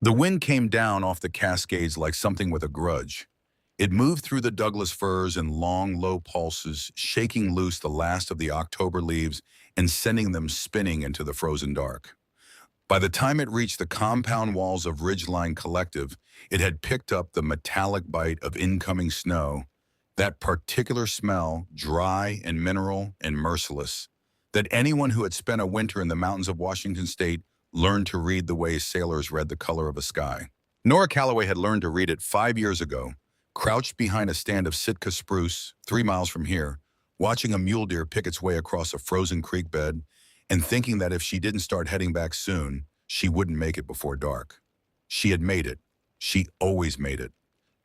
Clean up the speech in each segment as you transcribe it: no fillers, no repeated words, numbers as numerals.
The wind came down off the Cascades like something with a grudge. It moved through the Douglas firs in long, low pulses, shaking loose the last of the October leaves and sending them spinning into the frozen dark. By the time it reached the compound walls of Ridgeline Collective, it had picked up the metallic bite of incoming snow, that particular smell, dry and mineral and merciless, that anyone who had spent a winter in the mountains of Washington state learned to read the way sailors read the color of a sky. Nora Calloway had learned to read it 5 years ago, crouched behind a stand of Sitka spruce 3 miles from here, watching a mule deer pick its way across a frozen creek bed, and thinking that if she didn't start heading back soon, she wouldn't make it before dark. She had made it. She always made it.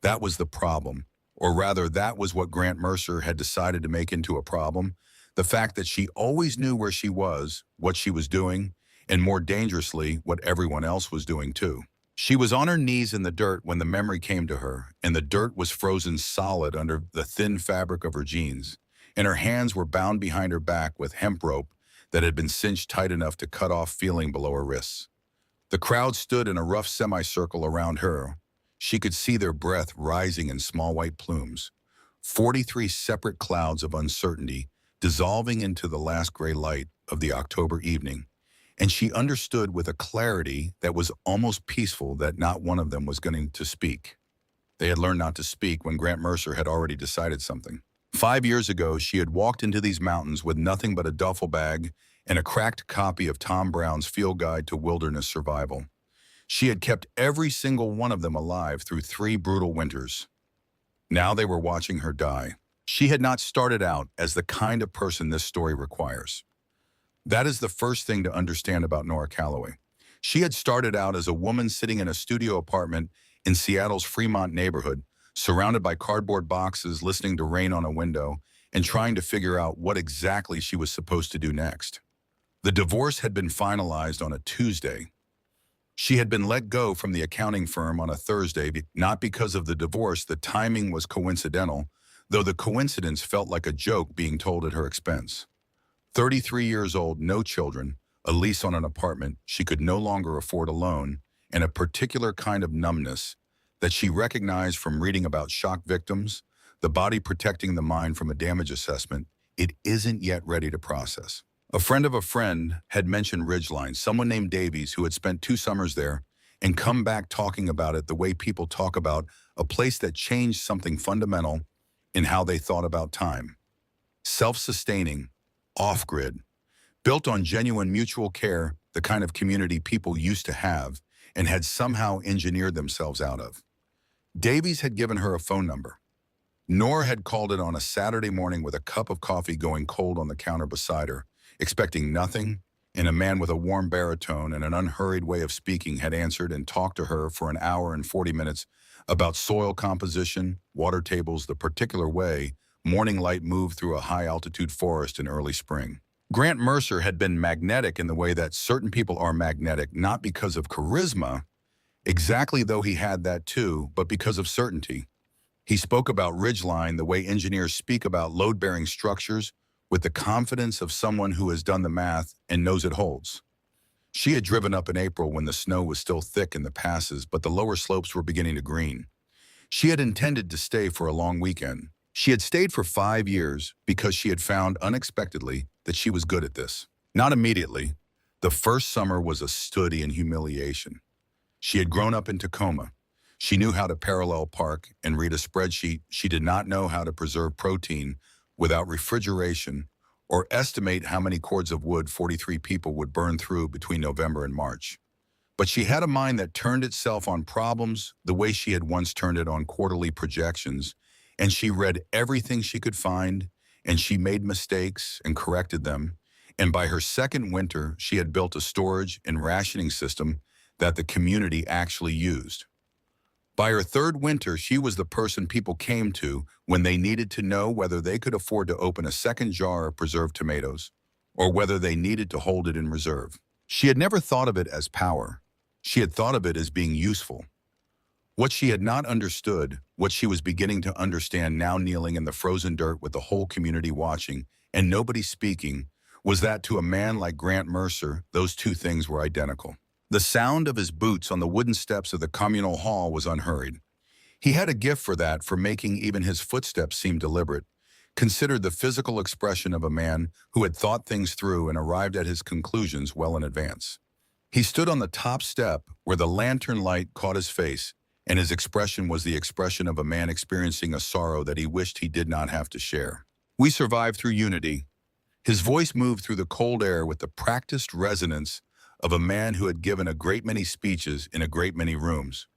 That was the problem. Or rather, that was what Grant Mercer had decided to make into a problem. The fact that she always knew where she was, what she was doing, and more dangerously, what everyone else was doing too. She was on her knees in the dirt when the memory came to her, and the dirt was frozen solid under the thin fabric of her jeans, and her hands were bound behind her back with hemp rope that had been cinched tight enough to cut off feeling below her wrists. The crowd stood in a rough semicircle around her. She could see their breath rising in small white plumes, 43 separate clouds of uncertainty dissolving into the last gray light of the October evening. And she understood with a clarity that was almost peaceful that not one of them was going to speak. They had learned not to speak when Grant Mercer had already decided something. 5 years ago, she had walked into these mountains with nothing but a duffel bag and a cracked copy of Tom Brown's Field Guide to Wilderness Survival. She had kept every single one of them alive through 3 brutal winters. Now they were watching her die. She had not started out as the kind of person this story requires. That is the first thing to understand about Nora Calloway. She had started out as a woman sitting in a studio apartment in Seattle's Fremont neighborhood, surrounded by cardboard boxes, listening to rain on a window, and trying to figure out what exactly she was supposed to do next. The divorce had been finalized on a Tuesday. She had been let go from the accounting firm on a Thursday, not because of the divorce. The timing was coincidental, though the coincidence felt like a joke being told at her expense. 33 years old, no children, a lease on an apartment she could no longer afford alone, and a particular kind of numbness that she recognized from reading about shock victims, the body protecting the mind from a damage assessment it isn't yet ready to process. A friend of a friend had mentioned Ridgeline, someone named Davies who had spent 2 summers there and come back talking about it the way people talk about a place that changed something fundamental in how they thought about time. Self-sustaining, off-grid, built on genuine mutual care, the kind of community people used to have and had somehow engineered themselves out of. Davies had given her a phone number. Nora had called it on a Saturday morning with a cup of coffee going cold on the counter beside her, expecting nothing, and a man with a warm baritone and an unhurried way of speaking had answered and talked to her for an hour and 40 minutes about soil composition, water tables, the particular way morning light moved through a high-altitude forest in early spring. Grant Mercer had been magnetic in the way that certain people are magnetic, not because of charisma, exactly though he had that too, but because of certainty. He spoke about Ridgeline the way engineers speak about load-bearing structures, with the confidence of someone who has done the math and knows it holds. She had driven up in April when the snow was still thick in the passes, but the lower slopes were beginning to green. She had intended to stay for a long weekend. She had stayed for 5 years because she had found unexpectedly that she was good at this. Not immediately. The first summer was a study in humiliation. She had grown up in Tacoma. She knew how to parallel park and read a spreadsheet. She did not know how to preserve protein without refrigeration or estimate how many cords of wood 43 people would burn through between November and March. But she had a mind that turned itself on problems the way she had once turned it on quarterly projections, and she read everything she could find, and she made mistakes and corrected them, and by her second winter, she had built a storage and rationing system that the community actually used. By her third winter, she was the person people came to when they needed to know whether they could afford to open a second jar of preserved tomatoes or whether they needed to hold it in reserve. She had never thought of it as power. She had thought of it as being useful. What she had not understood, what she was beginning to understand now kneeling in the frozen dirt with the whole community watching and nobody speaking, was that to a man like Grant Mercer, those two things were identical. The sound of his boots on the wooden steps of the communal hall was unhurried. He had a gift for that, for making even his footsteps seem deliberate, considered the physical expression of a man who had thought things through and arrived at his conclusions well in advance. He stood on the top step where the lantern light caught his face, and his expression was the expression of a man experiencing a sorrow that he wished he did not have to share. We survived through unity. His voice moved through the cold air with the practiced resonance of a man who had given a great many speeches in a great many rooms.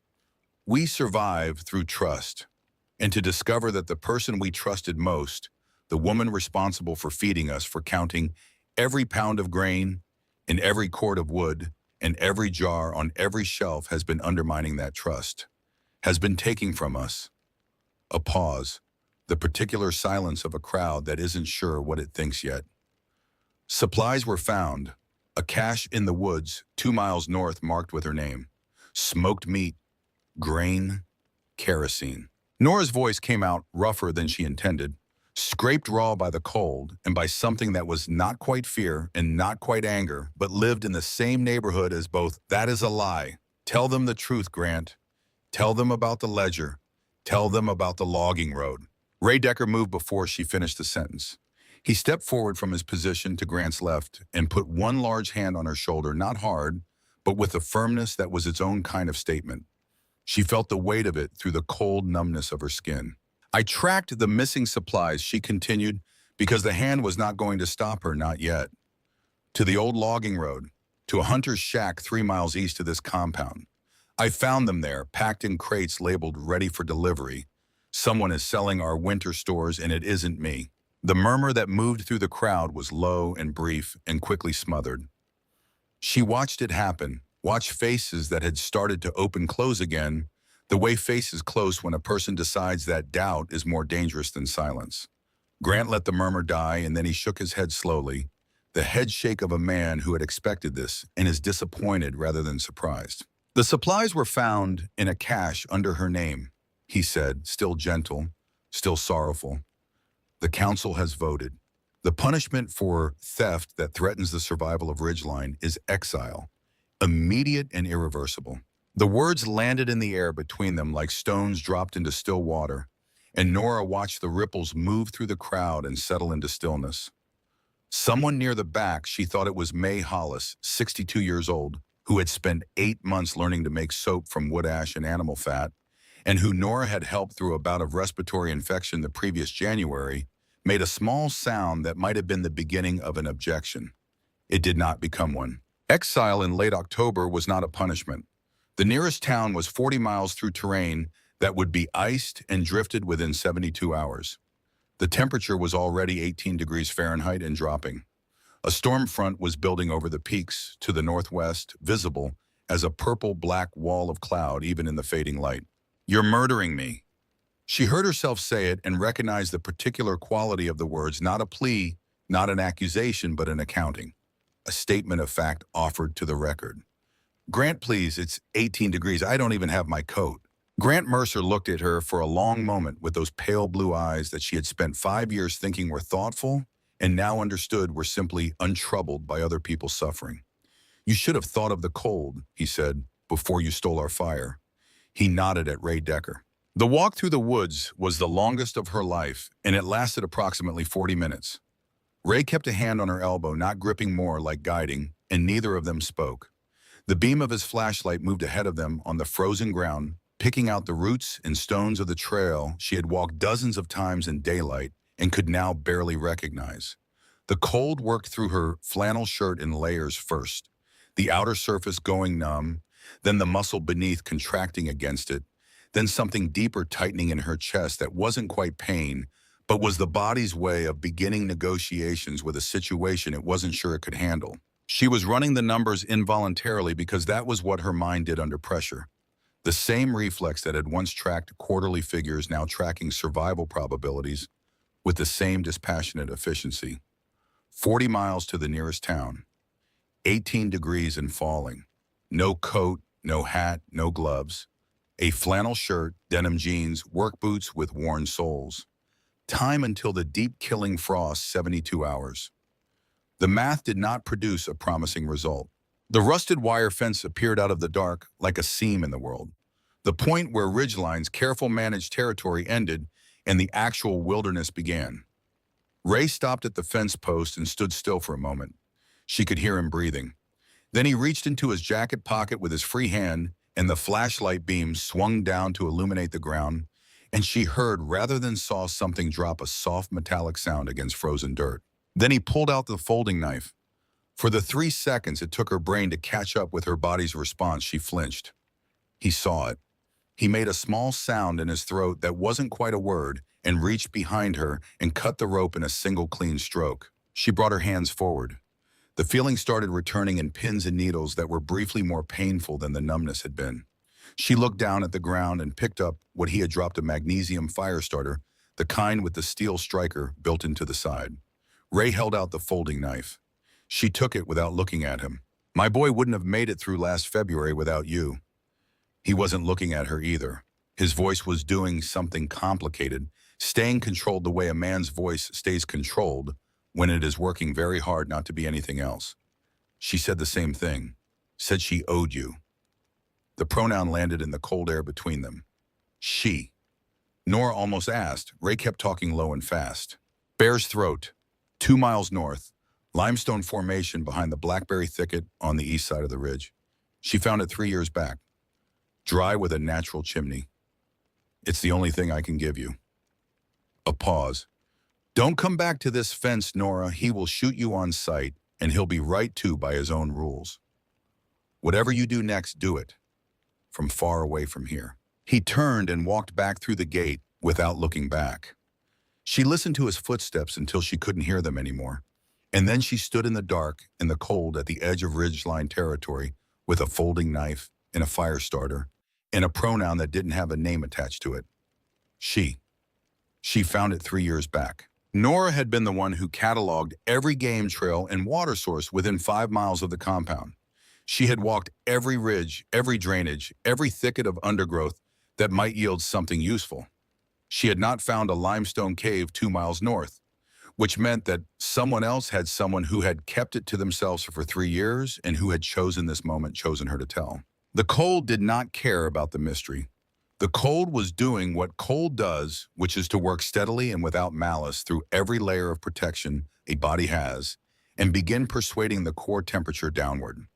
We survive through trust, and to discover that the person we trusted most, the woman responsible for feeding us, for counting every pound of grain in every cord of wood and every jar on every shelf, has been undermining that trust, has been taking from us. A pause, the particular silence of a crowd that isn't sure what it thinks yet. Supplies were found, a cache in the woods 2 miles north marked with her name. Smoked meat, grain, kerosene. Nora's voice came out rougher than she intended, scraped raw by the cold and by something that was not quite fear and not quite anger, but lived in the same neighborhood as both. That is a lie. Tell them the truth, Grant. Tell them about the ledger. Tell them about the logging road. Ray Decker moved before she finished the sentence. He stepped forward from his position to Grant's left and put one large hand on her shoulder, not hard, but with a firmness that was its own kind of statement. She felt the weight of it through the cold numbness of her skin. I tracked the missing supplies, she continued, because the hand was not going to stop her, not yet. To the old logging road, to a hunter's shack 3 miles east of this compound. I found them there, packed in crates labeled ready for delivery. Someone is selling our winter stores, and it isn't me. The murmur that moved through the crowd was low and brief and quickly smothered. She watched it happen, watched faces that had started to open-close again, the way faces close when a person decides that doubt is more dangerous than silence. Grant let the murmur die, and then he shook his head slowly, the head shake of a man who had expected this and is disappointed rather than surprised. The supplies were found in a cache under her name, he said, still gentle, still sorrowful. The council has voted. The punishment for theft that threatens the survival of Ridgeline is exile, immediate and irreversible. The words landed in the air between them like stones dropped into still water, and Nora watched the ripples move through the crowd and settle into stillness. Someone near the back, she thought it was May Hollis, 62 years old, who had spent 8 months learning to make soap from wood ash and animal fat, and who Nora had helped through a bout of respiratory infection the previous January, made a small sound that might have been the beginning of an objection. It did not become one. Exile in late October was not a punishment. The nearest town was 40 miles through terrain that would be iced and drifted within 72 hours. The temperature was already 18 degrees Fahrenheit and dropping. A storm front was building over the peaks to the northwest, visible as a purple-black wall of cloud even in the fading light. "You're murdering me." She heard herself say it and recognized the particular quality of the words, not a plea, not an accusation, but an accounting, a statement of fact offered to the record. "Grant, please, it's 18 degrees. I don't even have my coat." Grant Mercer looked at her for a long moment with those pale blue eyes that she had spent 5 years thinking were thoughtful and now understood were simply untroubled by other people's suffering. "You should have thought of the cold," he said, "before you stole our fire." He nodded at Ray Decker. The walk through the woods was the longest of her life, and it lasted approximately 40 minutes. Ray kept a hand on her elbow, not gripping more, like guiding, and neither of them spoke. The beam of his flashlight moved ahead of them on the frozen ground, picking out the roots and stones of the trail she had walked dozens of times in daylight and could now barely recognize. The cold worked through her flannel shirt in layers first, the outer surface going numb, then the muscle beneath contracting against it, then something deeper tightening in her chest that wasn't quite pain, but was the body's way of beginning negotiations with a situation it wasn't sure it could handle. She was running the numbers involuntarily because that was what her mind did under pressure. The same reflex that had once tracked quarterly figures, now tracking survival probabilities with the same dispassionate efficiency. 40 miles to the nearest town. 18 degrees and falling. No coat, no hat, no gloves. A flannel shirt, denim jeans, work boots with worn soles. Time until the deep killing frost, 72 hours. The math did not produce a promising result. The rusted wire fence appeared out of the dark like a seam in the world, the point where Ridgeline's careful managed territory ended and the actual wilderness began. Ray stopped at the fence post and stood still for a moment. She could hear him breathing. Then he reached into his jacket pocket with his free hand, and the flashlight beam swung down to illuminate the ground, and she heard rather than saw something drop a soft metallic sound against frozen dirt. Then he pulled out the folding knife. For the 3 seconds it took her brain to catch up with her body's response, she flinched. He saw it. He made a small sound in his throat that wasn't quite a word and reached behind her and cut the rope in a single clean stroke. She brought her hands forward. The feeling started returning in pins and needles that were briefly more painful than the numbness had been. She looked down at the ground and picked up what he had dropped, a magnesium fire starter, the kind with the steel striker built into the side. Ray held out the folding knife. She took it without looking at him. My boy wouldn't have made it through last February without you. He wasn't looking at her either. His voice was doing something complicated, staying controlled the way a man's voice stays controlled when it is working very hard not to be anything else. She said the same thing, said she owed you. The pronoun landed in the cold air between them. She. Nora almost asked. Ray kept talking low and fast. Bear's Throat, 2 miles north, limestone formation behind the blackberry thicket on the east side of the ridge. She found it 3 years back. Dry with a natural chimney. It's the only thing I can give you. A pause. Don't come back to this fence, Nora. He will shoot you on sight, and he'll be right too by his own rules. Whatever you do next, do it. From far away from here. He turned and walked back through the gate without looking back. She listened to his footsteps until she couldn't hear them anymore. And then she stood in the dark, in the cold, at the edge of ridgeline territory with a folding knife and a fire starter and a pronoun that didn't have a name attached to it. She. She found it 3 years back. Nora had been the one who cataloged every game trail and water source within 5 miles of the compound. She had walked every ridge, every drainage, every thicket of undergrowth that might yield something useful. She had not found a limestone cave 2 miles north, which meant that someone else had someone who had kept it to themselves for 3 years and who had chosen this moment, chosen her to tell. The cold did not care about the mystery. The cold was doing what cold does, which is to work steadily and without malice through every layer of protection a body has and begin persuading the core temperature downward.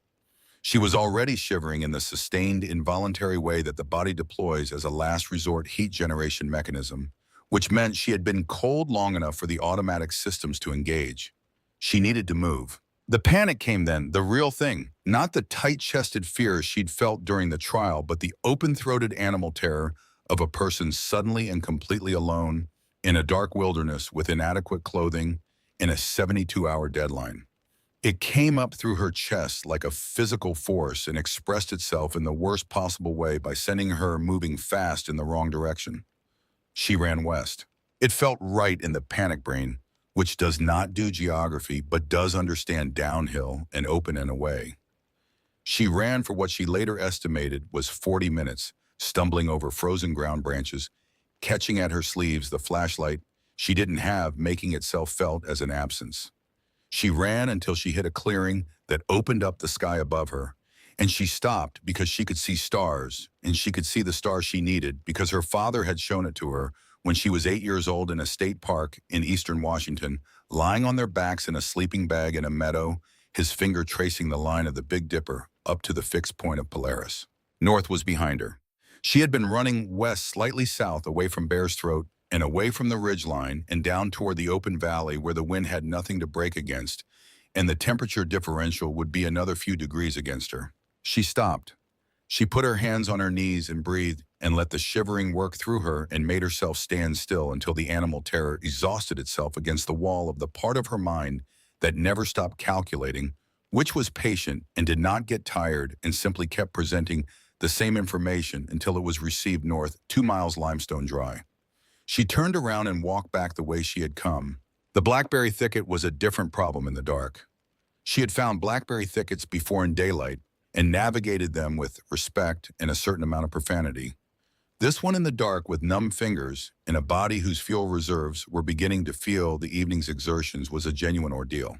She was already shivering in the sustained, involuntary way that the body deploys as a last resort heat generation mechanism, which meant she had been cold long enough for the automatic systems to engage. She needed to move. The panic came then, the real thing, not the tight-chested fear she'd felt during the trial, but the open-throated animal terror of a person suddenly and completely alone in a dark wilderness with inadequate clothing and a 72-hour deadline. It came up through her chest like a physical force and expressed itself in the worst possible way by sending her moving fast in the wrong direction. She ran west. It felt right in the panic brain, which does not do geography but does understand downhill and open and away. She ran for what she later estimated was 40 minutes, stumbling over frozen ground branches, catching at her sleeves the flashlight she didn't have making itself felt as an absence. She ran until she hit a clearing that opened up the sky above her, and she stopped because she could see stars, and she could see the stars she needed because her father had shown it to her when she was 8 years old in a state park in eastern Washington, lying on their backs in a sleeping bag in a meadow, his finger tracing the line of the Big Dipper up to the fixed point of Polaris. North was behind her. She had been running west slightly south away from Bear's Throat and away from the ridgeline and down toward the open valley where the wind had nothing to break against, and the temperature differential would be another few degrees against her. She stopped. She put her hands on her knees and breathed and let the shivering work through her and made herself stand still until the animal terror exhausted itself against the wall of the part of her mind that never stopped calculating, which was patient and did not get tired and simply kept presenting the same information until it was received north 2 miles limestone dry. She turned around and walked back the way she had come. The blackberry thicket was a different problem in the dark. She had found blackberry thickets before in daylight and navigated them with respect and a certain amount of profanity. This one in the dark with numb fingers and a body whose fuel reserves were beginning to feel the evening's exertions was a genuine ordeal.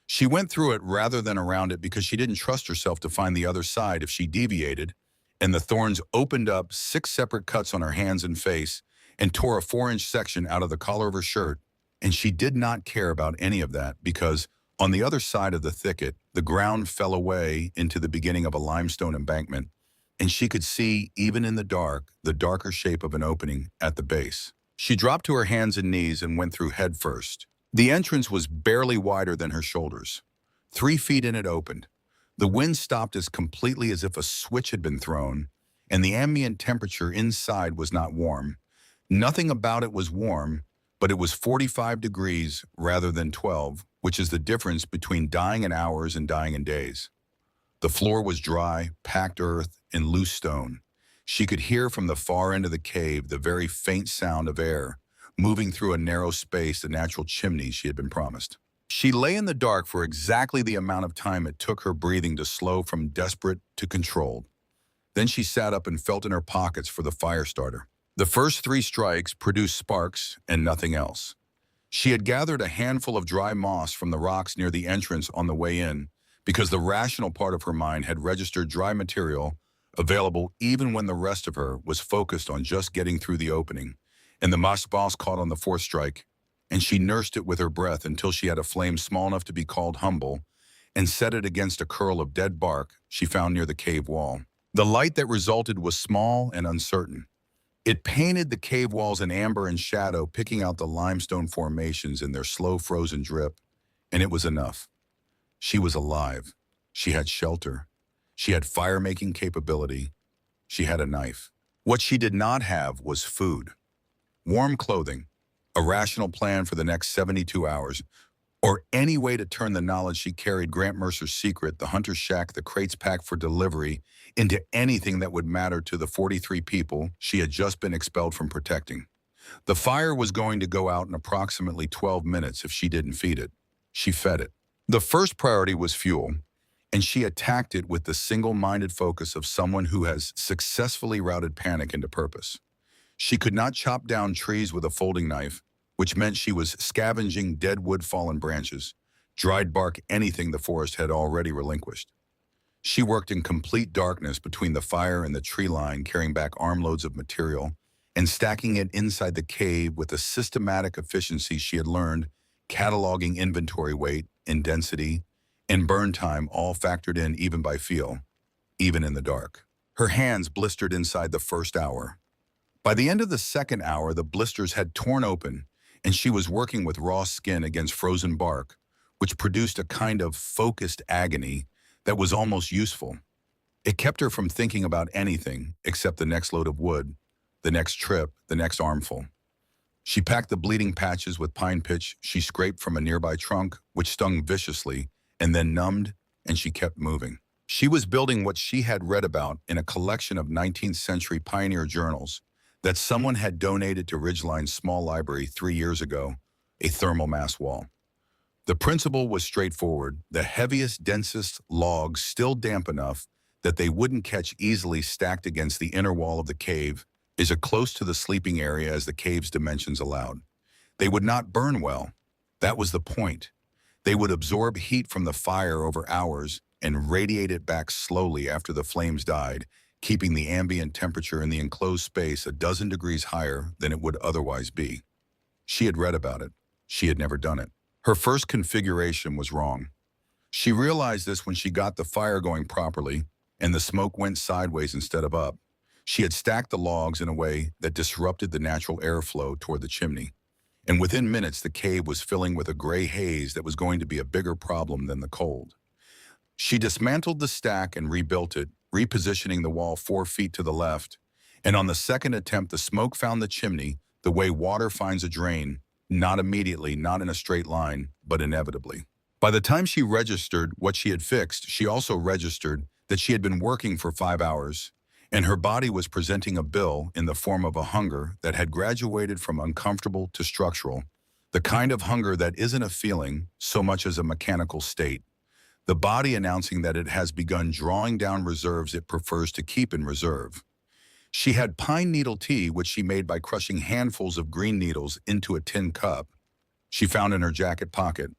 She went through it rather than around it because she didn't trust herself to find the other side if she deviated, and the thorns opened up 6 separate cuts on her hands and face and tore a 4-inch section out of the collar of her shirt, and she did not care about any of that because on the other side of the thicket, the ground fell away into the beginning of a limestone embankment, and she could see, even in the dark, the darker shape of an opening at the base. She dropped to her hands and knees and went through head first. The entrance was barely wider than her shoulders. 3 feet in it opened. The wind stopped as completely as if a switch had been thrown, and the ambient temperature inside was not warm. Nothing about it was warm, but it was 45 degrees rather than 12, which is the difference between dying in hours and dying in days. The floor was dry, packed earth, and loose stone. She could hear from the far end of the cave the very faint sound of air, moving through a narrow space, the natural chimney she had been promised. She lay in the dark for exactly the amount of time it took her breathing to slow from desperate to controlled. Then she sat up and felt in her pockets for the fire starter. The first 3 strikes produced sparks and nothing else. She had gathered a handful of dry moss from the rocks near the entrance on the way in, because the rational part of her mind had registered dry material available even when the rest of her was focused on just getting through the opening. And the moss balls caught on the 4th strike, and she nursed it with her breath until she had a flame small enough to be called humble, and set it against a curl of dead bark she found near the cave wall. The light that resulted was small and uncertain. It painted the cave walls in amber and shadow, picking out the limestone formations in their slow frozen drip, and it was enough. She was alive. She had shelter. She had fire-making capability. She had a knife. What she did not have was food. Warm clothing, a rational plan for the next 72 hours, or any way to turn the knowledge she carried, Grant Mercer's secret, the hunter's shack, the crates packed for delivery, into anything that would matter to the 43 people she had just been expelled from protecting. The fire was going to go out in approximately 12 minutes if she didn't feed it. She fed it. The first priority was fuel, and she attacked it with the single-minded focus of someone who has successfully routed panic into purpose. She could not chop down trees with a folding knife, which meant she was scavenging dead wood, fallen branches, dried bark, anything the forest had already relinquished. She worked in complete darkness between the fire and the tree line, carrying back armloads of material and stacking it inside the cave with a systematic efficiency she had learned, cataloging inventory weight and density and burn time, all factored in even by feel, even in the dark. Her hands blistered inside the first hour. By the end of the 2nd hour, the blisters had torn open, and she was working with raw skin against frozen bark, which produced a kind of focused agony that was almost useful. It kept her from thinking about anything except the next load of wood, the next trip, the next armful. She packed the bleeding patches with pine pitch she scraped from a nearby trunk, which stung viciously, and then numbed, and she kept moving. She was building what she had read about in a collection of 19th century pioneer journals that someone had donated to Ridgeline's small library 3 years ago, a thermal mass wall. The principle was straightforward: the heaviest, densest logs still damp enough that they wouldn't catch easily, stacked against the inner wall of the cave, is as close to the sleeping area as the cave's dimensions allowed. They would not burn well. That was the point. They would absorb heat from the fire over hours and radiate it back slowly after the flames died, keeping the ambient temperature in the enclosed space a dozen degrees higher than it would otherwise be. She had read about it. She had never done it. Her first configuration was wrong. She realized this when she got the fire going properly and the smoke went sideways instead of up. She had stacked the logs in a way that disrupted the natural airflow toward the chimney, and within minutes the cave was filling with a gray haze that was going to be a bigger problem than the cold. She dismantled the stack and rebuilt it, repositioning the wall 4 feet to the left, and on the second attempt the smoke found the chimney the way water finds a drain, not immediately, not in a straight line, but inevitably. By the time she registered what she had fixed, she also registered that she had been working for 5 hours, and her body was presenting a bill in the form of a hunger that had graduated from uncomfortable to structural, the kind of hunger that isn't a feeling so much as a mechanical state, the body announcing that it has begun drawing down reserves it prefers to keep in reserve. She had pine needle tea, which she made by crushing handfuls of green needles into a tin cup she found in her jacket pocket,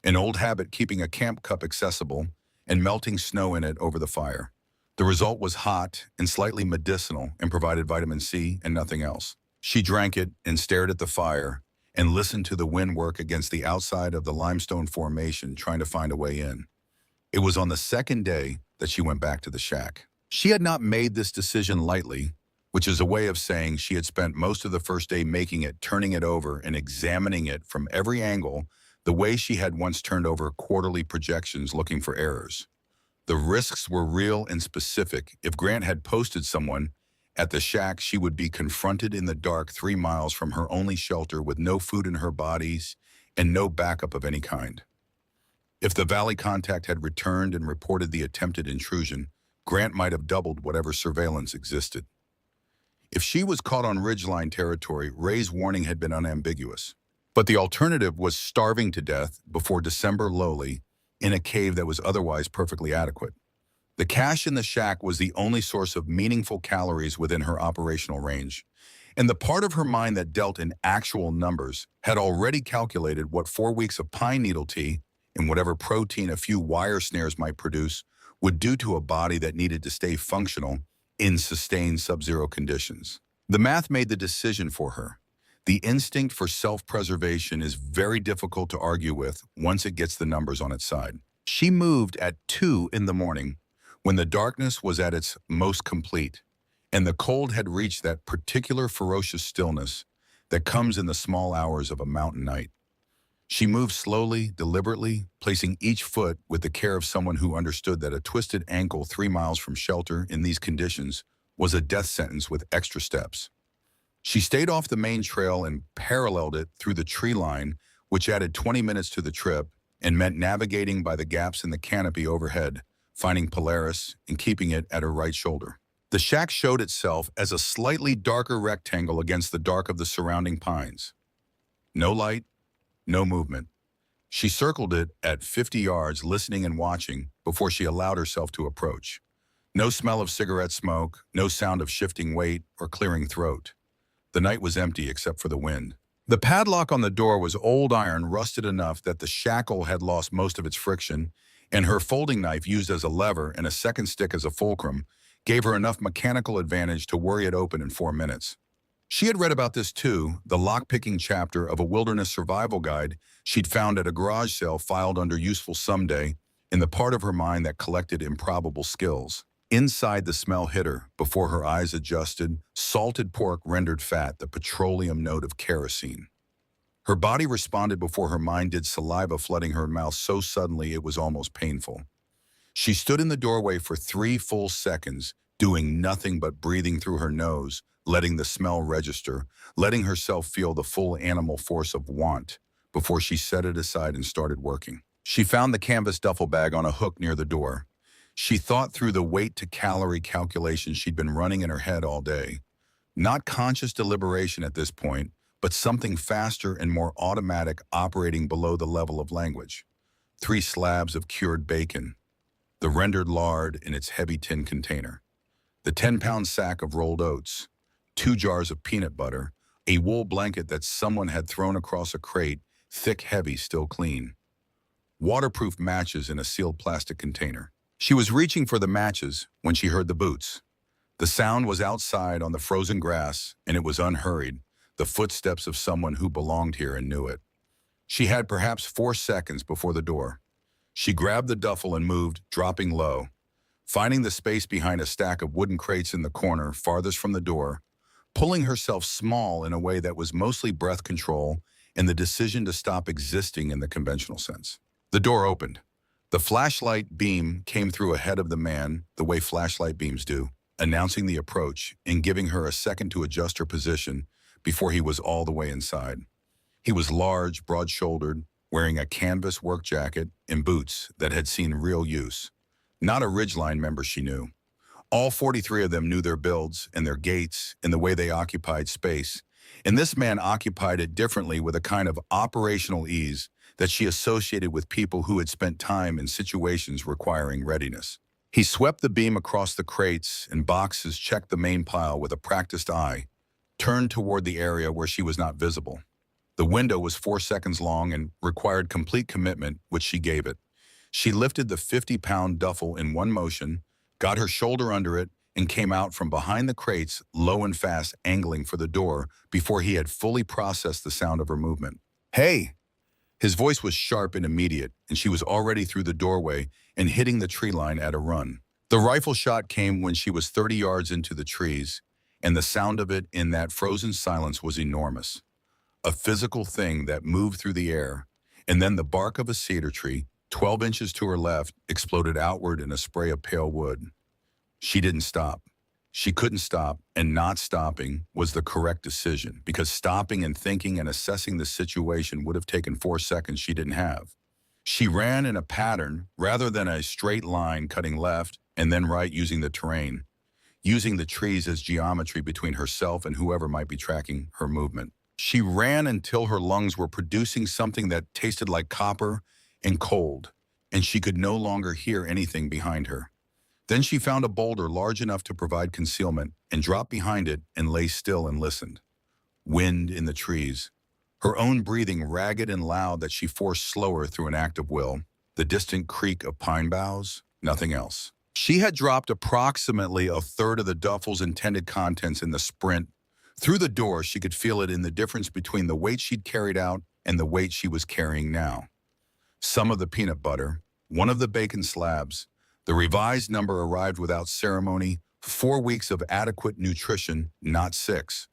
an old habit keeping a camp cup accessible and melting snow in it over the fire. The result was hot and slightly medicinal and provided vitamin C and nothing else. She drank it and stared at the fire and listened to the wind work against the outside of the limestone formation, trying to find a way in. It was on the second day that she went back to the shack. She had not made this decision lightly, which is a way of saying she had spent most of the first day making it, turning it over, and examining it from every angle, the way she had once turned over quarterly projections looking for errors. The risks were real and specific. If Grant had posted someone at the shack, she would be confronted in the dark 3 miles from her only shelter with no food in her bodies and no backup of any kind. If the Valley contact had returned and reported the attempted intrusion, Grant might have doubled whatever surveillance existed. If she was caught on ridgeline territory, Ray's warning had been unambiguous. But the alternative was starving to death before December lowly in a cave that was otherwise perfectly adequate. The cache in the shack was the only source of meaningful calories within her operational range, and the part of her mind that dealt in actual numbers had already calculated what 4 weeks of pine needle tea and whatever protein a few wire snares might produce would do to a body that needed to stay functional in sustained sub-zero conditions. The math made the decision for her. The instinct for self-preservation is very difficult to argue with once it gets the numbers on its side. She moved at 2 in the morning, when the darkness was at its most complete, and the cold had reached that particular ferocious stillness that comes in the small hours of a mountain night. She moved slowly, deliberately, placing each foot with the care of someone who understood that a twisted ankle 3 miles from shelter in these conditions was a death sentence with extra steps. She stayed off the main trail and paralleled it through the tree line, which added 20 minutes to the trip and meant navigating by the gaps in the canopy overhead, finding Polaris and keeping it at her right shoulder. The shack showed itself as a slightly darker rectangle against the dark of the surrounding pines. No light, no movement. She circled it at 50 yards, listening and watching before she allowed herself to approach. No smell of cigarette smoke, no sound of shifting weight or clearing throat. The night was empty except for the wind. The padlock on the door was old iron, rusted enough that the shackle had lost most of its friction, and her folding knife, used as a lever and a second stick as a fulcrum, gave her enough mechanical advantage to worry it open in 4 minutes. She had read about this too, the lock-picking chapter of a wilderness survival guide she'd found at a garage sale filed under Useful Someday, in the part of her mind that collected improbable skills. Inside, the smell hit her before her eyes adjusted. Salted pork rendered fat, the petroleum note of kerosene. Her body responded before her mind did, saliva flooding her mouth so suddenly it was almost painful. She stood in the doorway for 3 full seconds, doing nothing but breathing through her nose, letting the smell register, letting herself feel the full animal force of want before she set it aside and started working. She found the canvas duffel bag on a hook near the door. She thought through the weight-to-calorie calculations she'd been running in her head all day. Not conscious deliberation at this point, but something faster and more automatic operating below the level of language. 3 slabs of cured bacon, the rendered lard in its heavy tin container, the 10-pound sack of rolled oats, 2 jars of peanut butter, a wool blanket that someone had thrown across a crate, thick, heavy, still clean. Waterproof matches in a sealed plastic container. She was reaching for the matches when she heard the boots. The sound was outside on the frozen grass, and it was unhurried, the footsteps of someone who belonged here and knew it. She had perhaps 4 seconds before the door. She grabbed the duffel and moved, dropping low. Finding the space behind a stack of wooden crates in the corner farthest from the door, pulling herself small in a way that was mostly breath control and the decision to stop existing in the conventional sense. The door opened. The flashlight beam came through ahead of the man, the way flashlight beams do, announcing the approach and giving her a second to adjust her position before he was all the way inside. He was large, broad-shouldered, wearing a canvas work jacket and boots that had seen real use. Not a Ridgeline member she knew. All 43 of them knew their builds and their gaits and the way they occupied space, and this man occupied it differently with a kind of operational ease that she associated with people who had spent time in situations requiring readiness. He swept the beam across the crates and boxes, checked the main pile with a practiced eye, turned toward the area where she was not visible. The window was 4 seconds long and required complete commitment, which she gave it. She lifted the 50-pound duffel in one motion, got her shoulder under it, and came out from behind the crates, low and fast, angling for the door before he had fully processed the sound of her movement. "Hey!" His voice was sharp and immediate, and she was already through the doorway and hitting the tree line at a run. The rifle shot came when she was 30 yards into the trees, and the sound of it in that frozen silence was enormous. A physical thing that moved through the air, and then the bark of a cedar tree, 12 inches to her left, exploded outward in a spray of pale wood. She didn't stop. She couldn't stop, and not stopping was the correct decision, because stopping and thinking and assessing the situation would have taken 4 seconds she didn't have. She ran in a pattern rather than a straight line, cutting left and then right, using the terrain, using the trees as geometry between herself and whoever might be tracking her movement. She ran until her lungs were producing something that tasted like copper and cold, and she could no longer hear anything behind her. Then she found a boulder large enough to provide concealment and dropped behind it and lay still and listened. Wind in the trees, her own breathing ragged and loud that she forced slower through an act of will, the distant creak of pine boughs, nothing else. She had dropped approximately a third of the duffel's intended contents in the sprint. Through the door, she could feel it in the difference between the weight she'd carried out and the weight she was carrying now. Some of the peanut butter, one of the bacon slabs. The revised number arrived without ceremony, 4 weeks of adequate nutrition, not 6.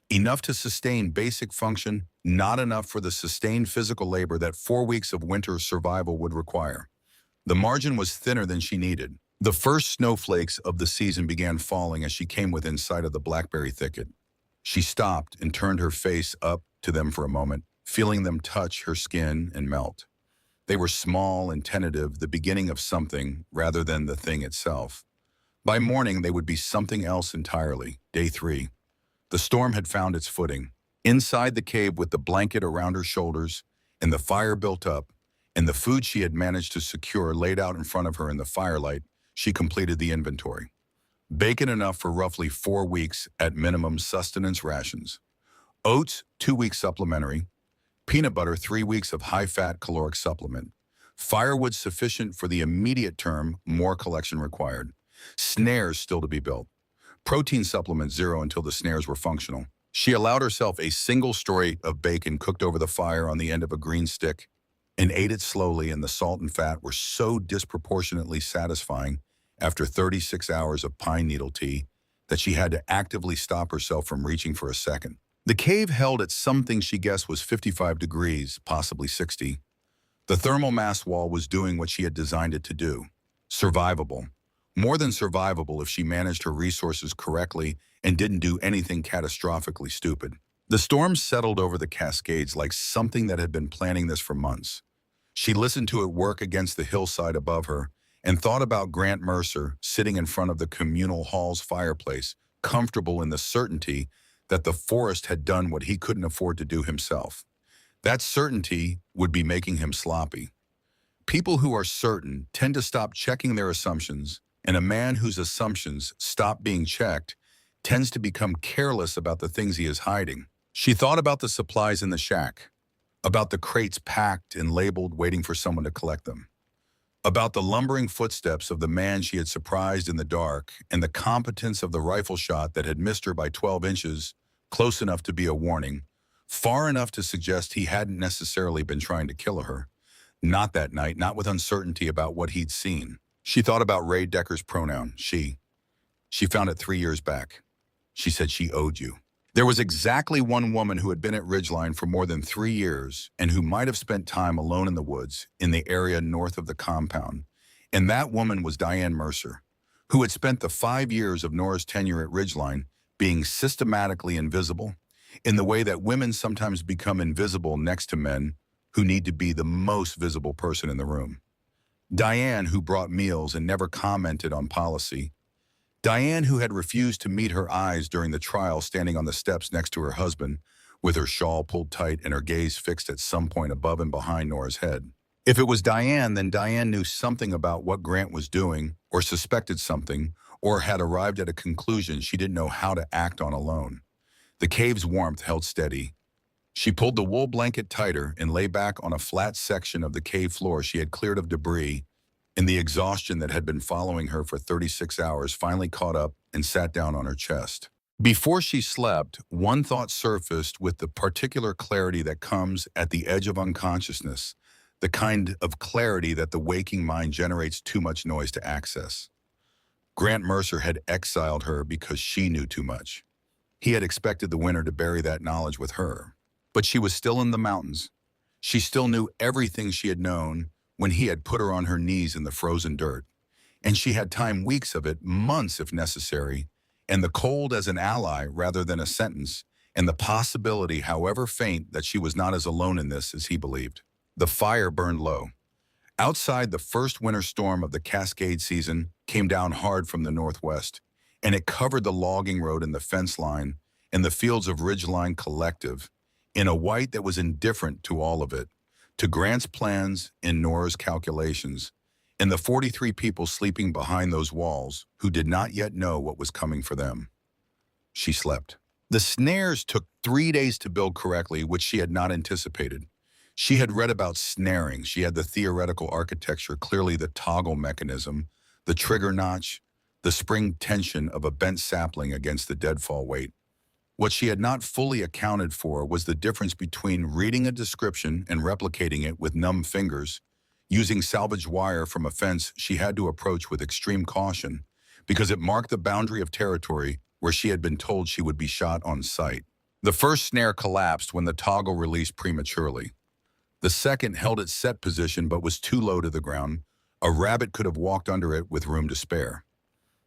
Enough to sustain basic function, not enough for the sustained physical labor that 4 weeks of winter survival would require. The margin was thinner than she needed. The first snowflakes of the season began falling as she came within sight of the blackberry thicket. She stopped and turned her face up to them for a moment, feeling them touch her skin and melt. They were small and tentative, the beginning of something rather than the thing itself. By morning, they would be something else entirely. Day 3. The storm had found its footing. Inside the cave, with the blanket around her shoulders and the fire built up and the food she had managed to secure laid out in front of her in the firelight, she completed the inventory. Bacon enough for roughly 4 weeks at minimum sustenance rations. Oats, 2 weeks supplementary. Peanut butter, 3 weeks of high-fat caloric supplement. Firewood sufficient for the immediate term, more collection required. Snares still to be built. Protein supplement 0 until the snares were functional. She allowed herself a single story of bacon cooked over the fire on the end of a green stick and ate it slowly, and the salt and fat were so disproportionately satisfying after 36 hours of pine needle tea that she had to actively stop herself from reaching for a second. The cave held at something she guessed was 55 degrees, possibly 60. The thermal mass wall was doing what she had designed it to do. Survivable. More than survivable if she managed her resources correctly and didn't do anything catastrophically stupid. The storm settled over the Cascades like something that had been planning this for months. She listened to it work against the hillside above her and thought about Grant Mercer sitting in front of the communal hall's fireplace, comfortable in the certainty that the forest had done what he couldn't afford to do himself. That certainty would be making him sloppy. People who are certain tend to stop checking their assumptions, and a man whose assumptions stop being checked tends to become careless about the things he is hiding. She thought about the supplies in the shack, about the crates packed and labeled waiting for someone to collect them, about the lumbering footsteps of the man she had surprised in the dark, and the competence of the rifle shot that had missed her by 12 inches, close enough to be a warning, far enough to suggest he hadn't necessarily been trying to kill her. Not that night, not with uncertainty about what he'd seen. She thought about Ray Decker's pronoun, she. She found it 3 years back. She said she owed you. There was exactly one woman who had been at Ridgeline for more than 3 years and who might have spent time alone in the woods in the area north of the compound. And that woman was Diane Mercer, who had spent the 5 years of Nora's tenure at Ridgeline being systematically invisible in the way that women sometimes become invisible next to men who need to be the most visible person in the room. Diane, who brought meals and never commented on policy. Diane, who had refused to meet her eyes during the trial, standing on the steps next to her husband, with her shawl pulled tight and her gaze fixed at some point above and behind Nora's head. If it was Diane, then Diane knew something about what Grant was doing, or suspected something, or had arrived at a conclusion she didn't know how to act on alone. The cave's warmth held steady. She pulled the wool blanket tighter and lay back on a flat section of the cave floor she had cleared of debris, and the exhaustion that had been following her for 36 hours finally caught up and sat down on her chest. Before she slept, one thought surfaced with the particular clarity that comes at the edge of unconsciousness, the kind of clarity that the waking mind generates too much noise to access. Grant Mercer had exiled her because she knew too much. He had expected the winter to bury that knowledge with her. But she was still in the mountains. She still knew everything she had known when he had put her on her knees in the frozen dirt. And she had time, weeks of it, months if necessary, and the cold as an ally rather than a sentence, and the possibility, however faint, that she was not as alone in this as he believed. The fire burned low. Outside, the first winter storm of the Cascade season came down hard from the northwest, and it covered the logging road and the fence line and the fields of Ridgeline Collective in a white that was indifferent to all of it, to Grant's plans and Nora's calculations, and the 43 people sleeping behind those walls who did not yet know what was coming for them. She slept. The snares took 3 days to build correctly, which she had not anticipated. She had read about snaring. She had the theoretical architecture, clearly the toggle mechanism, the trigger notch, the spring tension of a bent sapling against the deadfall weight. What she had not fully accounted for was the difference between reading a description and replicating it with numb fingers, using salvage wire from a fence she had to approach with extreme caution, because it marked the boundary of territory where she had been told she would be shot on sight. The first snare collapsed when the toggle released prematurely. The second held its set position but was too low to the ground. A rabbit could have walked under it with room to spare.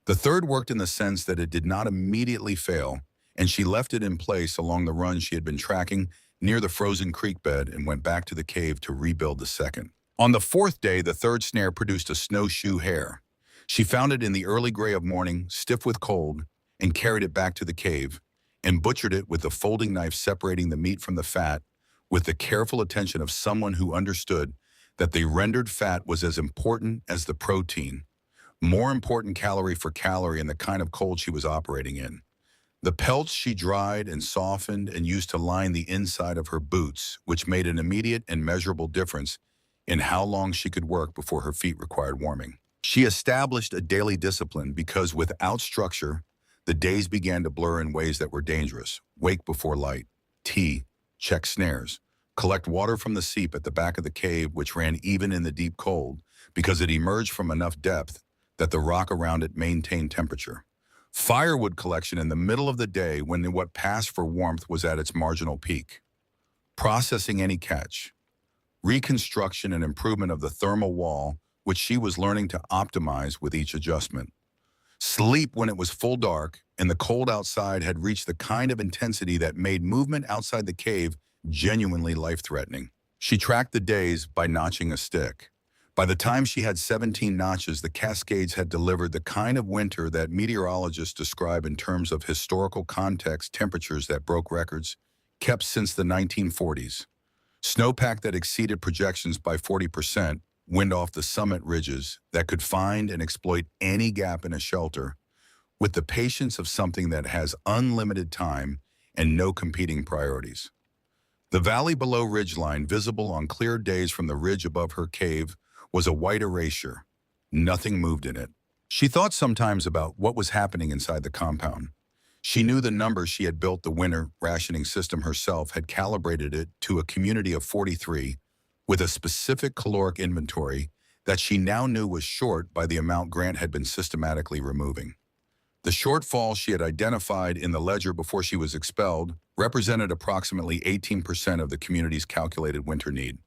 The third worked in the sense that it did not immediately fail, and she left it in place along the run she had been tracking near the frozen creek bed and went back to the cave to rebuild the second. On the fourth day, the third snare produced a snowshoe hare. She found it in the early gray of morning, stiff with cold, and carried it back to the cave, and butchered it with the folding knife separating the meat from the fat, with the careful attention of someone who understood that the rendered fat was as important as the protein, more important calorie for calorie in the kind of cold she was operating in. The pelts she dried and softened and used to line the inside of her boots, which made an immediate and measurable difference in how long she could work before her feet required warming. She established a daily discipline because without structure, the days began to blur in ways that were dangerous. Wake before light, tea, check snares, collect water from the seep at the back of the cave, which ran even in the deep cold because it emerged from enough depth that the rock around it maintained temperature. Firewood collection in the middle of the day when what passed for warmth was at its marginal peak. Processing any catch. Reconstruction and improvement of the thermal wall, which she was learning to optimize with each adjustment. Sleep when it was full dark and the cold outside had reached the kind of intensity that made movement outside the cave genuinely life-threatening. She tracked the days by notching a stick. By the time she had 17 notches, the Cascades had delivered the kind of winter that meteorologists describe in terms of historical context, temperatures that broke records, kept since the 1940s. Snowpack that exceeded projections by 40%, wind off the summit ridges that could find and exploit any gap in a shelter, with the patience of something that has unlimited time and no competing priorities. The valley below Ridgeline, visible on clear days from the ridge above her cave, was a white erasure. Nothing moved in it. She thought sometimes about what was happening inside the compound. She knew the numbers she had built the winter rationing system herself had calibrated it to a community of 43 with a specific caloric inventory that she now knew was short by the amount Grant had been systematically removing. The shortfall she had identified in the ledger before she was expelled represented approximately 18% of the community's calculated winter need.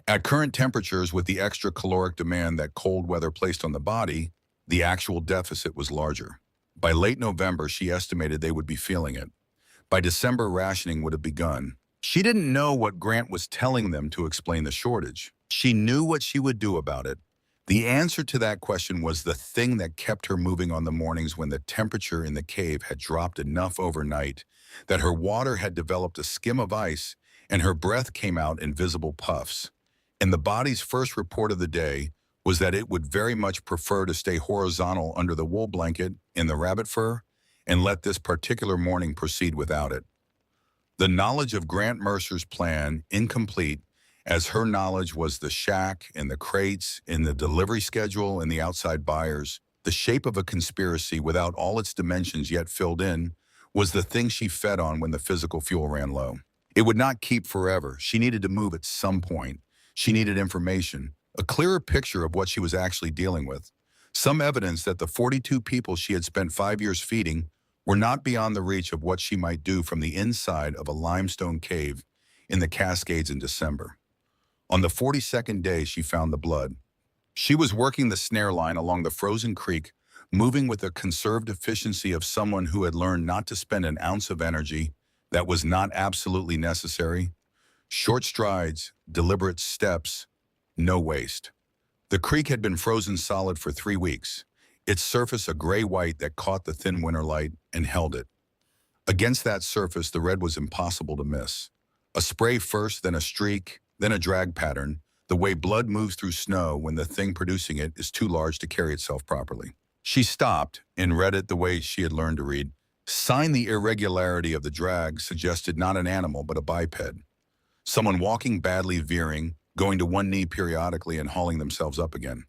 At current temperatures, with the extra caloric demand that cold weather placed on the body, the actual deficit was larger. By late November, she estimated they would be feeling it. By December, rationing would have begun. She didn't know what Grant was telling them to explain the shortage. She knew what she would do about it. The answer to that question was the thing that kept her moving on the mornings when the temperature in the cave had dropped enough overnight that her water had developed a skim of ice and her breath came out in visible puffs. And the body's first report of the day was that it would very much prefer to stay horizontal under the wool blanket in the rabbit fur and let this particular morning proceed without it. The knowledge of Grant Mercer's plan incomplete, as her knowledge was the shack and the crates and the delivery schedule and the outside buyers. The shape of a conspiracy without all its dimensions yet filled in was the thing she fed on when the physical fuel ran low. It would not keep forever. She needed to move at some point. She needed information, a clearer picture of what she was actually dealing with. Some evidence that the 42 people she had spent 5 years feeding were not beyond the reach of what she might do from the inside of a limestone cave in the Cascades in December. On the 42nd day, she found the blood. She was working the snare line along the frozen creek, moving with the conserved efficiency of someone who had learned not to spend an ounce of energy that was not absolutely necessary. Short strides, deliberate steps, no waste. The creek had been frozen solid for 3 weeks, its surface a gray-white that caught the thin winter light and held it. Against that surface, the red was impossible to miss. A spray first, then a streak, then a drag pattern, the way blood moves through snow when the thing producing it is too large to carry itself properly. She stopped and read it the way she had learned to read. Sign the irregularity of the drag suggested not an animal but a biped. Someone walking badly, veering, going to one knee periodically and hauling themselves up again.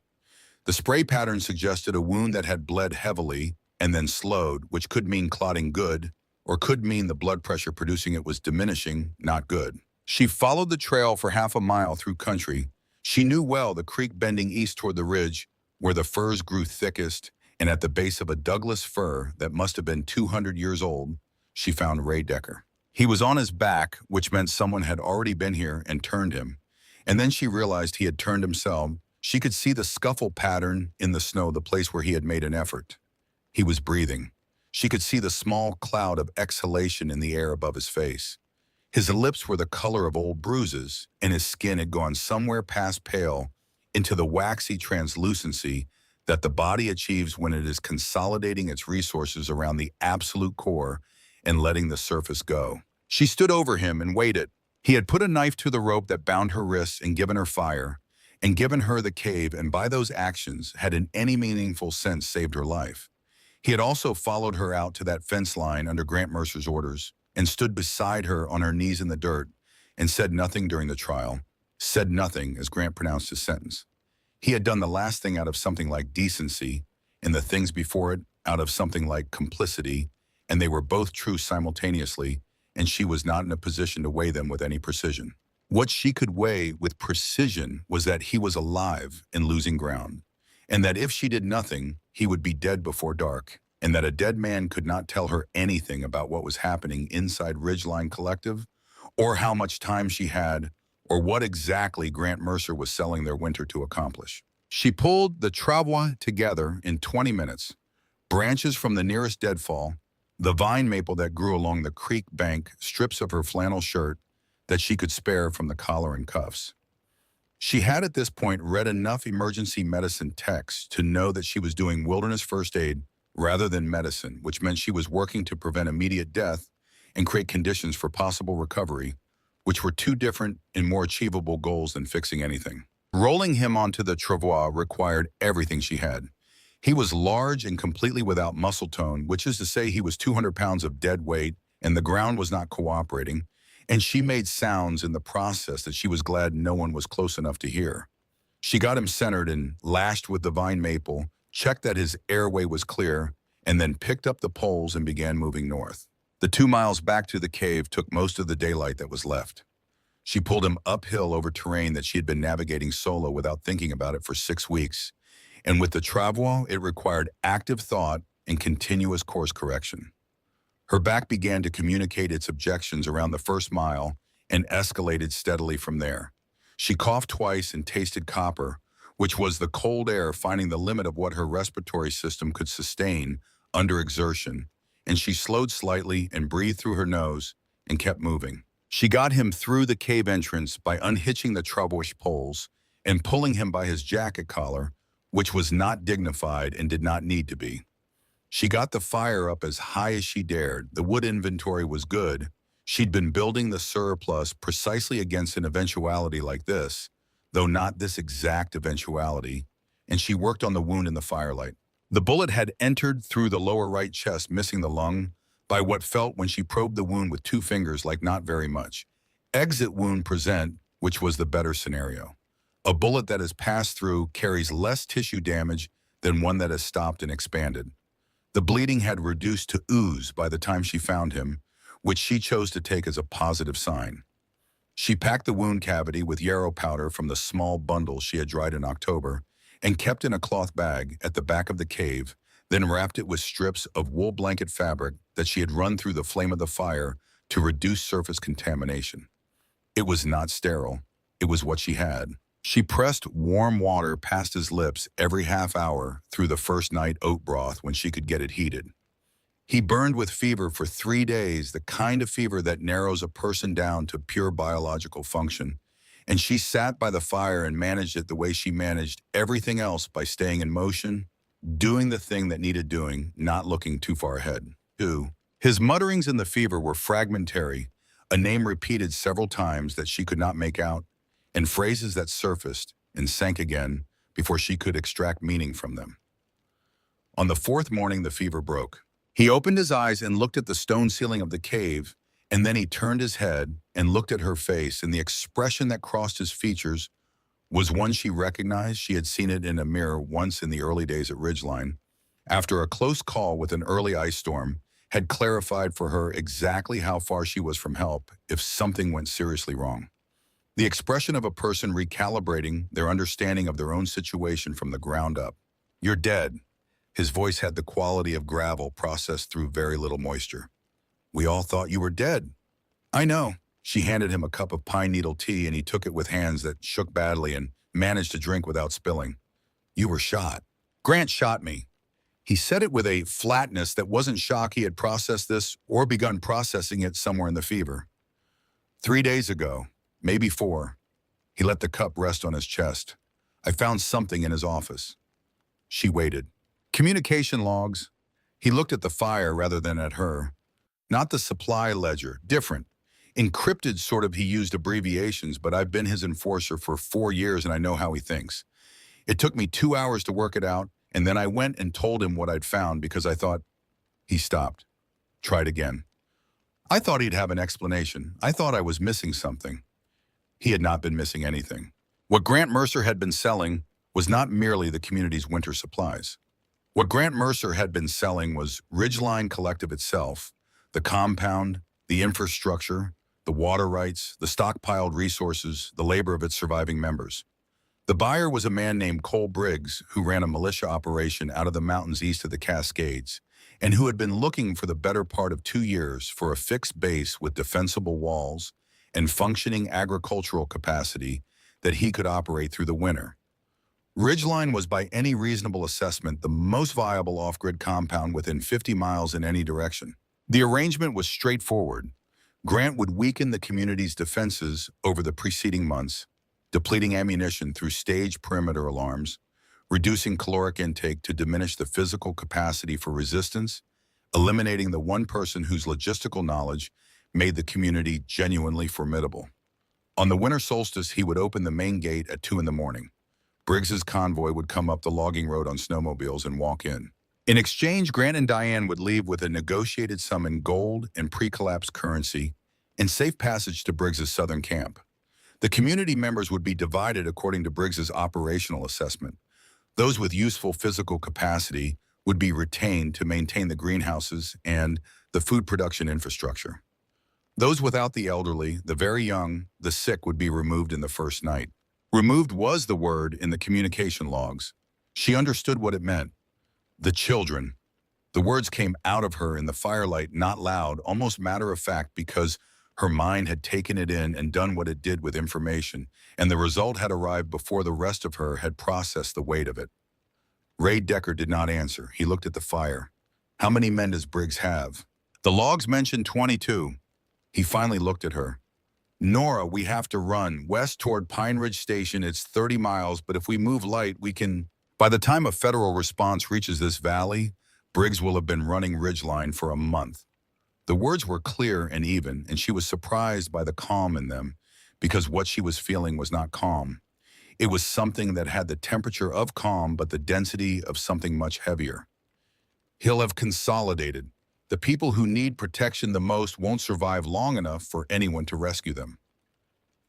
The spray pattern suggested a wound that had bled heavily and then slowed, which could mean clotting good, or could mean the blood pressure producing it was diminishing, not good. She followed the trail for half a mile through country. She knew well the creek bending east toward the ridge, where the firs grew thickest, and at the base of a Douglas fir that must have been 200 years old, she found Ray Decker. He was on his back, which meant someone had already been here and turned him. And then she realized he had turned himself. She could see the scuffle pattern in the snow, the place where he had made an effort. He was breathing. She could see the small cloud of exhalation in the air above his face. His lips were the color of old bruises, and his skin had gone somewhere past pale into the waxy translucency that the body achieves when it is consolidating its resources around the absolute core and letting the surface go. She stood over him and waited. He had put a knife to the rope that bound her wrists and given her fire, and given her the cave, and by those actions had in any meaningful sense saved her life. He had also followed her out to that fence line under Grant Mercer's orders, and stood beside her on her knees in the dirt, and said nothing during the trial, said nothing as Grant pronounced his sentence. He had done the last thing out of something like decency, and the things before it out of something like complicity, and they were both true simultaneously, and she was not in a position to weigh them with any precision. What she could weigh with precision was that he was alive and losing ground, and that if she did nothing, he would be dead before dark, and that a dead man could not tell her anything about what was happening inside Ridgeline Collective, or how much time she had, or what exactly Grant Mercer was selling their winter to accomplish. She pulled the travois together in 20 minutes, branches from the nearest deadfall, the vine maple that grew along the creek bank, strips of her flannel shirt that she could spare from the collar and cuffs. She had at this point read enough emergency medicine texts to know that she was doing wilderness first aid rather than medicine, which meant she was working to prevent immediate death and create conditions for possible recovery, which were two different and more achievable goals than fixing anything. Rolling him onto the travois required everything she had. He was large and completely without muscle tone, which is to say he was 200 pounds of dead weight, and the ground was not cooperating, and she made sounds in the process that she was glad no one was close enough to hear. She got him centered and lashed with the vine maple, checked that his airway was clear, and then picked up the poles and began moving north. The 2 miles back to the cave took most of the daylight that was left. She pulled him uphill over terrain that she had been navigating solo without thinking about it for 6 weeks, and with the travois, it required active thought and continuous course correction. Her back began to communicate its objections around the first mile and escalated steadily from there. She coughed twice and tasted copper, which was the cold air finding the limit of what her respiratory system could sustain under exertion, and she slowed slightly and breathed through her nose and kept moving. She got him through the cave entrance by unhitching the travois poles and pulling him by his jacket collar, which was not dignified and did not need to be. She got the fire up as high as she dared. The wood inventory was good. She'd been building the surplus precisely against an eventuality like this, though not this exact eventuality, and she worked on the wound in the firelight. The bullet had entered through the lower right chest, missing the lung. by what felt when she probed the wound with 2 fingers like not very much. Exit wound present, which was the better scenario. A bullet that has passed through carries less tissue damage than one that has stopped and expanded. The bleeding had reduced to ooze by the time she found him, which she chose to take as a positive sign. She packed the wound cavity with yarrow powder from the small bundle she had dried in October and kept in a cloth bag at the back of the cave, then wrapped it with strips of wool blanket fabric that she had run through the flame of the fire to reduce surface contamination. It was not sterile. It was what she had. She pressed warm water past his lips every half hour through the first night oat broth when she could get it heated. He burned with fever for 3 days, the kind of fever that narrows a person down to pure biological function, and she sat by the fire and managed it the way she managed everything else by staying in motion, doing the thing that needed doing, not looking too far ahead. 2. His mutterings in the fever were fragmentary, a name repeated several times that she could not make out, and phrases that surfaced and sank again before she could extract meaning from them. On the 4th morning, the fever broke. He opened his eyes and looked at the stone ceiling of the cave, and then he turned his head and looked at her face, and the expression that crossed his features was one she recognized. She had seen it in a mirror once in the early days at Ridgeline, after a close call with an early ice storm had clarified for her exactly how far she was from help if something went seriously wrong. The expression of a person recalibrating their understanding of their own situation from the ground up. "You're dead." His voice had the quality of gravel processed through very little moisture. "We all thought you were dead." "I know." She handed him a cup of pine needle tea, and he took it with hands that shook badly and managed to drink without spilling. "You were shot." "Grant shot me." He said it with a flatness that wasn't shock he had processed this or begun processing it somewhere in the fever. 3 days ago, maybe 4. He let the cup rest on his chest. "I found something in his office." She waited. "Communication logs." He looked at the fire rather than at her. "Not the supply ledger, different. Encrypted sort of. He used abbreviations, but I've been his enforcer for 4 years and I know how he thinks. It took me 2 hours to work it out, and then I went and told him what I'd found because I thought—" He stopped. Tried again. "I thought he'd have an explanation. I thought I was missing something." He had not been missing anything. What Grant Mercer had been selling was not merely the community's winter supplies. What Grant Mercer had been selling was Ridgeline Collective itself, the compound, the infrastructure, the water rights, the stockpiled resources, the labor of its surviving members. The buyer was a man named Cole Briggs, who ran a militia operation out of the mountains east of the Cascades, and who had been looking for the better part of 2 years for a fixed base with defensible walls and functioning agricultural capacity that he could operate through the winter. Ridgeline was by any reasonable assessment the most viable off-grid compound within 50 miles in any direction. The arrangement was straightforward. Grant would weaken the community's defenses over the preceding months, depleting ammunition through staged perimeter alarms, reducing caloric intake to diminish the physical capacity for resistance, eliminating the one person whose logistical knowledge made the community genuinely formidable. On the winter solstice, he would open the main gate at 2 in the morning. Briggs's convoy would come up the logging road on snowmobiles and walk in. In exchange, Grant and Diane would leave with a negotiated sum in gold and pre-collapse currency and safe passage to Briggs's southern camp. The community members would be divided according to Briggs's operational assessment. Those with useful physical capacity would be retained to maintain the greenhouses and the food production infrastructure. Those without the elderly, the very young, the sick would be removed in the first night. Removed was the word in the communication logs. She understood what it meant. The children. The words came out of her in the firelight, not loud, almost matter-of-fact, because her mind had taken it in and done what it did with information, and the result had arrived before the rest of her had processed the weight of it. Ray Decker did not answer. He looked at the fire. "How many men does Briggs have?" "The logs mentioned 22. He finally looked at her. "Nora, we have to run west toward Pine Ridge Station. It's 30 miles, but if we move light, we can—" By the time a federal response reaches this valley, Briggs will have been running Ridgeline for a month. The words were clear and even, and she was surprised by the calm in them, because what she was feeling was not calm. It was something that had the temperature of calm, but the density of something much heavier. He'll have consolidated. The people who need protection the most won't survive long enough for anyone to rescue them.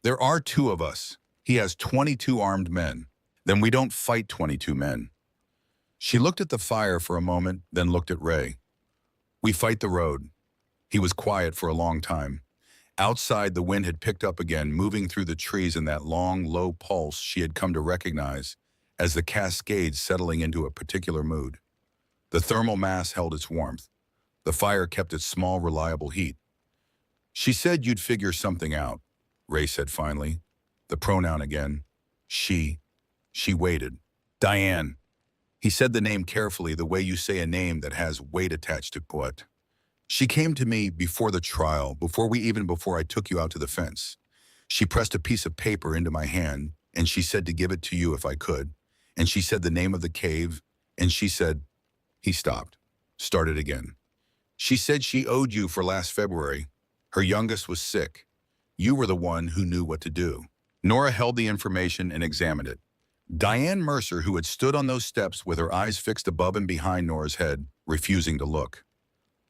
There are two of us. He has 22 armed men. Then we don't fight 22 men. She looked at the fire for a moment, then looked at Ray. We fight the road. He was quiet for a long time. Outside, the wind had picked up again, moving through the trees in that long, low pulse she had come to recognize as the cascades settling into a particular mood. The thermal mass held its warmth. The fire kept its small, reliable heat. She said you'd figure something out, Ray said finally. The pronoun again. She. She waited. Diane. He said the name carefully, the way you say a name that has weight attached to it. She came to me before the trial, before I took you out to the fence. She pressed a piece of paper into my hand, and she said to give it to you if I could. And she said the name of the cave, and she said, he stopped, started again. She said she owed you for last February. Her youngest was sick. You were the one who knew what to do. Nora held the information and examined it. Diane Mercer, who had stood on those steps with her eyes fixed above and behind Nora's head, refusing to look.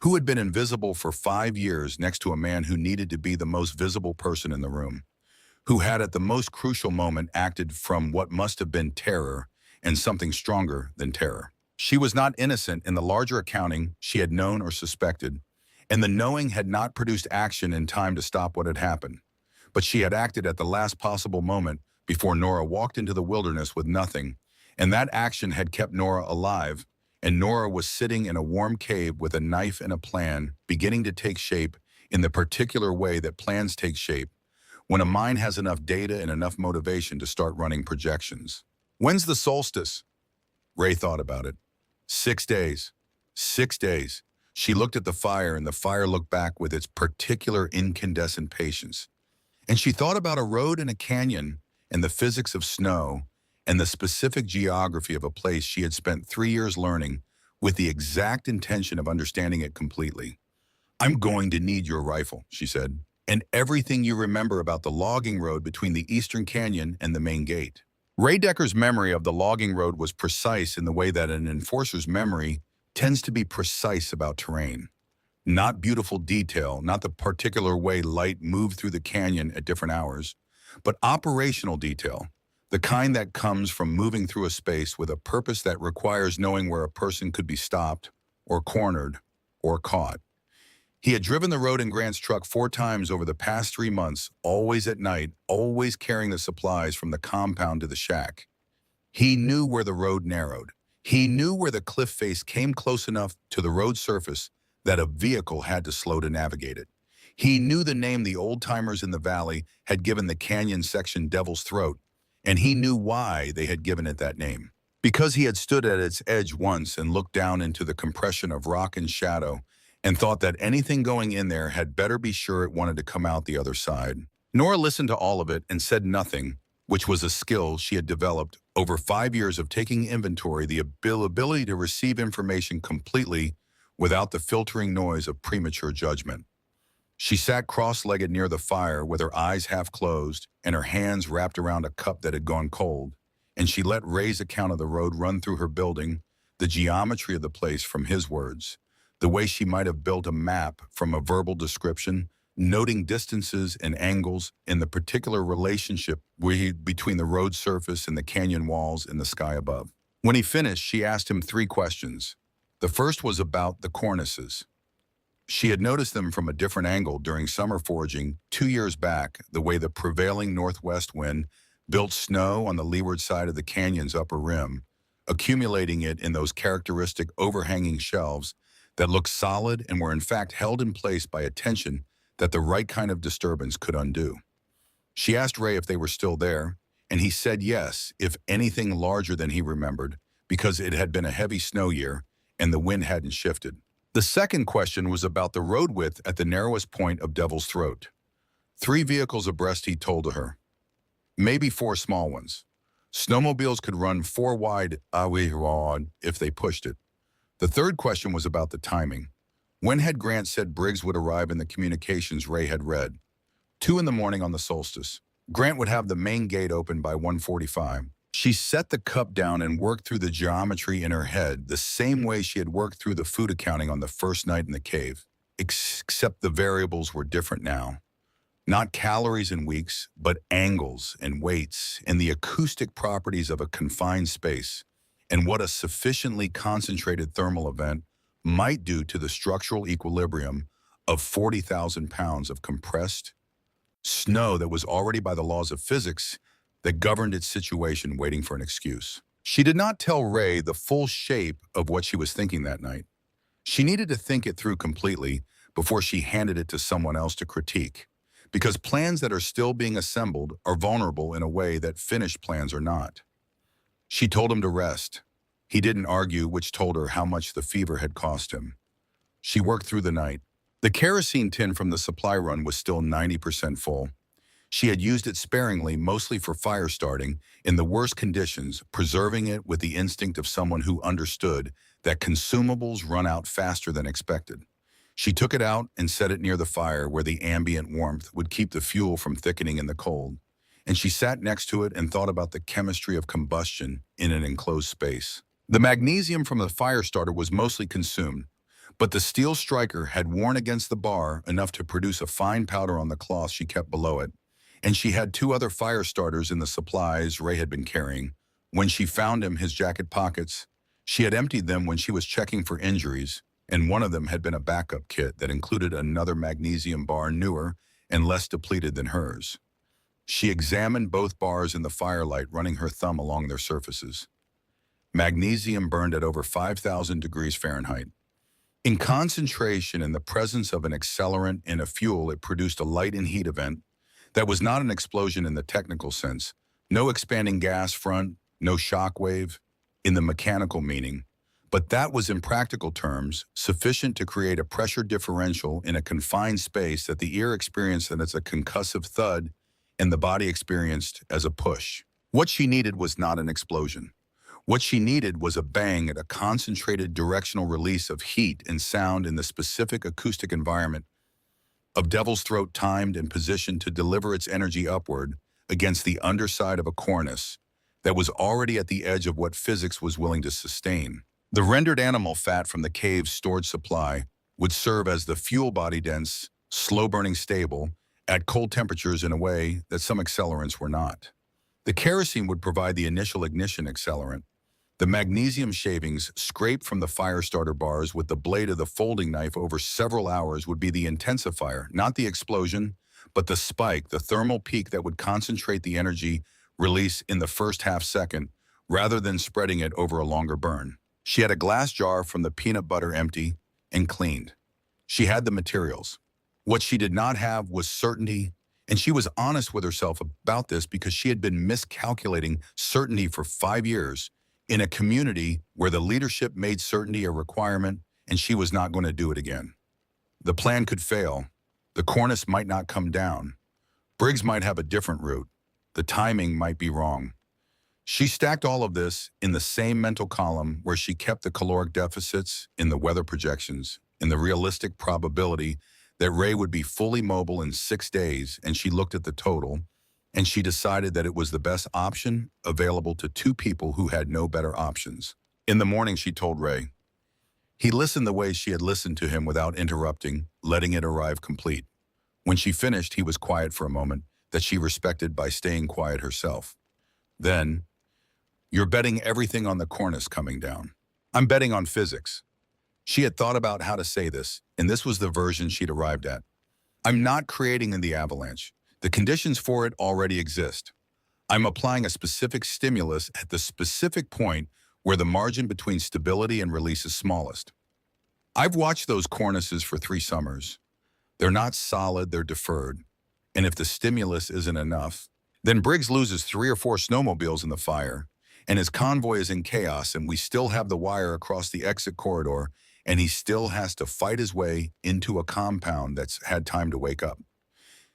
Who had been invisible for 5 years next to a man who needed to be the most visible person in the room. Who had at the most crucial moment acted from what must have been terror and something stronger than terror. She was not innocent in the larger accounting she had known or suspected, and the knowing had not produced action in time to stop what had happened. But she had acted at the last possible moment before Nora walked into the wilderness with nothing, and that action had kept Nora alive, and Nora was sitting in a warm cave with a knife and a plan beginning to take shape in the particular way that plans take shape when a mind has enough data and enough motivation to start running projections. When's the solstice? Ray thought about it. 6 days. 6 days. She looked at the fire, and the fire looked back with its particular incandescent patience. And she thought about a road and a canyon and the physics of snow and the specific geography of a place she had spent 3 years learning with the exact intention of understanding it completely. I'm going to need your rifle, she said, and everything you remember about the logging road between the Eastern Canyon and the main gate. Ray Decker's memory of the logging road was precise in the way that an enforcer's memory tends to be precise about terrain. Not beautiful detail, not the particular way light moved through the canyon at different hours, but operational detail, the kind that comes from moving through a space with a purpose that requires knowing where a person could be stopped or cornered or caught. He had driven the road in Grant's truck 4 times over the past 3 months, always at night, always carrying the supplies from the compound to the shack. He knew where the road narrowed. He knew where the cliff face came close enough to the road surface that a vehicle had to slow to navigate it. He knew the name the old-timers in the valley had given the canyon section Devil's Throat, and he knew why they had given it that name. Because he had stood at its edge once and looked down into the compression of rock and shadow and thought that anything going in there had better be sure it wanted to come out the other side. Nora listened to all of it and said nothing, which was a skill she had developed over 5 years of taking inventory, the ability to receive information completely without the filtering noise of premature judgment. She sat cross-legged near the fire with her eyes half closed and her hands wrapped around a cup that had gone cold, and she let Ray's account of the road run through her building, the geometry of the place from his words, the way she might have built a map from a verbal description, noting distances and angles in the particular relationship between the road surface and the canyon walls and the sky above. When he finished, she asked him 3 questions. The first was about the cornices. She had noticed them from a different angle during summer foraging 2 years back, the way the prevailing northwest wind built snow on the leeward side of the canyon's upper rim, accumulating it in those characteristic overhanging shelves that looked solid and were in fact held in place by a tension that the right kind of disturbance could undo. She asked Ray if they were still there, and he said yes, if anything larger than he remembered, because it had been a heavy snow year and the wind hadn't shifted. The second question was about the road width at the narrowest point of Devil's Throat. 3 vehicles abreast, he told her. Maybe 4 small ones. Snowmobiles could run 4 wide if they pushed it. The third question was about the timing. When had Grant said Briggs would arrive in the communications Ray had read? 2 in the morning on the solstice. Grant would have the main gate open by 1:45. She set the cup down and worked through the geometry in her head the same way she had worked through the food accounting on the first night in the cave, except the variables were different now. Not calories and weeks, but angles and weights and the acoustic properties of a confined space, and what a sufficiently concentrated thermal event might do to the structural equilibrium of 40,000 pounds of compressed snow that was already by the laws of physics that governed its situation, waiting for an excuse. She did not tell Ray the full shape of what she was thinking that night. She needed to think it through completely before she handed it to someone else to critique, because plans that are still being assembled are vulnerable in a way that finished plans are not. She told him to rest. He didn't argue, which told her how much the fever had cost him. She worked through the night. The kerosene tin from the supply run was still 90% full. She had used it sparingly, mostly for fire starting, in the worst conditions, preserving it with the instinct of someone who understood that consumables run out faster than expected. She took it out and set it near the fire where the ambient warmth would keep the fuel from thickening in the cold. And she sat next to it and thought about the chemistry of combustion in an enclosed space. The magnesium from the fire starter was mostly consumed, but the steel striker had worn against the bar enough to produce a fine powder on the cloth she kept below it, and she had 2 other fire starters in the supplies Ray had been carrying. When she found him, his jacket pockets, she had emptied them when she was checking for injuries, and one of them had been a backup kit that included another magnesium bar, newer and less depleted than hers. She examined both bars in the firelight, running her thumb along their surfaces. Magnesium burned at over 5,000 degrees Fahrenheit. In concentration, in the presence of an accelerant in a fuel, it produced a light and heat event that was not an explosion in the technical sense, no expanding gas front, no shock wave in the mechanical meaning, but that was in practical terms sufficient to create a pressure differential in a confined space that the ear experienced as a concussive thud and the body experienced as a push. What she needed was not an explosion. What she needed was a bang at a concentrated directional release of heat and sound in the specific acoustic environment of Devil's Throat, timed and positioned to deliver its energy upward against the underside of a cornice that was already at the edge of what physics was willing to sustain. The rendered animal fat from the cave's stored supply would serve as the fuel, body dense, slow-burning, stable, at cold temperatures in a way that some accelerants were not. The kerosene would provide the initial ignition accelerant. The magnesium shavings scraped from the fire starter bars with the blade of the folding knife over several hours would be the intensifier, not the explosion, but the spike, the thermal peak that would concentrate the energy release in the first half second, rather than spreading it over a longer burn. She had a glass jar from the peanut butter empty and cleaned. She had the materials. What she did not have was certainty, and she was honest with herself about this because she had been miscalculating certainty for 5 years in a community where the leadership made certainty a requirement, and she was not going to do it again. The plan could fail. The cornice might not come down. Briggs might have a different route. The timing might be wrong. She stacked all of this in the same mental column where she kept the caloric deficits, in the weather projections, in the realistic probability that Ray would be fully mobile in 6 days, and she looked at the total, and she decided that it was the best option available to 2 people who had no better options. In the morning, she told Ray. He listened the way she had listened to him without interrupting, letting it arrive complete. When she finished, he was quiet for a moment, that she respected by staying quiet herself. Then, "You're betting everything on the cornice coming down." "I'm betting on physics." She had thought about how to say this, and this was the version she'd arrived at. "I'm not creating in the avalanche. The conditions for it already exist. I'm applying a specific stimulus at the specific point where the margin between stability and release is smallest. I've watched those cornices for 3 summers. They're not solid, they're deferred. And if the stimulus isn't enough, then Briggs loses 3 or 4 snowmobiles in the fire, and his convoy is in chaos, and we still have the wire across the exit corridor, and he still has to fight his way into a compound that's had time to wake up."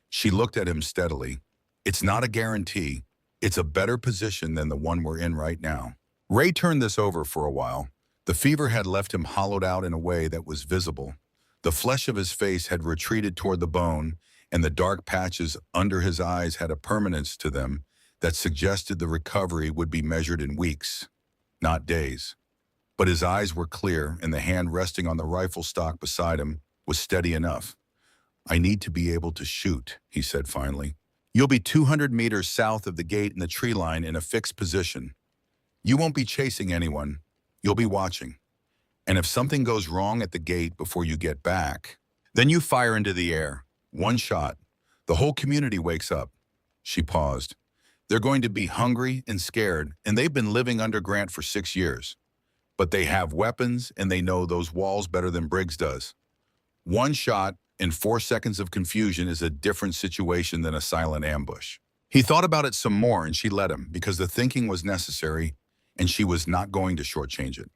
She looked at him steadily. "It's not a guarantee. It's a better position than the one we're in right now." Ray turned this over for a while. The fever had left him hollowed out in a way that was visible. The flesh of his face had retreated toward the bone, and the dark patches under his eyes had a permanence to them that suggested the recovery would be measured in weeks, not days. But his eyes were clear, and the hand resting on the rifle stock beside him was steady enough. "I need to be able to shoot," he said finally. "You'll be 200 meters south of the gate in the tree line in a fixed position. You won't be chasing anyone. You'll be watching. And if something goes wrong at the gate before you get back, then you fire into the air. One shot. The whole community wakes up." She paused. "They're going to be hungry and scared, and they've been living under Grant for 6 years. But they have weapons, and they know those walls better than Briggs does. One shot in 4 seconds of confusion is a different situation than a silent ambush." He thought about it some more, and she let him, because the thinking was necessary, and she was not going to shortchange it.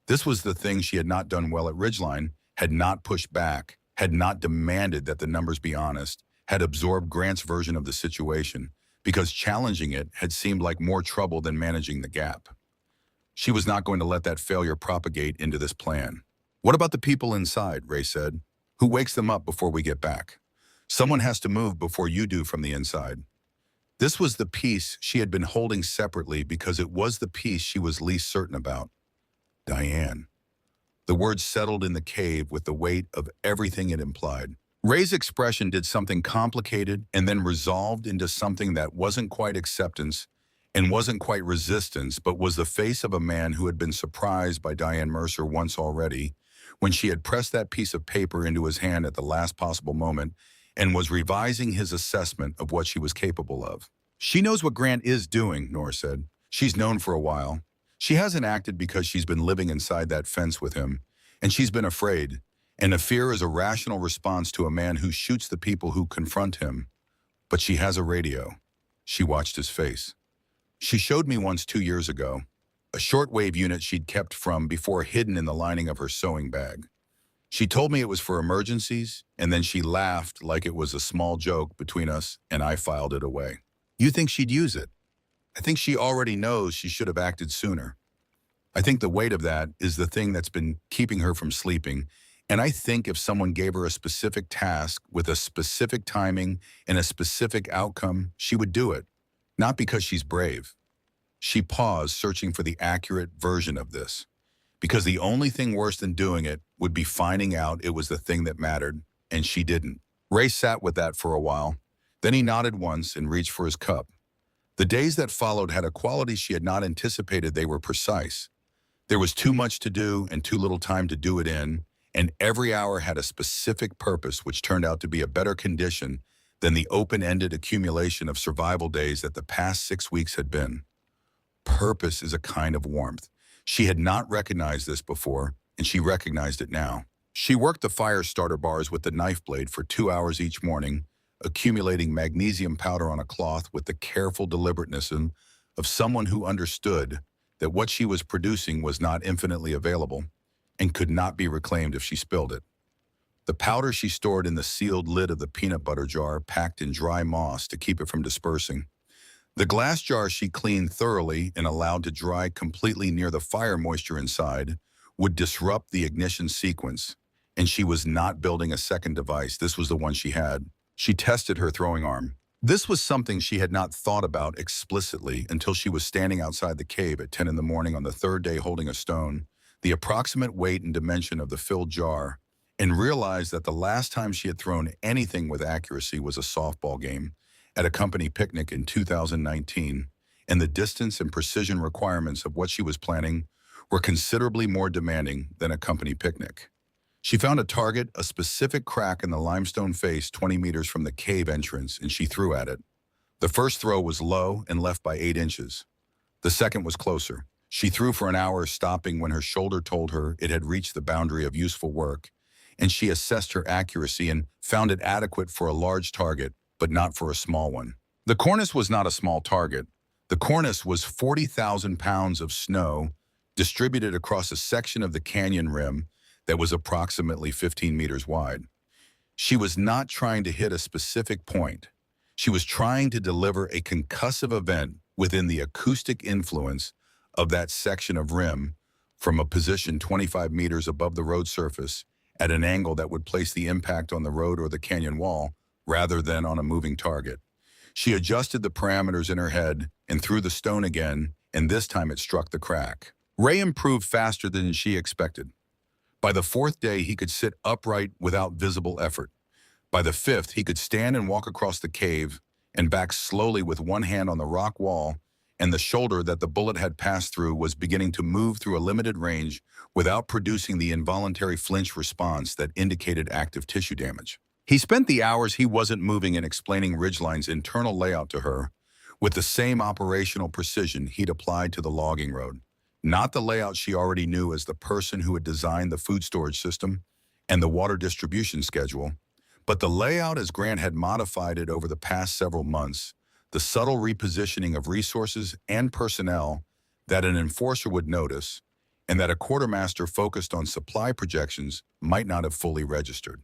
This was the thing she had not done well at Ridgeline, had not pushed back, had not demanded that the numbers be honest, had absorbed Grant's version of the situation, because challenging it had seemed like more trouble than managing the gap. She was not going to let that failure propagate into this plan. "What about the people inside?" Ray said. "Who wakes them up before we get back? Someone has to move before you do from the inside." This was the piece she had been holding separately because it was the piece she was least certain about. Diane. The words settled in the cave with the weight of everything it implied. Ray's expression did something complicated and then resolved into something that wasn't quite acceptance and wasn't quite resistance, but was the face of a man who had been surprised by Diane Mercer once already, when she had pressed that piece of paper into his hand at the last possible moment and was revising his assessment of what she was capable of. "She knows what Grant is doing," Nora said. "She's known for a while. She hasn't acted because she's been living inside that fence with him, and she's been afraid. And a fear is a rational response to a man who shoots the people who confront him. But she has a radio." She watched his face. "She showed me once 2 years ago, a shortwave unit she'd kept from before hidden in the lining of her sewing bag. She told me it was for emergencies, and then she laughed like it was a small joke between us, and I filed it away." "You think she'd use it?" "I think she already knows she should have acted sooner. I think the weight of that is the thing that's been keeping her from sleeping, and I think if someone gave her a specific task with a specific timing and a specific outcome, she would do it. Not because she's brave." She paused, searching for the accurate version of this. Because the only thing worse than doing it would be finding out it was the thing that mattered, and she didn't. Ray sat with that for a while. Then he nodded once and reached for his cup. The days that followed had a quality she had not anticipated. They were precise. There was too much to do and too little time to do it in, and every hour had a specific purpose, which turned out to be a better condition than the open-ended accumulation of survival days that the past 6 weeks had been. Purpose is a kind of warmth. She had not recognized this before, and she recognized it now. She worked the fire starter bars with the knife blade for 2 hours each morning, accumulating magnesium powder on a cloth with the careful deliberateness of someone who understood that what she was producing was not infinitely available and could not be reclaimed if she spilled it. The powder she stored in the sealed lid of the peanut butter jar, packed in dry moss to keep it from dispersing. The glass jar she cleaned thoroughly and allowed to dry completely near the fire moisture inside would disrupt the ignition sequence, and she was not building a second device. This was the one she had. She tested her throwing arm. This was something she had not thought about explicitly until she was standing outside the cave at 10 in the morning on the third day holding a stone, the approximate weight and dimension of the filled jar, and realized that the last time she had thrown anything with accuracy was a softball game at a company picnic in 2019, and the distance and precision requirements of what she was planning were considerably more demanding than a company picnic. She found a target, a specific crack in the limestone face 20 meters from the cave entrance, and she threw at it. The first throw was low and left by 8 inches. The second was closer. She threw for an hour, stopping when her shoulder told her it had reached the boundary of useful work, and she assessed her accuracy and found it adequate for a large target, but not for a small one. The cornice was not a small target. The cornice was 40,000 pounds of snow distributed across a section of the canyon rim that was approximately 15 meters wide. She was not trying to hit a specific point. She was trying to deliver a concussive event within the acoustic influence of that section of rim from a position 25 meters above the road surface at an angle that would place the impact on the road or the canyon wall rather than on a moving target. She adjusted the parameters in her head and threw the stone again, and this time it struck the crack. Ray improved faster than she expected. By the fourth day, he could sit upright without visible effort. By the fifth, he could stand and walk across the cave and back slowly with one hand on the rock wall, and the shoulder that the bullet had passed through was beginning to move through a limited range without producing the involuntary flinch response that indicated active tissue damage. He spent the hours he wasn't moving and explaining Ridgeline's internal layout to her with the same operational precision he'd applied to the logging road. Not the layout she already knew as the person who had designed the food storage system and the water distribution schedule, but the layout as Grant had modified it over the past several months, the subtle repositioning of resources and personnel that an enforcer would notice and that a quartermaster focused on supply projections might not have fully registered.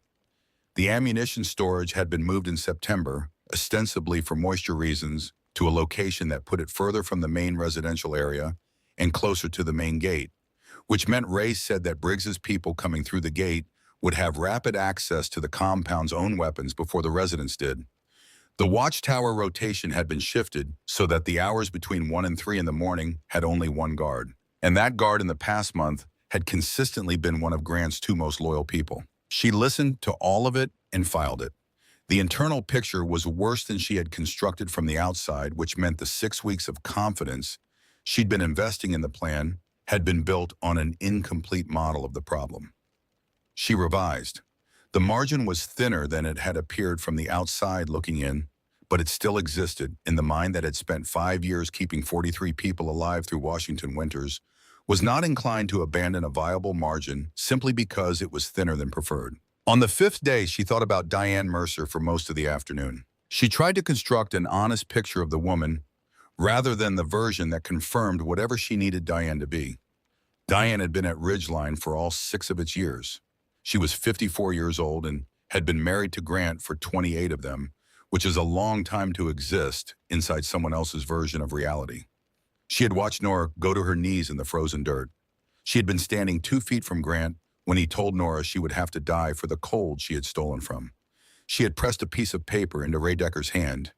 The ammunition storage had been moved in September, ostensibly for moisture reasons, to a location that put it further from the main residential area and closer to the main gate, which meant Ray said that Briggs's people coming through the gate would have rapid access to the compound's own weapons before the residents did. The watchtower rotation had been shifted so that the hours between 1 and 3 in the morning had only one guard, and that guard in the past month had consistently been one of Grant's two most loyal people. She listened to all of it and filed it. The internal picture was worse than she had constructed from the outside, which meant the 6 weeks of confidence she'd been investing in the plan had been built on an incomplete model of the problem. She revised. The margin was thinner than it had appeared from the outside looking in, but it still existed, in the mind that had spent 5 years keeping 43 people alive through Washington winters, was not inclined to abandon a viable margin simply because it was thinner than preferred. On the fifth day, she thought about Diane Mercer for most of the afternoon. She tried to construct an honest picture of the woman rather than the version that confirmed whatever she needed Diane to be. Diane had been at Ridgeline for all 6 of its years. She was 54 years old and had been married to Grant for 28 of them, which is a long time to exist inside someone else's version of reality. She had watched Nora go to her knees in the frozen dirt. She had been standing 2 feet from Grant when he told Nora she would have to die for the cold she had stolen from. She had pressed a piece of paper into Ray Decker's hand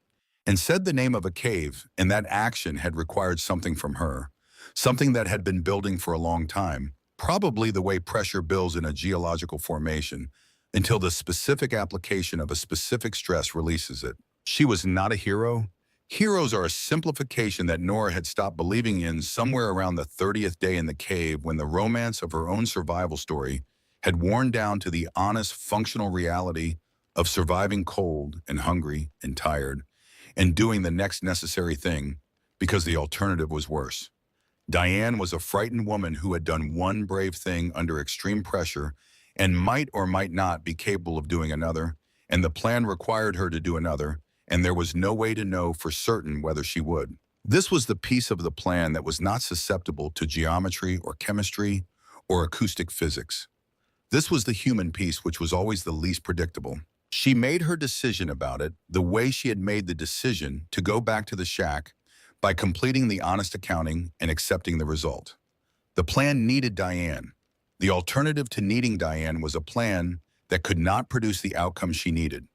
and said the name of a cave, and that action had required something from her, something that had been building for a long time, probably the way pressure builds in a geological formation until the specific application of a specific stress releases it. She was not a hero. Heroes are a simplification that Nora had stopped believing in somewhere around the 30th day in the cave, when the romance of her own survival story had worn down to the honest, functional reality of surviving cold and hungry and tired and doing the next necessary thing because the alternative was worse. Diane was a frightened woman who had done one brave thing under extreme pressure and might or might not be capable of doing another, and the plan required her to do another, and there was no way to know for certain whether she would. This was the piece of the plan that was not susceptible to geometry or chemistry or acoustic physics. This was the human piece, which was always the least predictable. She made her decision about it the way she had made the decision to go back to the shack, by completing the honest accounting and accepting the result. The plan needed Diane. The alternative to needing Diane was a plan that could not produce the outcome she needed.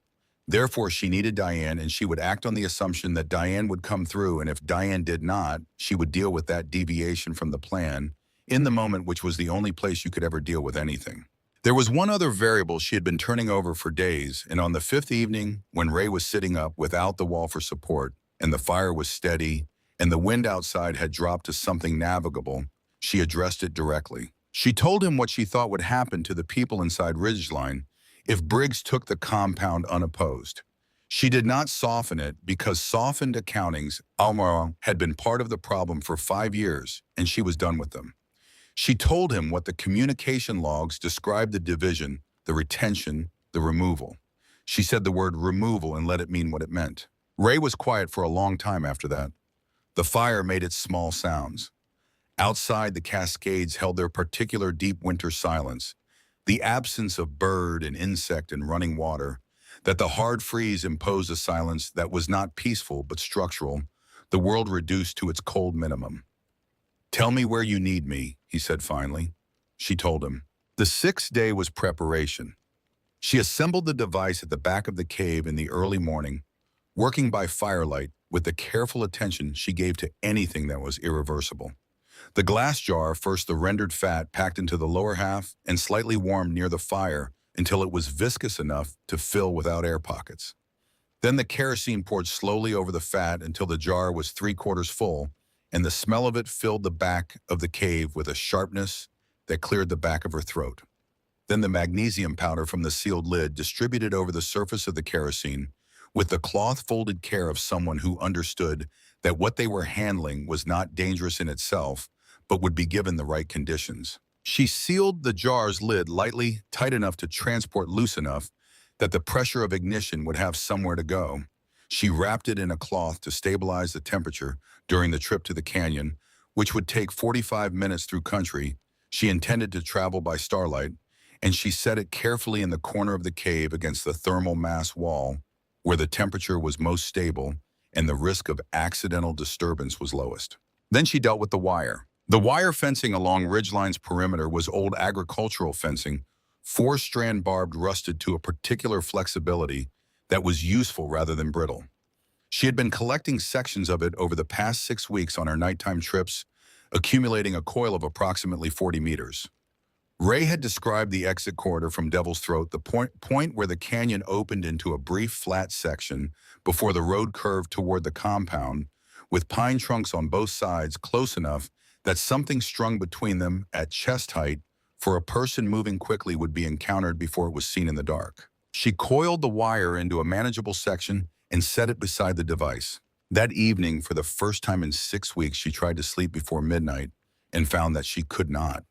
Therefore, she needed Diane, and she would act on the assumption that Diane would come through, and if Diane did not, she would deal with that deviation from the plan in the moment, which was the only place you could ever deal with anything. There was one other variable she had been turning over for days, and on the 5th evening, when Ray was sitting up without the wall for support, and the fire was steady, and the wind outside had dropped to something navigable, she addressed it directly. She told him what she thought would happen to the people inside Ridgeline if Briggs took the compound unopposed. She did not soften it because softened accountings, Almaro, had been part of the problem for 5 years, and she was done with them. She told him what the communication logs described: the division, the retention, the removal. She said the word removal and let it mean what it meant. Ray was quiet for a long time after that. The fire made its small sounds. Outside, the Cascades held their particular deep winter silence, the absence of bird and insect and running water, that the hard freeze imposed a silence that was not peaceful but structural, the world reduced to its cold minimum. "Tell me where you need me," he said finally. She told him. The 6th day was preparation. She assembled the device at the back of the cave in the early morning, working by firelight with the careful attention she gave to anything that was irreversible. The glass jar, first the rendered fat packed into the lower half and slightly warmed near the fire until it was viscous enough to fill without air pockets. Then the kerosene poured slowly over the fat until the jar was three-quarters full, and the smell of it filled the back of the cave with a sharpness that cleared the back of her throat. Then the magnesium powder from the sealed lid distributed over the surface of the kerosene with the cloth-folded care of someone who understood that what they were handling was not dangerous in itself, but would be given the right conditions. She sealed the jar's lid lightly, tight enough to transport loose enough that the pressure of ignition would have somewhere to go. She wrapped it in a cloth to stabilize the temperature during the trip to the canyon, which would take 45 minutes through country. She intended to travel by starlight, and she set it carefully in the corner of the cave against the thermal mass wall, where the temperature was most stable and the risk of accidental disturbance was lowest. Then she dealt with the wire. The wire fencing along ridgeline's perimeter was old agricultural fencing, four-strand barbed rusted to a particular flexibility that was useful rather than brittle. She had been collecting sections of it over the past 6 weeks on her nighttime trips, accumulating a coil of approximately 40 meters. Ray had described the exit corridor from Devil's Throat, the point where the canyon opened into a brief flat section before the road curved toward the compound, with pine trunks on both sides close enough that something strung between them at chest height for a person moving quickly would be encountered before it was seen in the dark. She coiled the wire into a manageable section and set it beside the device. That evening, for the first time in 6 weeks, she tried to sleep before midnight and found that she could not.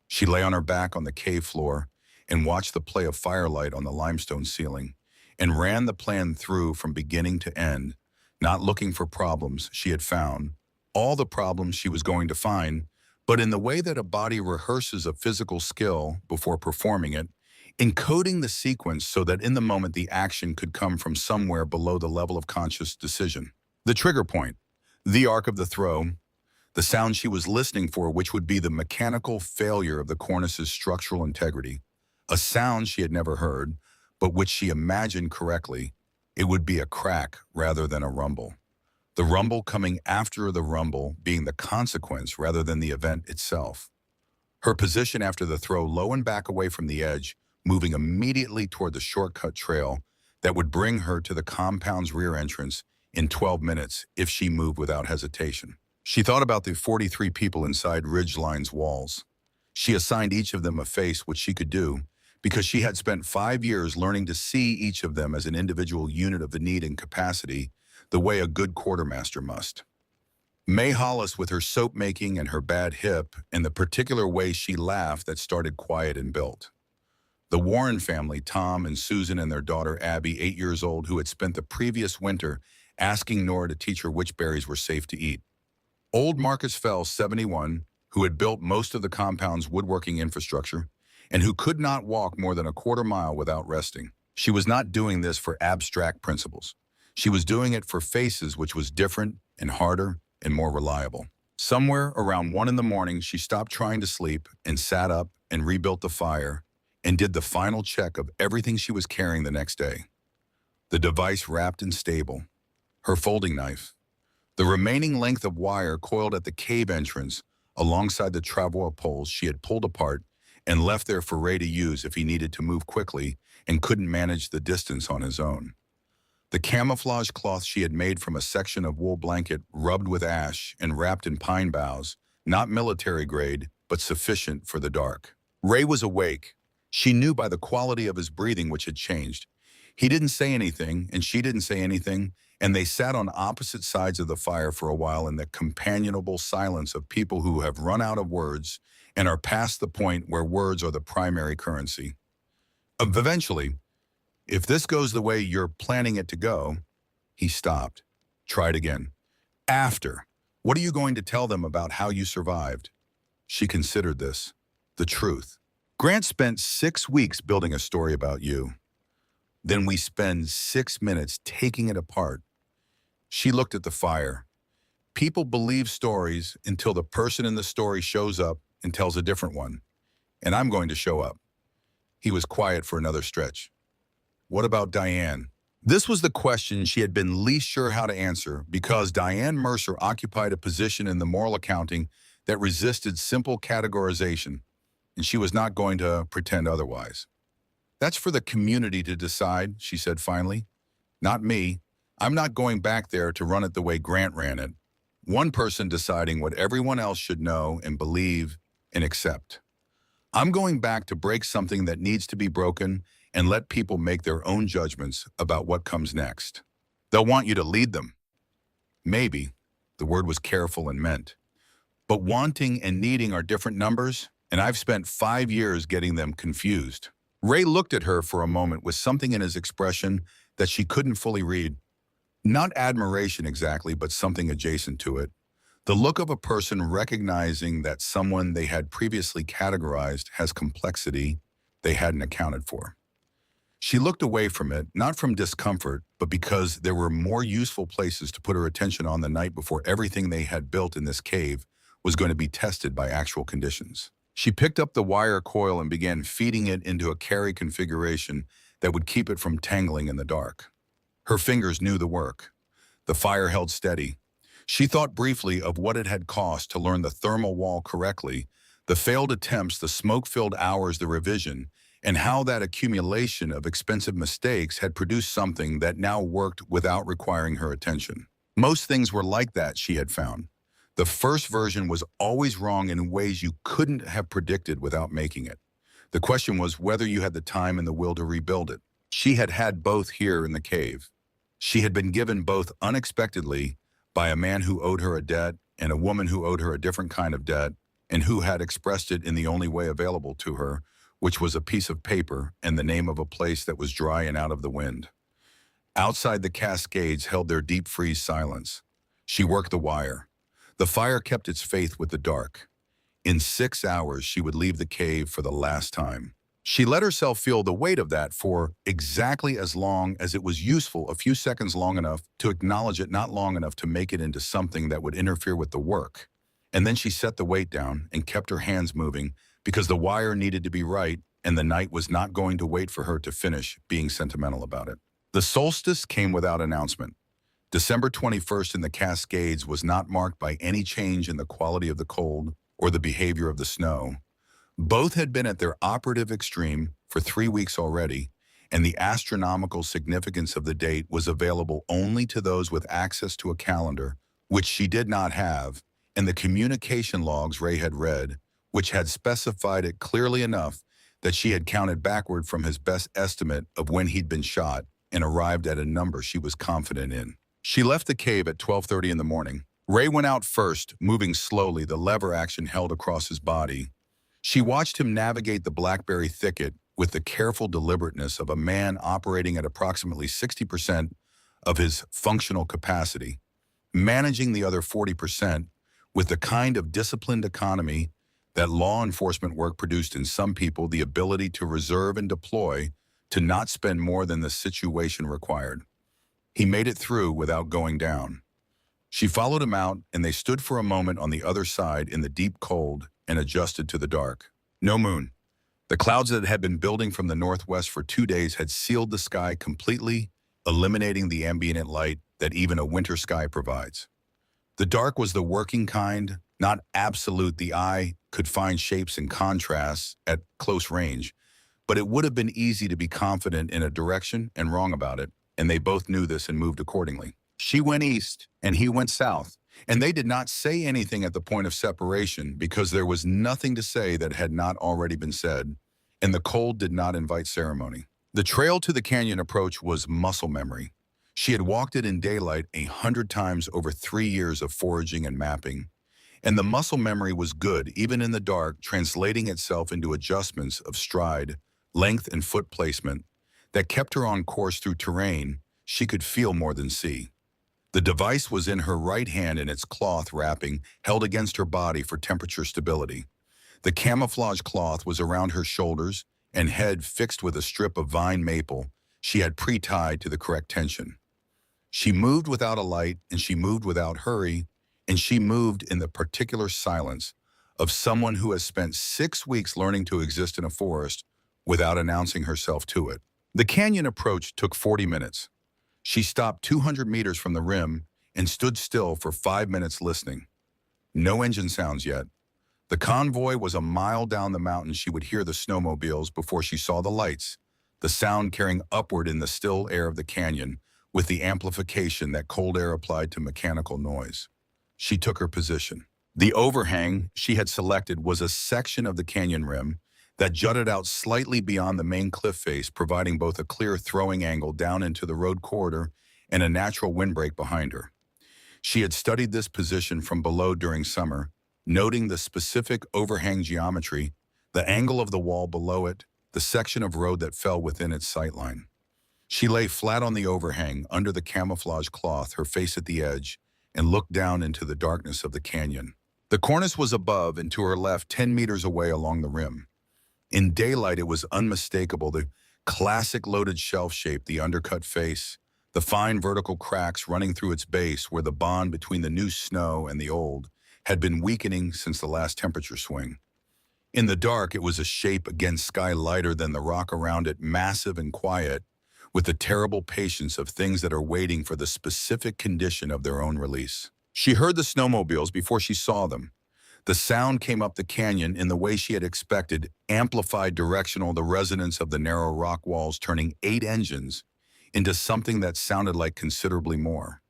She lay on her back on the cave floor and watched the play of firelight on the limestone ceiling and ran the plan through from beginning to end, not looking for problems she had found, all the problems she was going to find, but in the way that a body rehearses a physical skill before performing it, encoding the sequence so that in the moment the action could come from somewhere below the level of conscious decision. The trigger point, the arc of the throw, the sound she was listening for, which would be the mechanical failure of the cornice's structural integrity, a sound she had never heard, but which she imagined correctly. It would be a crack rather than a rumble. The rumble coming after the rumble being the consequence rather than the event itself. Her position after the throw, low and back away from the edge, moving immediately toward the shortcut trail that would bring her to the compound's rear entrance in 12 minutes if she moved without hesitation. She thought about the 43 people inside Ridgeline's walls. She assigned each of them a face, which she could do, because she had spent 5 years learning to see each of them as an individual unit of the need and capacity, the way a good quartermaster must. May Hollis with her soap making and her bad hip, and the particular way she laughed that started quiet and built. The Warren family, Tom and Susan and their daughter Abby, 8 years old, who had spent the previous winter asking Nora to teach her which berries were safe to eat. Old Marcus Fell, 71, who had built most of the compound's woodworking infrastructure, and who could not walk more than a quarter mile without resting. She was not doing this for abstract principles. She was doing it for faces, which was different and harder and more reliable. Somewhere around 1 in the morning, she stopped trying to sleep and sat up and rebuilt the fire and did the final check of everything she was carrying the next day. The device wrapped and stable, her folding knife, the remaining length of wire coiled at the cave entrance alongside the travois poles she had pulled apart and left there for Ray to use if he needed to move quickly and couldn't manage the distance on his own. The camouflage cloth she had made from a section of wool blanket rubbed with ash and wrapped in pine boughs, not military grade, but sufficient for the dark. Ray was awake. She knew by the quality of his breathing, which had changed. He didn't say anything, and she didn't say anything, and they sat on opposite sides of the fire for a while in the companionable silence of people who have run out of words and are past the point where words are the primary currency. Eventually, if this goes the way you're planning it to go, he stopped. Tried again. After, what are you going to tell them about how you survived? She considered this. The truth. Grant spent 6 weeks building a story about you. Then we spend 6 minutes taking it apart. She looked at the fire. People believe stories until the person in the story shows up and tells a different one. And I'm going to show up. He was quiet for another stretch. What about Diane? This was the question she had been least sure how to answer because Diane Mercer occupied a position in the moral accounting that resisted simple categorization, and she was not going to pretend otherwise. "That's for the community to decide," she said finally. "Not me. I'm not going back there to run it the way Grant ran it. One person deciding what everyone else should know and believe and accept. I'm going back to break something that needs to be broken and let people make their own judgments about what comes next. They'll want you to lead them." Maybe. The word was careful and meant. But wanting and needing are different numbers, and I've spent 5 years getting them confused. Ray looked at her for a moment with something in his expression that she couldn't fully read. Not admiration exactly, but something adjacent to it. The look of a person recognizing that someone they had previously categorized has complexity they hadn't accounted for. She looked away from it, not from discomfort, but because there were more useful places to put her attention on the night before everything they had built in this cave was going to be tested by actual conditions. She picked up the wire coil and began feeding it into a carry configuration that would keep it from tangling in the dark. Her fingers knew the work. The fire held steady. She thought briefly of what it had cost to learn the thermal wall correctly, the failed attempts, the smoke-filled hours, the revision, and how that accumulation of expensive mistakes had produced something that now worked without requiring her attention. Most things were like that, she had found. The first version was always wrong in ways you couldn't have predicted without making it. The question was whether you had the time and the will to rebuild it. She had had both here in the cave. She had been given both unexpectedly by a man who owed her a debt and a woman who owed her a different kind of debt and who had expressed it in the only way available to her, which was a piece of paper and the name of a place that was dry and out of the wind. Outside, the Cascades held their deep freeze silence. She worked the wire. The fire kept its faith with the dark. In 6 hours, she would leave the cave for the last time. She let herself feel the weight of that for exactly as long as it was useful, a few seconds long enough to acknowledge it, not long enough to make it into something that would interfere with the work. And then she set the weight down and kept her hands moving because the wire needed to be right and the night was not going to wait for her to finish being sentimental about it. The solstice came without announcement. December 21st in the Cascades was not marked by any change in the quality of the cold or the behavior of the snow. Both had been at their operative extreme for 3 weeks already, and the astronomical significance of the date was available only to those with access to a calendar, which she did not have, and the communication logs Ray had read, which had specified it clearly enough that she had counted backward from his best estimate of when he'd been shot and arrived at a number she was confident in. She left the cave at 12:30 in the morning. Ray went out first, moving slowly, the lever action held across his body. She watched him navigate the blackberry thicket with the careful deliberateness of a man operating at approximately 60% of his functional capacity, managing the other 40% with the kind of disciplined economy that law enforcement work produced in some people, the ability to reserve and deploy, to not spend more than the situation required. He made it through without going down. She followed him out, and they stood for a moment on the other side in the deep cold and adjusted to the dark. No moon. The clouds that had been building from the northwest for 2 days had sealed the sky completely, eliminating the ambient light that even a winter sky provides. The dark was the working kind, not absolute. The eye could find shapes and contrasts at close range, but it would have been easy to be confident in a direction and wrong about it, and they both knew this and moved accordingly. She went east, and he went south, and they did not say anything at the point of separation because there was nothing to say that had not already been said, and the cold did not invite ceremony. The trail to the canyon approach was muscle memory. She had walked it in daylight 100 times over 3 years of foraging and mapping, and the muscle memory was good, even in the dark, translating itself into adjustments of stride, length, and foot placement that kept her on course through terrain she could feel more than see. The device was in her right hand in its cloth wrapping, held against her body for temperature stability. The camouflage cloth was around her shoulders and head fixed with a strip of vine maple she had pre-tied to the correct tension. She moved without a light, and she moved without hurry, and she moved in the particular silence of someone who has spent 6 weeks learning to exist in a forest without announcing herself to it. The canyon approach took 40 minutes. She stopped 200 meters from the rim and stood still for 5 minutes listening. No engine sounds yet. The convoy was a mile down the mountain. She would hear the snowmobiles before she saw the lights, the sound carrying upward in the still air of the canyon with the amplification that cold air applied to mechanical noise. She took her position. The overhang she had selected was a section of the canyon rim that jutted out slightly beyond the main cliff face, providing both a clear throwing angle down into the road corridor and a natural windbreak behind her. She had studied this position from below during summer, noting the specific overhang geometry, the angle of the wall below it, the section of road that fell within its sightline. She lay flat on the overhang under the camouflage cloth, her face at the edge, and looked down into the darkness of the canyon. The cornice was above and to her left 10 meters away along the rim. In daylight, it was unmistakable, the classic loaded shelf shape, the undercut face, the fine vertical cracks running through its base where the bond between the new snow and the old had been weakening since the last temperature swing. In the dark, it was a shape against sky lighter than the rock around it, massive and quiet, with the terrible patience of things that are waiting for the specific condition of their own release. She heard the snowmobiles before she saw them. The sound came up the canyon in the way she had expected, amplified directional, the resonance of the narrow rock walls turning 8 engines into something that sounded like considerably more.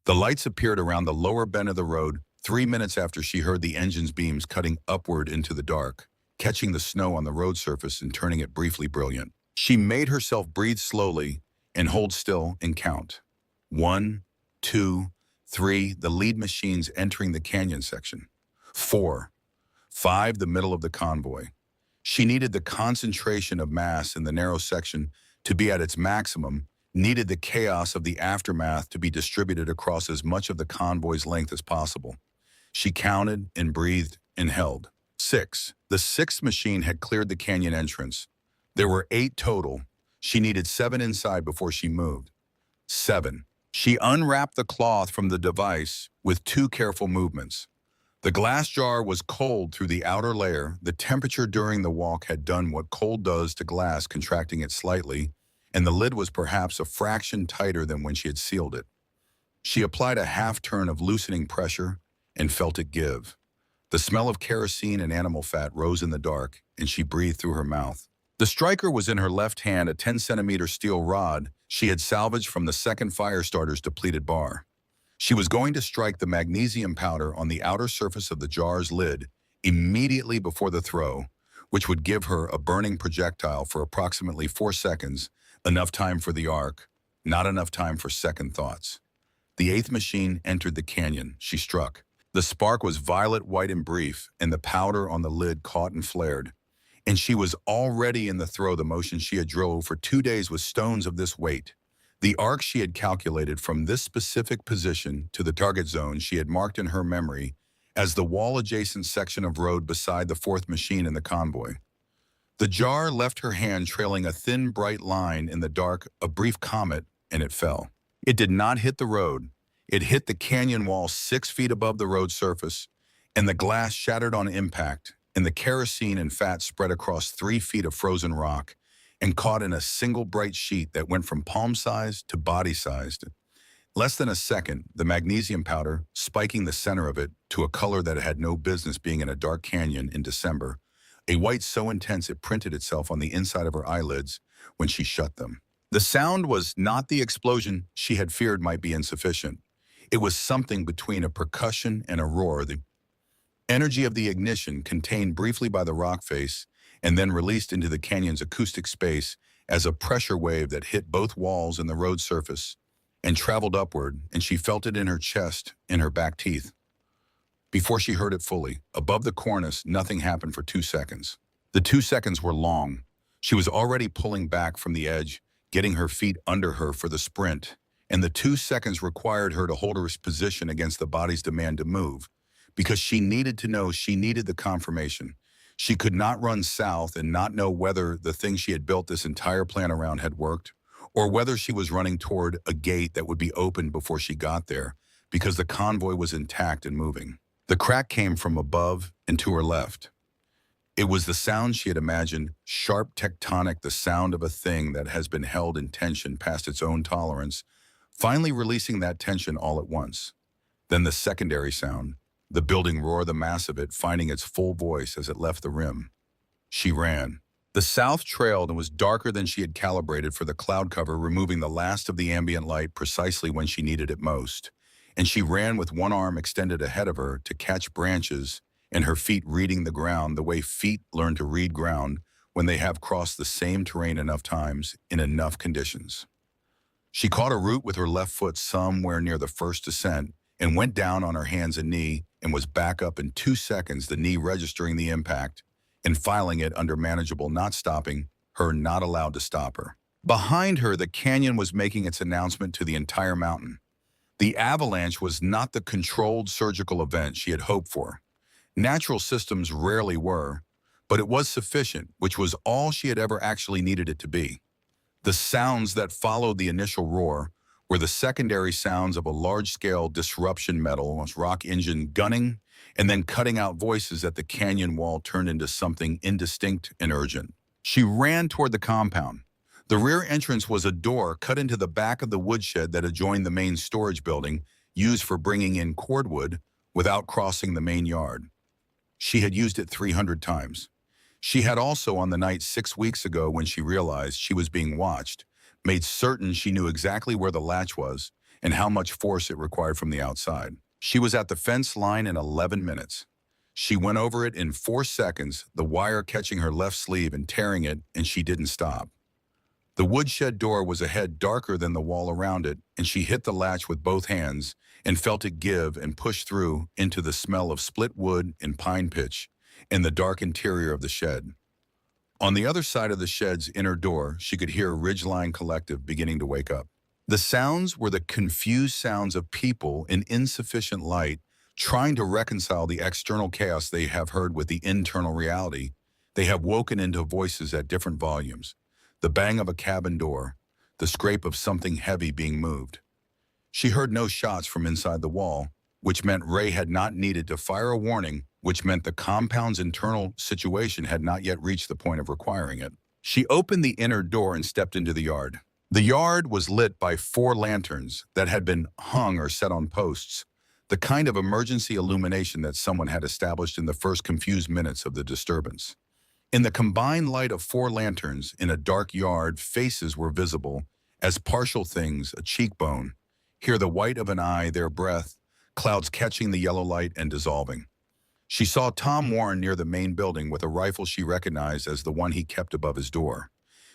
The lights appeared around the lower bend of the road 3 minutes after she heard the engine's beams cutting upward into the dark, catching the snow on the road surface and turning it briefly brilliant. She made herself breathe slowly and hold still and count. 1, 2, 3, the lead machines entering the canyon section. 4, 5, the middle of the convoy. She needed the concentration of mass in the narrow section to be at its maximum, needed the chaos of the aftermath to be distributed across as much of the convoy's length as possible. She counted and breathed and held. 6, the 6th machine had cleared the canyon entrance. There were 8 total. She needed 7 inside before she moved. 7. She unwrapped the cloth from the device with 2 careful movements. The glass jar was cold through the outer layer. The temperature during the walk had done what cold does to glass, contracting it slightly, and the lid was perhaps a fraction tighter than when she had sealed it. She applied a half turn of loosening pressure and felt it give. The smell of kerosene and animal fat rose in the dark, and she breathed through her mouth. The striker was in her left hand, a 10-centimeter steel rod she had salvaged from the second fire starter's depleted bar. She was going to strike the magnesium powder on the outer surface of the jar's lid immediately before the throw, which would give her a burning projectile for approximately 4 seconds, enough time for the arc, not enough time for second thoughts. The 8th machine entered the canyon. She struck. The spark was violet, white, and brief, and the powder on the lid caught and flared. And she was already in the throw. The motion she had drove for 2 days with stones of this weight. The arc she had calculated from this specific position to the target zone she had marked in her memory as the wall-adjacent section of road beside the 4th machine in the convoy. The jar left her hand trailing a thin, bright line in the dark, a brief comet, and it fell. It did not hit the road. It hit the canyon wall 6 feet above the road surface, and the glass shattered on impact, and the kerosene and fat spread across 3 feet of frozen rock and caught in a single bright sheet that went from palm-sized to body-sized. Less than a second, the magnesium powder, spiking the center of it to a color that had no business being in a dark canyon in December, a white so intense it printed itself on the inside of her eyelids when she shut them. The sound was not the explosion she had feared might be insufficient. It was something between a percussion and a roar, the energy of the ignition contained briefly by the rock face and then released into the canyon's acoustic space as a pressure wave that hit both walls and the road surface and traveled upward, and she felt it in her chest, in her back teeth. Before she heard it fully, above the cornice, nothing happened for 2 seconds. The 2 seconds were long. She was already pulling back from the edge, getting her feet under her for the sprint, and the 2 seconds required her to hold her position against the body's demand to move, because she needed to know, she needed the confirmation. She could not run south and not know whether the thing she had built this entire plan around had worked, or whether she was running toward a gate that would be opened before she got there, because the convoy was intact and moving. The crack came from above and to her left. It was the sound she had imagined, sharp, tectonic, the sound of a thing that has been held in tension past its own tolerance, finally releasing that tension all at once. Then the secondary sound, the building roar, the mass of it finding its full voice as it left the rim. She ran. The south trailed and was darker than she had calibrated for the cloud cover, removing the last of the ambient light precisely when she needed it most. And she ran with one arm extended ahead of her to catch branches and her feet reading the ground the way feet learn to read ground when they have crossed the same terrain enough times in enough conditions. She caught a root with her left foot somewhere near the first descent and went down on her hands and knee and was back up in 2 seconds, the knee registering the impact and filing it under manageable, not stopping her, not allowed to stop her. Behind her, the canyon was making its announcement to the entire mountain. The avalanche was not the controlled surgical event she had hoped for. Natural systems rarely were, but it was sufficient, which was all she had ever actually needed it to be. The sounds that followed the initial roar were the secondary sounds of a large-scale disruption metal rock engine gunning and then cutting out voices at the canyon wall turned into something indistinct and urgent. She ran toward the compound. The rear entrance was a door cut into the back of the woodshed that adjoined the main storage building, used for bringing in cordwood without crossing the main yard. She had used it 300 times. She had also, on the night 6 weeks ago when she realized she was being watched, made certain she knew exactly where the latch was and how much force it required from the outside. She was at the fence line in 11 minutes. She went over it in 4 seconds, the wire catching her left sleeve and tearing it, and she didn't stop. The woodshed door was a head darker than the wall around it, and she hit the latch with both hands and felt it give and push through into the smell of split wood and pine pitch in the dark interior of the shed. On the other side of the shed's inner door, she could hear Ridgeline Collective beginning to wake up. The sounds were the confused sounds of people in insufficient light trying to reconcile the external chaos they have heard with the internal reality. They have woken into voices at different volumes. The bang of a cabin door, the scrape of something heavy being moved. She heard no shots from inside the wall, which meant Ray had not needed to fire a warning, which meant the compound's internal situation had not yet reached the point of requiring it. She opened the inner door and stepped into the yard. The yard was lit by 4 lanterns that had been hung or set on posts, the kind of emergency illumination that someone had established in the first confused minutes of the disturbance. In the combined light of 4 lanterns in a dark yard, faces were visible as partial things, a cheekbone, here the white of an eye, their breath, clouds catching the yellow light and dissolving. She saw Tom Warren near the main building with a rifle she recognized as the one he kept above his door.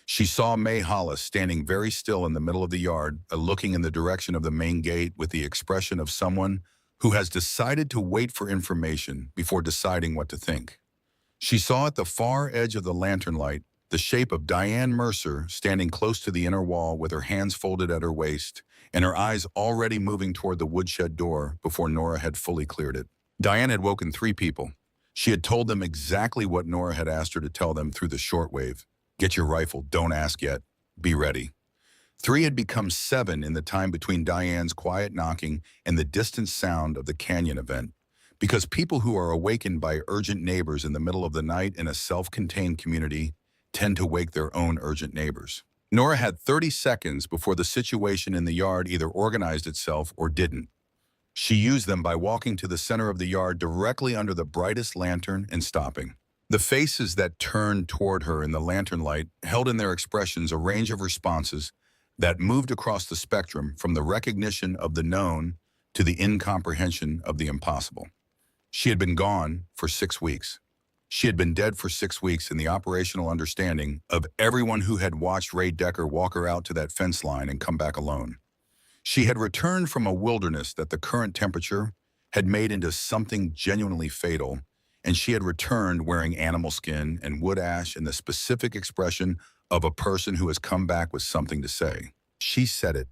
She saw May Hollis standing very still in the middle of the yard, looking in the direction of the main gate with the expression of someone who has decided to wait for information before deciding what to think. She saw at the far edge of the lantern light the shape of Diane Mercer standing close to the inner wall with her hands folded at her waist and her eyes already moving toward the woodshed door before Nora had fully cleared it. Diane had woken 3 people. She had told them exactly what Nora had asked her to tell them through the shortwave. Get your rifle, don't ask yet, be ready. 3 had become 7 in the time between Diane's quiet knocking and the distant sound of the canyon event, because people who are awakened by urgent neighbors in the middle of the night in a self-contained community tend to wake their own urgent neighbors. Nora had 30 seconds before the situation in the yard either organized itself or didn't. She used them by walking to the center of the yard directly under the brightest lantern and stopping. The faces that turned toward her in the lantern light held in their expressions a range of responses that moved across the spectrum from the recognition of the known to the incomprehension of the impossible. She had been gone for 6 weeks. She had been dead for 6 weeks in the operational understanding of everyone who had watched Ray Decker walk her out to that fence line and come back alone. She had returned from a wilderness that the current temperature had made into something genuinely fatal, and she had returned wearing animal skin and wood ash and the specific expression of a person who has come back with something to say. She said it.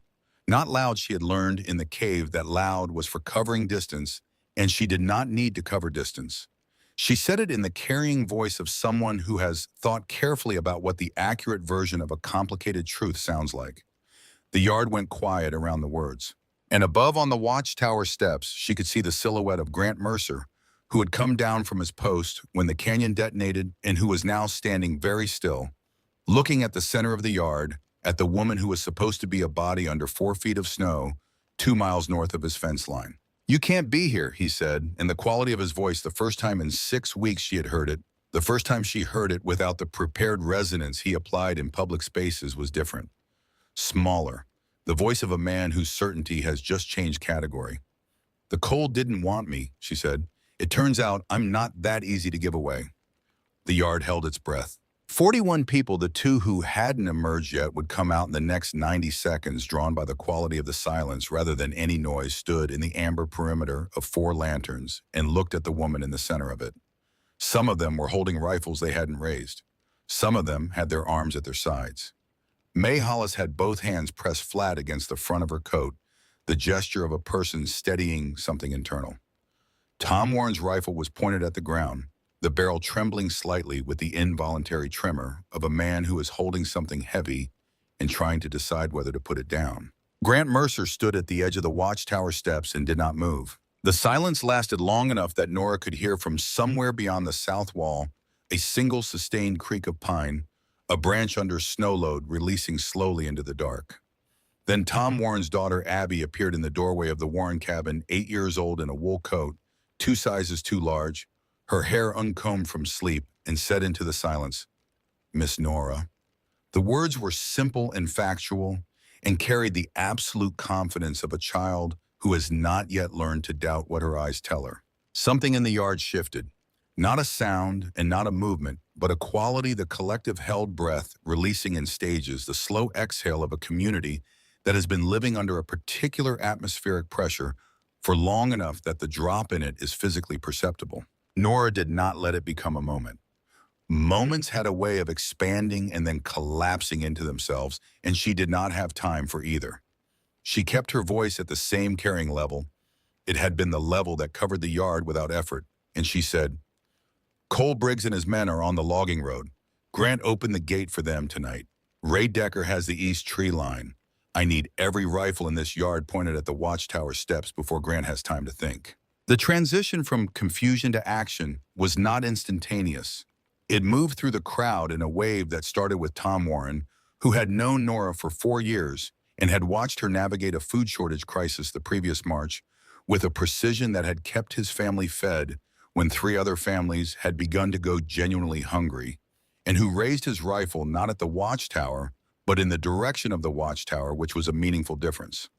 Not loud. She had learned in the cave that loud was for covering distance, and she did not need to cover distance. She said it in the carrying voice of someone who has thought carefully about what the accurate version of a complicated truth sounds like. The yard went quiet around the words. And above on the watchtower steps, she could see the silhouette of Grant Mercer, who had come down from his post when the canyon detonated and who was now standing very still, looking at the center of the yard, at the woman who was supposed to be a body under 4 feet of snow, 2 miles north of his fence line. "You can't be here," he said, and the quality of his voice, the first time in 6 weeks she had heard it, the first time she heard it without the prepared resonance he applied in public spaces, was different. Smaller. The voice of a man whose certainty has just changed category. "The cold didn't want me," she said. "It turns out I'm not that easy to give away." The yard held its breath. 41 people, the two who hadn't emerged yet, would come out in the next 90 seconds, drawn by the quality of the silence rather than any noise, stood in the amber perimeter of 4 lanterns and looked at the woman in the center of it. Some of them were holding rifles they hadn't raised. Some of them had their arms at their sides. May Hollis had both hands pressed flat against the front of her coat, the gesture of a person steadying something internal. Tom Warren's rifle was pointed at the ground, the barrel trembling slightly with the involuntary tremor of a man who is holding something heavy and trying to decide whether to put it down. Grant Mercer stood at the edge of the watchtower steps and did not move. The silence lasted long enough that Nora could hear from somewhere beyond the south wall a single sustained creak of pine, a branch under snow load releasing slowly into the dark. Then Tom Warren's daughter Abby appeared in the doorway of the Warren cabin, 8 years old, in a wool coat, 2 sizes too large, her hair uncombed from sleep, and said into the silence, "Miss Nora." The words were simple and factual and carried the absolute confidence of a child who has not yet learned to doubt what her eyes tell her. Something in the yard shifted. Not a sound and not a movement, but a quality, the collective held breath, releasing in stages, the slow exhale of a community that has been living under a particular atmospheric pressure for long enough that the drop in it is physically perceptible. Nora did not let it become a moment. Moments had a way of expanding and then collapsing into themselves, and she did not have time for either. She kept her voice at the same carrying level. It had been the level that covered the yard without effort, and she said, "Cole Briggs and his men are on the logging road. Grant opened the gate for them tonight. Ray Decker has the east tree line. I need every rifle in this yard pointed at the watchtower steps before Grant has time to think." The transition from confusion to action was not instantaneous. It moved through the crowd in a wave that started with Tom Warren, who had known Nora for 4 years and had watched her navigate a food shortage crisis the previous March with a precision that had kept his family fed when 3 other families had begun to go genuinely hungry, and who raised his rifle not at the watchtower, but in the direction of the watchtower, which was a meaningful difference.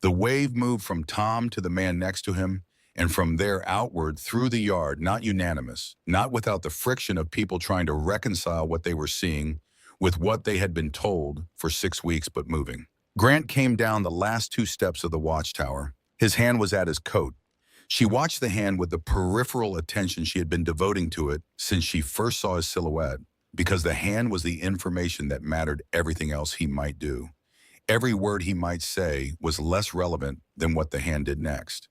The wave moved from Tom to the man next to him, and from there outward through the yard, not unanimous, not without the friction of people trying to reconcile what they were seeing with what they had been told for 6 weeks, but moving. Grant came down the last 2 steps of the watchtower. His hand was at his coat. She watched the hand with the peripheral attention she had been devoting to it since she first saw his silhouette, because the hand was the information that mattered everything else he might do. Every word he might say was less relevant than what the hand did next.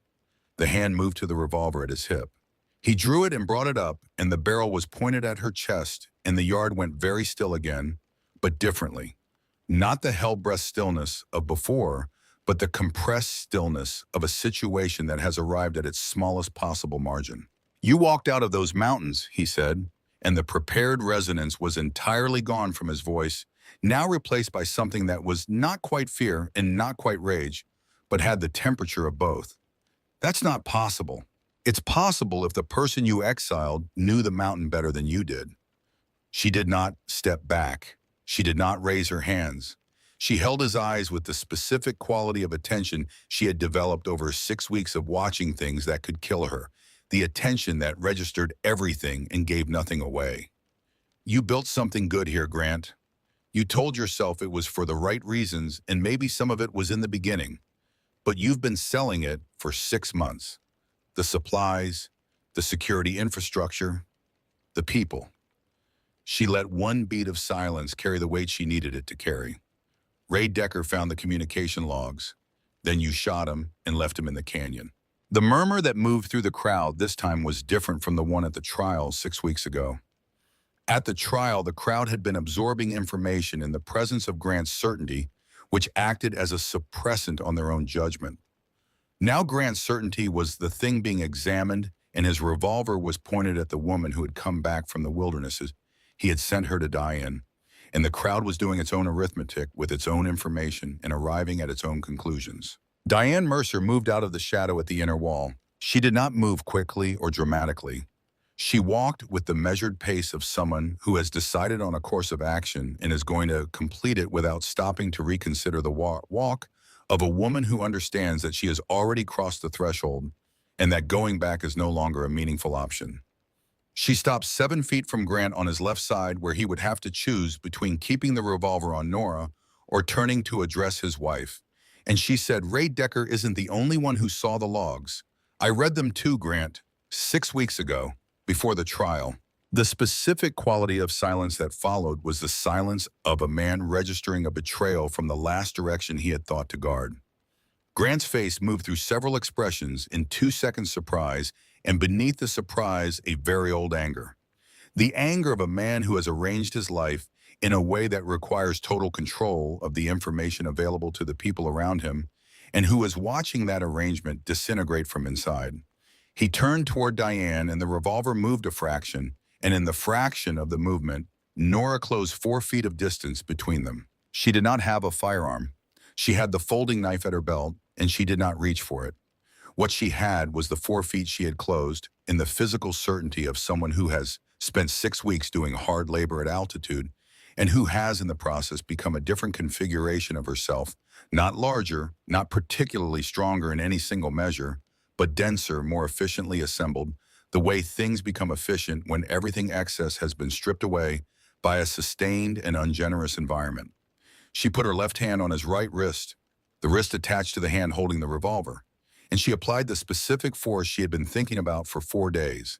The hand moved to the revolver at his hip. He drew it and brought it up, and the barrel was pointed at her chest, and the yard went very still again, but differently. Not the hell-breath stillness of before, but the compressed stillness of a situation that has arrived at its smallest possible margin. "You walked out of those mountains," he said, and the prepared resonance was entirely gone from his voice, now replaced by something that was not quite fear and not quite rage, but had the temperature of both. "That's not possible. It's possible if the person you exiled knew the mountain better than you did." She did not step back. She did not raise her hands. She held his eyes with the specific quality of attention she had developed over 6 weeks of watching things that could kill her, the attention that registered everything and gave nothing away. "You built something good here, Grant. You told yourself it was for the right reasons, and maybe some of it was in the beginning. But you've been selling it for 6 months. The supplies, the security infrastructure, the people." She let one beat of silence carry the weight she needed it to carry. "Ray Decker found the communication logs. Then you shot him and left him in the canyon." The murmur that moved through the crowd this time was different from the one at the trial 6 weeks ago. At the trial, the crowd had been absorbing information in the presence of Grant's certainty, which acted as a suppressant on their own judgment. Now Grant's certainty was the thing being examined, and his revolver was pointed at the woman who had come back from the wildernesses he had sent her to die in, and the crowd was doing its own arithmetic with its own information and arriving at its own conclusions. Diane Mercer moved out of the shadow at the inner wall. She did not move quickly or dramatically. She walked with the measured pace of someone who has decided on a course of action and is going to complete it without stopping to reconsider the walk of a woman who understands that she has already crossed the threshold and that going back is no longer a meaningful option. She stopped 7 feet from Grant on his left side, where he would have to choose between keeping the revolver on Nora or turning to address his wife. And she said, "Ray Decker isn't the only one who saw the logs. I read them too, Grant, 6 weeks ago, before the trial." The specific quality of silence that followed was the silence of a man registering a betrayal from the last direction he had thought to guard. Grant's face moved through several expressions in 2 seconds surprise, and beneath the surprise, a very old anger. The anger of a man who has arranged his life in a way that requires total control of the information available to the people around him, and who is watching that arrangement disintegrate from inside. He turned toward Diane, and the revolver moved a fraction, and in the fraction of the movement, Nora closed 4 feet of distance between them. She did not have a firearm. She had the folding knife at her belt, and she did not reach for it. What she had was the 4 feet she had closed in the physical certainty of someone who has spent 6 weeks doing hard labor at altitude and who has in the process become a different configuration of herself, not larger, not particularly stronger in any single measure, but denser, more efficiently assembled, the way things become efficient when everything excess has been stripped away by a sustained and ungenerous environment. She put her left hand on his right wrist, the wrist attached to the hand holding the revolver, and she applied the specific force she had been thinking about for 4 days.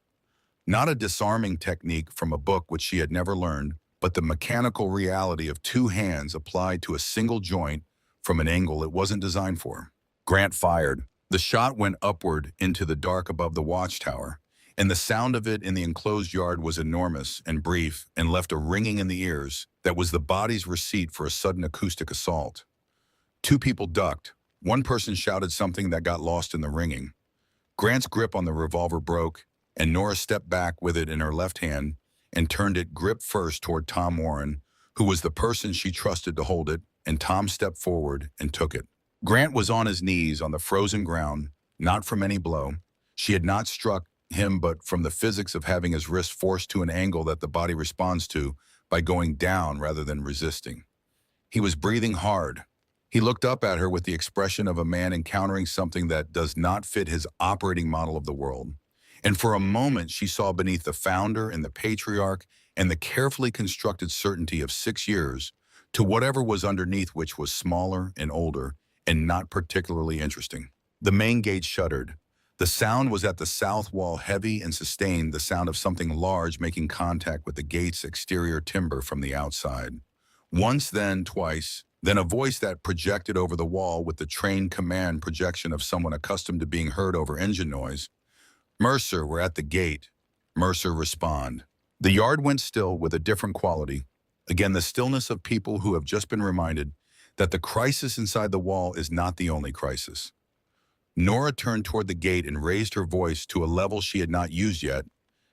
Not a disarming technique from a book which she had never learned, but the mechanical reality of 2 hands applied to a single joint from an angle it wasn't designed for. Grant fired. The shot went upward into the dark above the watchtower, and the sound of it in the enclosed yard was enormous and brief and left a ringing in the ears that was the body's receipt for a sudden acoustic assault. 2 people ducked. One person shouted something that got lost in the ringing. Grant's grip on the revolver broke, and Nora stepped back with it in her left hand and turned it grip first toward Tom Warren, who was the person she trusted to hold it, and Tom stepped forward and took it. Grant was on his knees on the frozen ground, not from any blow. She had not struck him, but from the physics of having his wrist forced to an angle that the body responds to by going down rather than resisting. He was breathing hard. He looked up at her with the expression of a man encountering something that does not fit his operating model of the world. And for a moment, she saw beneath the founder and the patriarch and the carefully constructed certainty of 6 years to whatever was underneath, which was smaller and older and not particularly interesting. The main gate shuddered. The sound was at the south wall, heavy and sustained, the sound of something large making contact with the gate's exterior timber from the outside. Once, then twice, then a voice that projected over the wall with the trained command projection of someone accustomed to being heard over engine noise. "Mercer, we're at the gate." Mercer respond. The yard went still with a different quality. Again, the stillness of people who have just been reminded that the crisis inside the wall is not the only crisis. Nora turned toward the gate and raised her voice to a level she had not used yet,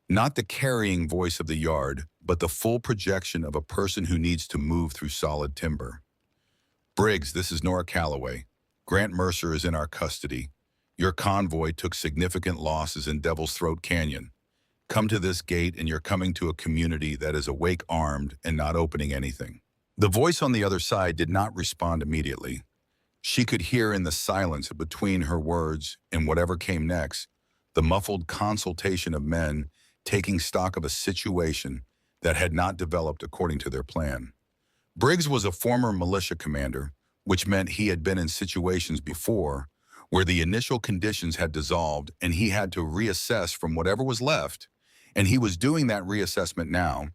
not the carrying voice of the yard, but the full projection of a person who needs to move through solid timber. "Briggs, this is Nora Calloway. Grant Mercer is in our custody. Your convoy took significant losses in Devil's Throat Canyon. Come to this gate and you're coming to a community that is awake armed and not opening anything." The voice on the other side did not respond immediately. She could hear in the silence between her words and whatever came next, the muffled consultation of men taking stock of a situation that had not developed according to their plan. Briggs was a former militia commander, which meant he had been in situations before where the initial conditions had dissolved and he had to reassess from whatever was left, and he was doing that reassessment now,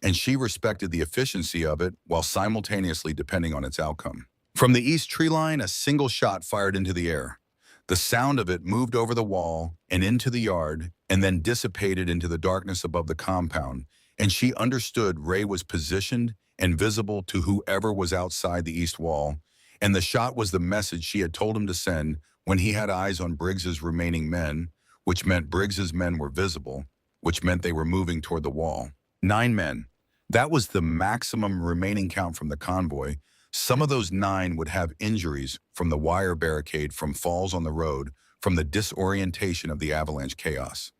and she respected the efficiency of it while simultaneously depending on its outcome. From the east tree line, a single shot fired into the air. The sound of it moved over the wall and into the yard and then dissipated into the darkness above the compound, and she understood Ray was positioned and visible to whoever was outside the east wall, and the shot was the message she had told him to send when he had eyes on Briggs's remaining men, which meant Briggs's men were visible, which meant they were moving toward the wall. 9 men. That was the maximum remaining count from the convoy. Some of those 9 would have injuries from the wire barricade, from falls on the road, from the disorientation of the avalanche chaos.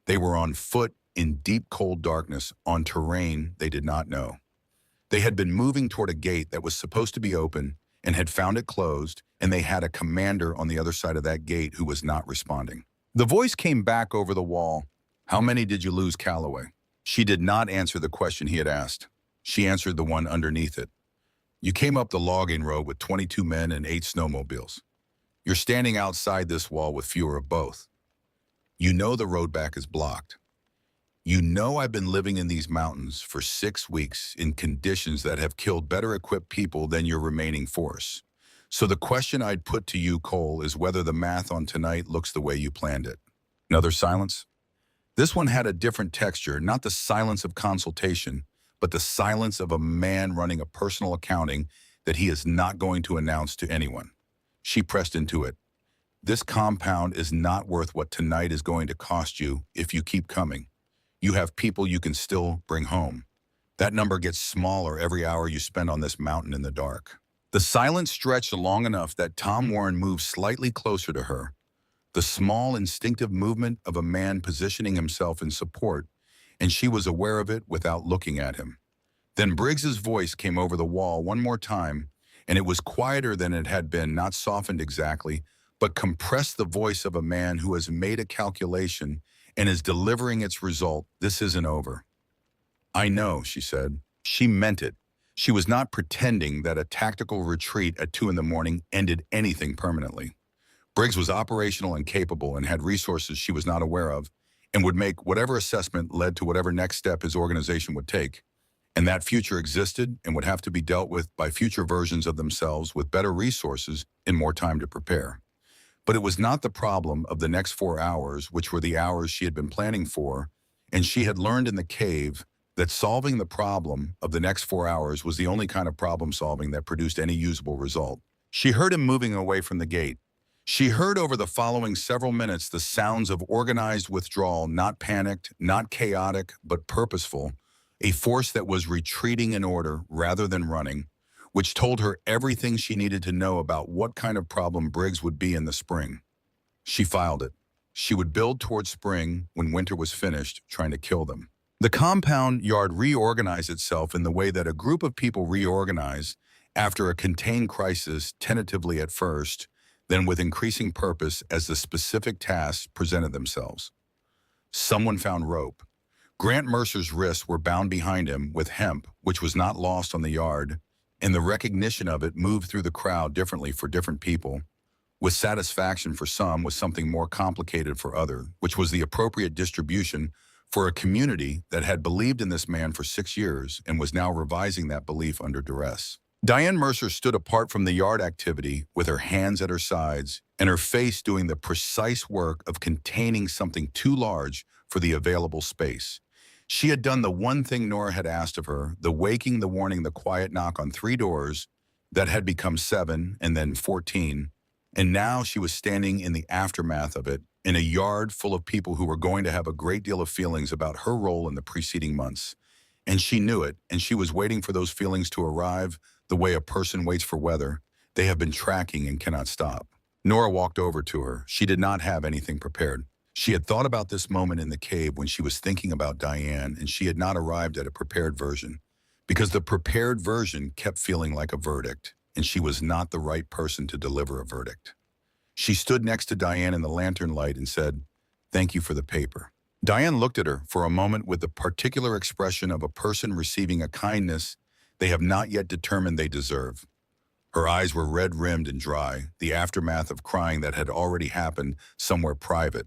They were on foot in deep cold darkness on terrain they did not know. They had been moving toward a gate that was supposed to be open and had found it closed, and they had a commander on the other side of that gate who was not responding. The voice came back over the wall. "How many did you lose, Calloway?" She did not answer the question he had asked. She answered the one underneath it. "You came up the logging road with 22 men and 8 snowmobiles. You're standing outside this wall with fewer of both. You know the road back is blocked. You know I've been living in these mountains for 6 weeks in conditions that have killed better equipped people than your remaining force. So the question I'd put to you, Cole, is whether the math on tonight looks the way you planned it." Another silence. This one had a different texture, not the silence of consultation, but the silence of a man running a personal accounting that he is not going to announce to anyone. She pressed into it. "This compound is not worth what tonight is going to cost you if you keep coming. You have people you can still bring home. That number gets smaller every hour you spend on this mountain in the dark." The silence stretched long enough that Tom Warren moved slightly closer to her, the small instinctive movement of a man positioning himself in support, and she was aware of it without looking at him. Then Briggs's voice came over the wall one more time, and it was quieter than it had been, not softened exactly, but compressed, the voice of a man who has made a calculation and is delivering its result. "This isn't over." "I know," she said. She meant it. She was not pretending that a tactical retreat at 2 in the morning ended anything permanently. Briggs was operational and capable and had resources she was not aware of, and would make whatever assessment led to whatever next step his organization would take. And that future existed and would have to be dealt with by future versions of themselves with better resources and more time to prepare. But it was not the problem of the next 4 hours, which were the hours she had been planning for, and she had learned in the cave that solving the problem of the next 4 hours was the only kind of problem solving that produced any usable result. She heard him moving away from the gate. She heard over the following several minutes the sounds of organized withdrawal, not panicked, not chaotic, but purposeful, a force that was retreating in order rather than running, which told her everything she needed to know about what kind of problem Briggs would be in the spring. She filed it. She would build toward spring when winter was finished, trying to kill them. The compound yard reorganized itself in the way that a group of people reorganize after a contained crisis, tentatively at first, then with increasing purpose as the specific tasks presented themselves. Someone found rope. Grant Mercer's wrists were bound behind him with hemp, which was not lost on the yard, and the recognition of it moved through the crowd differently for different people, with satisfaction for some, with something more complicated for others, which was the appropriate distribution for a community that had believed in this man for 6 years and was now revising that belief under duress. Diane Mercer stood apart from the yard activity with her hands at her sides and her face doing the precise work of containing something too large for the available space. She had done the one thing Nora had asked of her, the waking, the warning, the quiet knock on 3 doors that had become 7 and then 14, and now she was standing in the aftermath of it in a yard full of people who were going to have a great deal of feelings about her role in the preceding months. And she knew it, and she was waiting for those feelings to arrive the way a person waits for weather. They have been tracking and cannot stop. Nora walked over to her. She did not have anything prepared. She had thought about this moment in the cave when she was thinking about Diane, and she had not arrived at a prepared version, because the prepared version kept feeling like a verdict, and she was not the right person to deliver a verdict. She stood next to Diane in the lantern light and said, "Thank you for the paper." Diane looked at her for a moment with the particular expression of a person receiving a kindness they have not yet determined they deserve. Her eyes were red-rimmed and dry, the aftermath of crying that had already happened somewhere private,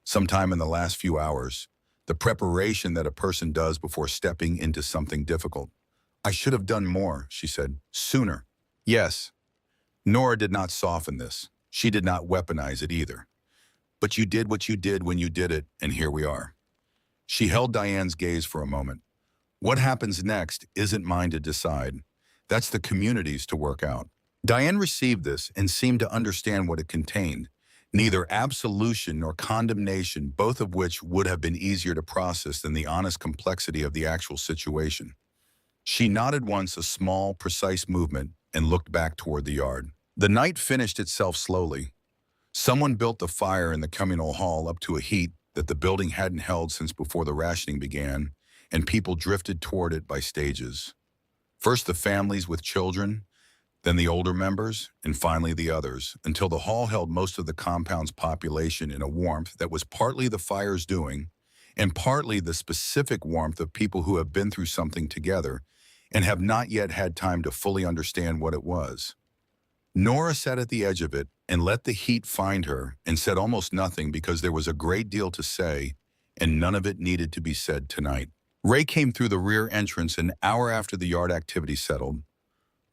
sometime in the last few hours, the preparation that a person does before stepping into something difficult. "I should have done more," she said, "sooner." "Yes." Nora did not soften this. She did not weaponize it either. "But you did what you did when you did it, and here we are." She held Diane's gaze for a moment. "What happens next isn't mine to decide. That's the community's to work out." Diane received this and seemed to understand what it contained. Neither absolution nor condemnation, both of which would have been easier to process than the honest complexity of the actual situation. She nodded once, a small, precise movement, and looked back toward the yard. The night finished itself slowly. Someone built the fire in the communal hall up to a heat that the building hadn't held since before the rationing began, and people drifted toward it by stages. First the families with children, then the older members, and finally the others, until the hall held most of the compound's population in a warmth that was partly the fire's doing, and partly the specific warmth of people who have been through something together and have not yet had time to fully understand what it was. Nora sat at the edge of it and let the heat find her and said almost nothing because there was a great deal to say, and none of it needed to be said tonight. Ray came through the rear entrance an hour after the yard activity settled,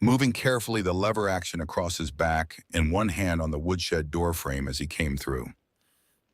moving carefully the lever action across his back and one hand on the woodshed door frame as he came through.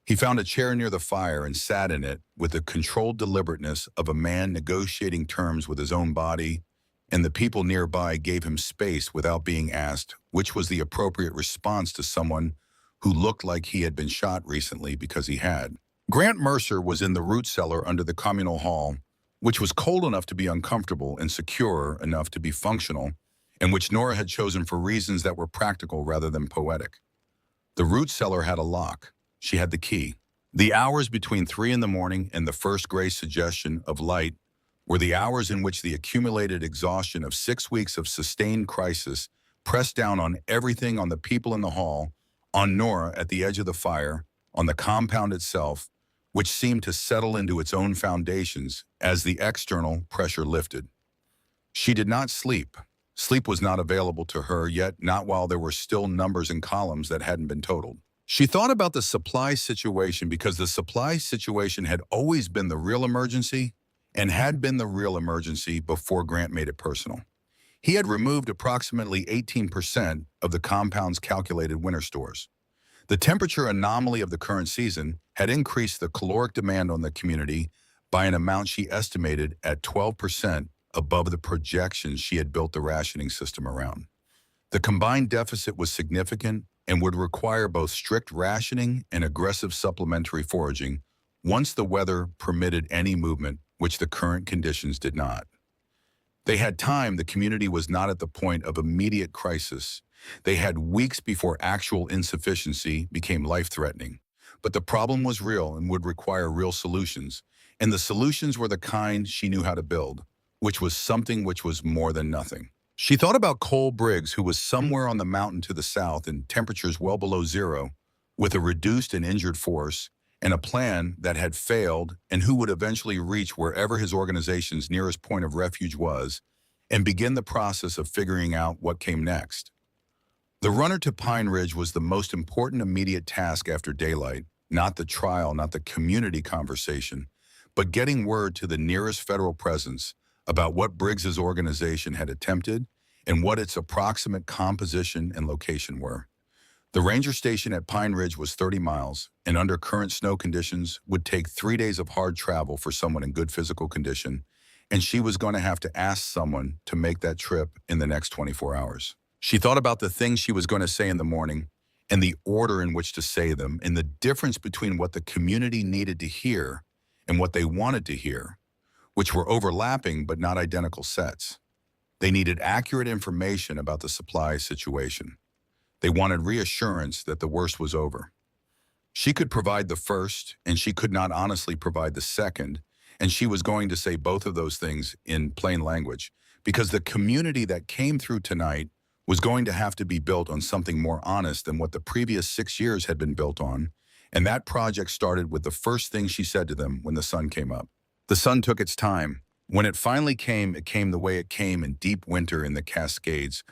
He found a chair near the fire and sat in it with the controlled deliberateness of a man negotiating terms with his own body, and the people nearby gave him space without being asked which was the appropriate response to someone who looked like he had been shot recently because he had. Grant Mercer was in the root cellar under the communal hall, which was cold enough to be uncomfortable and secure enough to be functional, and which Nora had chosen for reasons that were practical rather than poetic. The root cellar had a lock. She had the key. The hours between 3 in the morning and the first gray suggestion of light were the hours in which the accumulated exhaustion of 6 weeks of sustained crisis pressed down on everything, on the people in the hall, on Nora at the edge of the fire, on the compound itself, which seemed to settle into its own foundations as the external pressure lifted. She did not sleep. Sleep was not available to her, yet not while there were still numbers and columns that hadn't been totaled. She thought about the supply situation because the supply situation had always been the real emergency and had been the real emergency before Grant made it personal. He had removed approximately 18% of the compound's calculated winter stores. The temperature anomaly of the current season had increased the caloric demand on the community by an amount she estimated at 12% above the projections she had built the rationing system around. The combined deficit was significant and would require both strict rationing and aggressive supplementary foraging once the weather permitted any movement, which the current conditions did not. They had time. The community was not at the point of immediate crisis. They had weeks before actual insufficiency became life-threatening. But the problem was real and would require real solutions, and the solutions were the kind she knew how to build, which was something which was more than nothing. She thought about Cole Briggs, who was somewhere on the mountain to the south in temperatures well below zero, with a reduced and injured force, and a plan that had failed, and who would eventually reach wherever his organization's nearest point of refuge was, and begin the process of figuring out what came next. The runner to Pine Ridge was the most important immediate task after daylight, not the trial, not the community conversation, but getting word to the nearest federal presence about what Briggs's organization had attempted and what its approximate composition and location were. The ranger station at Pine Ridge was 30 miles, and under current snow conditions would take 3 days of hard travel for someone in good physical condition, and she was going to have to ask someone to make that trip in the next 24 hours. She thought about the things she was going to say in the morning, and the order in which to say them, and the difference between what the community needed to hear and what they wanted to hear, which were overlapping but not identical sets. They needed accurate information about the supply situation. They wanted reassurance that the worst was over. She could provide the first, and she could not honestly provide the second, and she was going to say both of those things in plain language, because the community that came through tonight was going to have to be built on something more honest than what the previous 6 years had been built on, and that project started with the first thing she said to them when the sun came up. The sun took its time. When it finally came, it came the way it came in deep winter in the Cascades,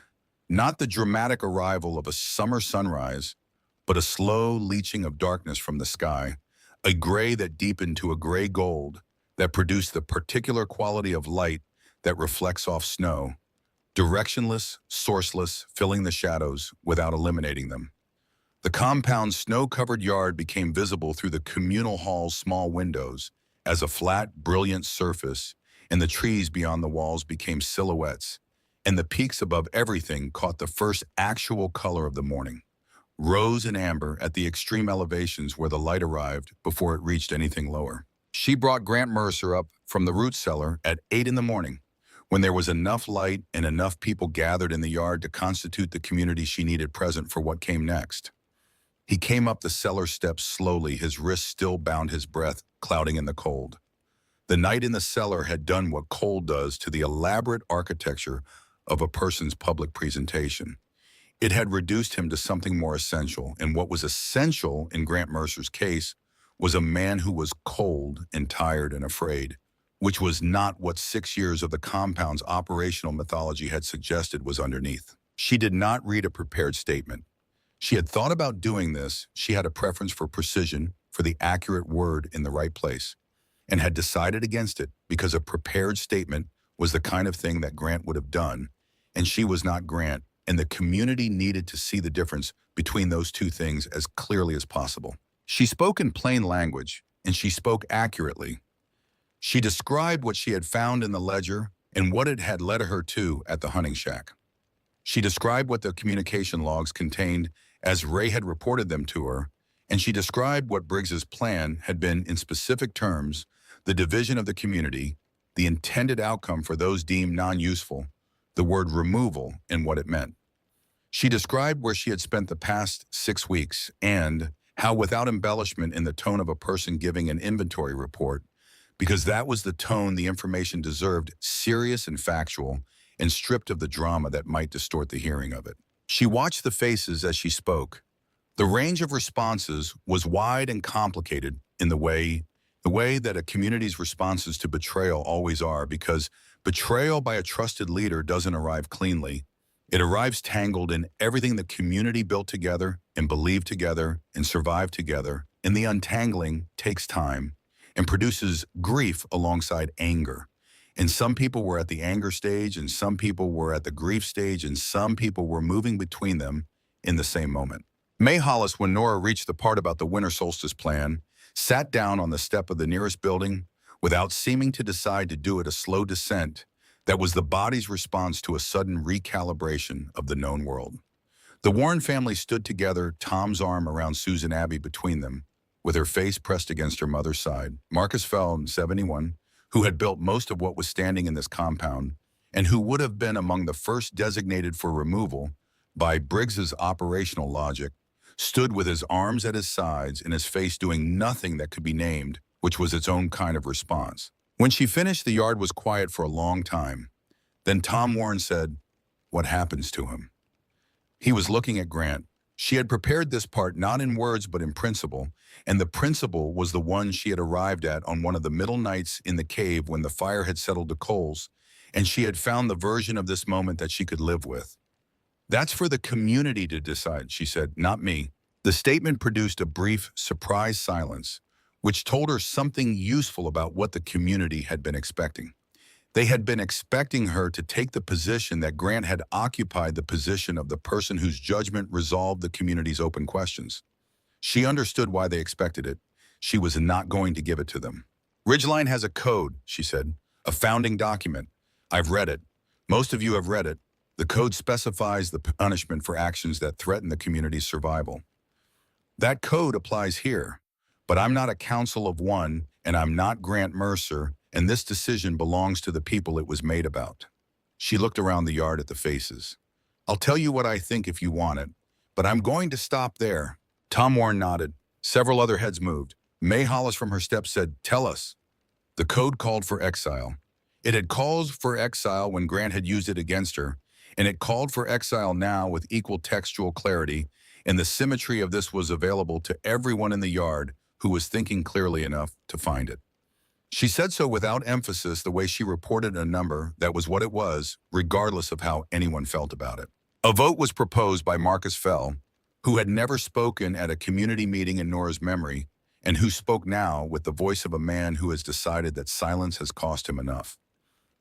not the dramatic arrival of a summer sunrise, but a slow leaching of darkness from the sky, a gray that deepened to a gray gold that produced the particular quality of light that reflects off snow, directionless, sourceless, filling the shadows without eliminating them. The compound's snow-covered yard became visible through the communal hall's small windows as a flat, brilliant surface, and the trees beyond the walls became silhouettes, and the peaks above everything caught the first actual color of the morning, rose and amber at the extreme elevations where the light arrived before it reached anything lower. She brought Grant Mercer up from the root cellar at 8 in the morning, when there was enough light and enough people gathered in the yard to constitute the community she needed present for what came next. He came up the cellar steps slowly, his wrists still bound, his breath clouding in the cold. The night in the cellar had done what cold does to the elaborate architecture of a person's public presentation. It had reduced him to something more essential, and what was essential in Grant Mercer's case was a man who was cold and tired and afraid, which was not what 6 years of the compound's operational mythology had suggested was underneath. She did not read a prepared statement. She had thought about doing this. She had a preference for precision, for the accurate word in the right place, and had decided against it because a prepared statement was the kind of thing that Grant would have done, and she was not Grant, and the community needed to see the difference between those two things as clearly as possible. She spoke in plain language, and she spoke accurately. She described what she had found in the ledger and what it had led her to at the hunting shack. She described what the communication logs contained as Ray had reported them to her, and she described what Briggs's plan had been in specific terms, the division of the community, the intended outcome for those deemed non-useful, the word removal and what it meant. She described where she had spent the past 6 weeks and how, without embellishment, in the tone of a person giving an inventory report, because that was the tone the information deserved, serious and factual, and stripped of the drama that might distort the hearing of it. She watched the faces as she spoke. The range of responses was wide and complicated in the way that a community's responses to betrayal always are, because betrayal by a trusted leader doesn't arrive cleanly. It arrives tangled in everything the community built together and believed together and survived together, and the untangling takes time and produces grief alongside anger. And some people were at the anger stage, and some people were at the grief stage, and some people were moving between them in the same moment. May Hollis, when Nora reached the part about the winter solstice plan, sat down on the step of the nearest building without seeming to decide to do it, a slow descent that was the body's response to a sudden recalibration of the known world. The Warren family stood together, Tom's arm around Susan Abbey between them, with her face pressed against her mother's side. Marcus Fell, 71, who had built most of what was standing in this compound, and who would have been among the first designated for removal by Briggs's operational logic, stood with his arms at his sides and his face doing nothing that could be named, which was its own kind of response. When she finished, the yard was quiet for a long time. Then Tom Warren said, "What happens to him?" He was looking at Grant. She had prepared this part not in words but in principle, and the principle was the one she had arrived at on one of the middle nights in the cave when the fire had settled to coals, and she had found the version of this moment that she could live with. "That's for the community to decide," she said, "not me." The statement produced a brief, surprised silence, which told her something useful about what the community had been expecting. They had been expecting her to take the position that Grant had occupied, the position of the person whose judgment resolved the community's open questions. She understood why they expected it. She was not going to give it to them. "Ridgeline has a code," she said, "a founding document. I've read it. Most of you have read it. The code specifies the punishment for actions that threaten the community's survival. That code applies here, but I'm not a council of one, and I'm not Grant Mercer, and this decision belongs to the people it was made about." She looked around the yard at the faces. "I'll tell you what I think if you want it, but I'm going to stop there." Tom Warren nodded. Several other heads moved. May Hollis from her steps said, "Tell us." The code called for exile. It had called for exile when Grant had used it against her, and it called for exile now with equal textual clarity, and the symmetry of this was available to everyone in the yard who was thinking clearly enough to find it. She said so without emphasis, the way she reported a number that was what it was, regardless of how anyone felt about it. A vote was proposed by Marcus Fell, who had never spoken at a community meeting in Nora's memory, and who spoke now with the voice of a man who has decided that silence has cost him enough.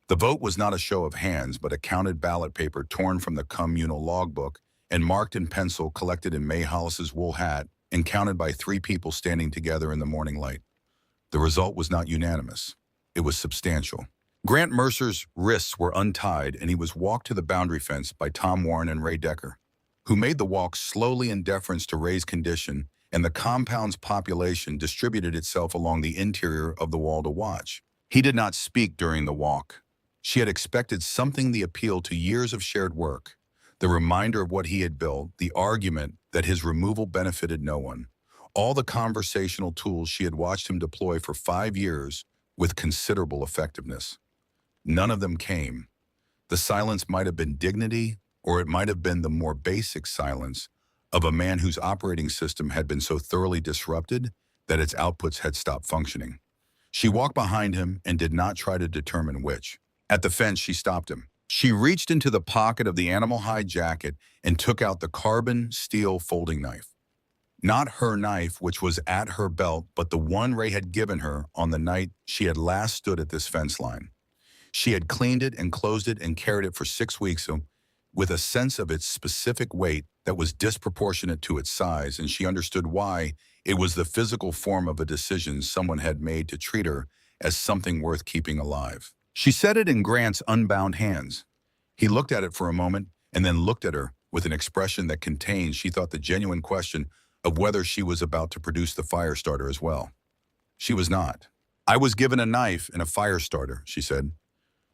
The vote was not a show of hands, but a counted ballot paper torn from the communal logbook and marked in pencil, collected in May Hollis's wool hat, and counted by 3 people standing together in the morning light. The result was not unanimous. It was substantial. Grant Mercer's wrists were untied, and he was walked to the boundary fence by Tom Warren and Ray Decker, who made the walk slowly in deference to Ray's condition, and the compound's population distributed itself along the interior of the wall to watch. He did not speak during the walk. She had expected something the appeal to years of shared work, the reminder of what he had built, the argument that his removal benefited no one, all the conversational tools she had watched him deploy for 5 years with considerable effectiveness. None of them came. The silence might have been dignity, or it might have been the more basic silence of a man whose operating system had been so thoroughly disrupted that its outputs had stopped functioning. She walked behind him and did not try to determine which. At the fence, she stopped him. She reached into the pocket of the animal hide jacket and took out the carbon steel folding knife. Not her knife, which was at her belt, but the one Ray had given her on the night she had last stood at this fence line. She had cleaned it and closed it and carried it for 6 weeks with a sense of its specific weight that was disproportionate to its size, and she understood why. It was the physical form of a decision someone had made to treat her as something worth keeping alive. She set it in Grant's unbound hands. He looked at it for a moment and then looked at her with an expression that contained, she thought, the genuine question of whether she was about to produce the fire starter as well. She was not. "I was given a knife and a fire starter," she said.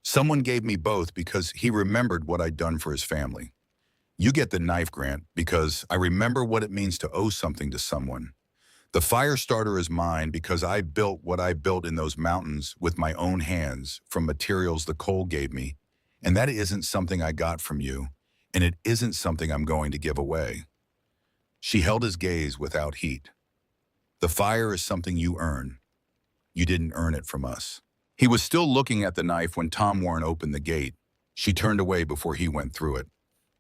"Someone gave me both because he remembered what I'd done for his family. You get the knife, Grant, because I remember what it means to owe something to someone. The fire starter is mine because I built what I built in those mountains with my own hands from materials the coal gave me, and that isn't something I got from you, and it isn't something I'm going to give away." She held his gaze without heat. "The fire is something you earn. You didn't earn it from us." He was still looking at the knife when Tom Warren opened the gate. She turned away before he went through it.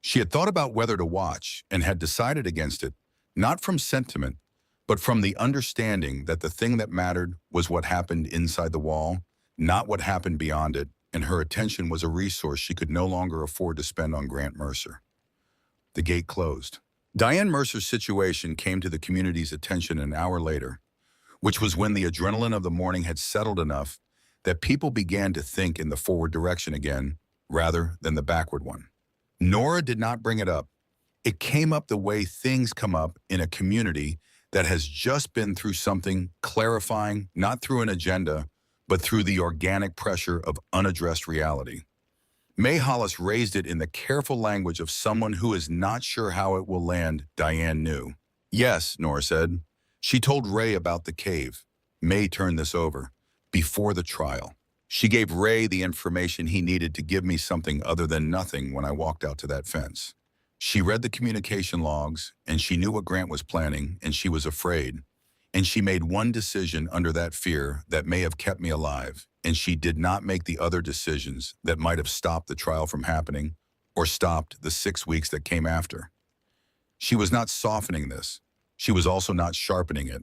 She had thought about whether to watch and had decided against it, not from sentiment, but from the understanding that the thing that mattered was what happened inside the wall, not what happened beyond it, and her attention was a resource she could no longer afford to spend on Grant Mercer. The gate closed. Diane Mercer's situation came to the community's attention an hour later, which was when the adrenaline of the morning had settled enough that people began to think in the forward direction again, rather than the backward one. Nora did not bring it up. It came up the way things come up in a community that has just been through something clarifying, not through an agenda, but through the organic pressure of unaddressed reality. May Hollis raised it in the careful language of someone who is not sure how it will land, Diane knew. "Yes," Nora said. "She told Ray about the cave. May turned this over. Before the trial. She gave Ray the information he needed to give me something other than nothing when I walked out to that fence. She read the communication logs, and she knew what Grant was planning, and she was afraid. And she made one decision under that fear that may have kept me alive, and she did not make the other decisions that might have stopped the trial from happening or stopped the 6 weeks that came after. She was not softening this. She was also not sharpening it.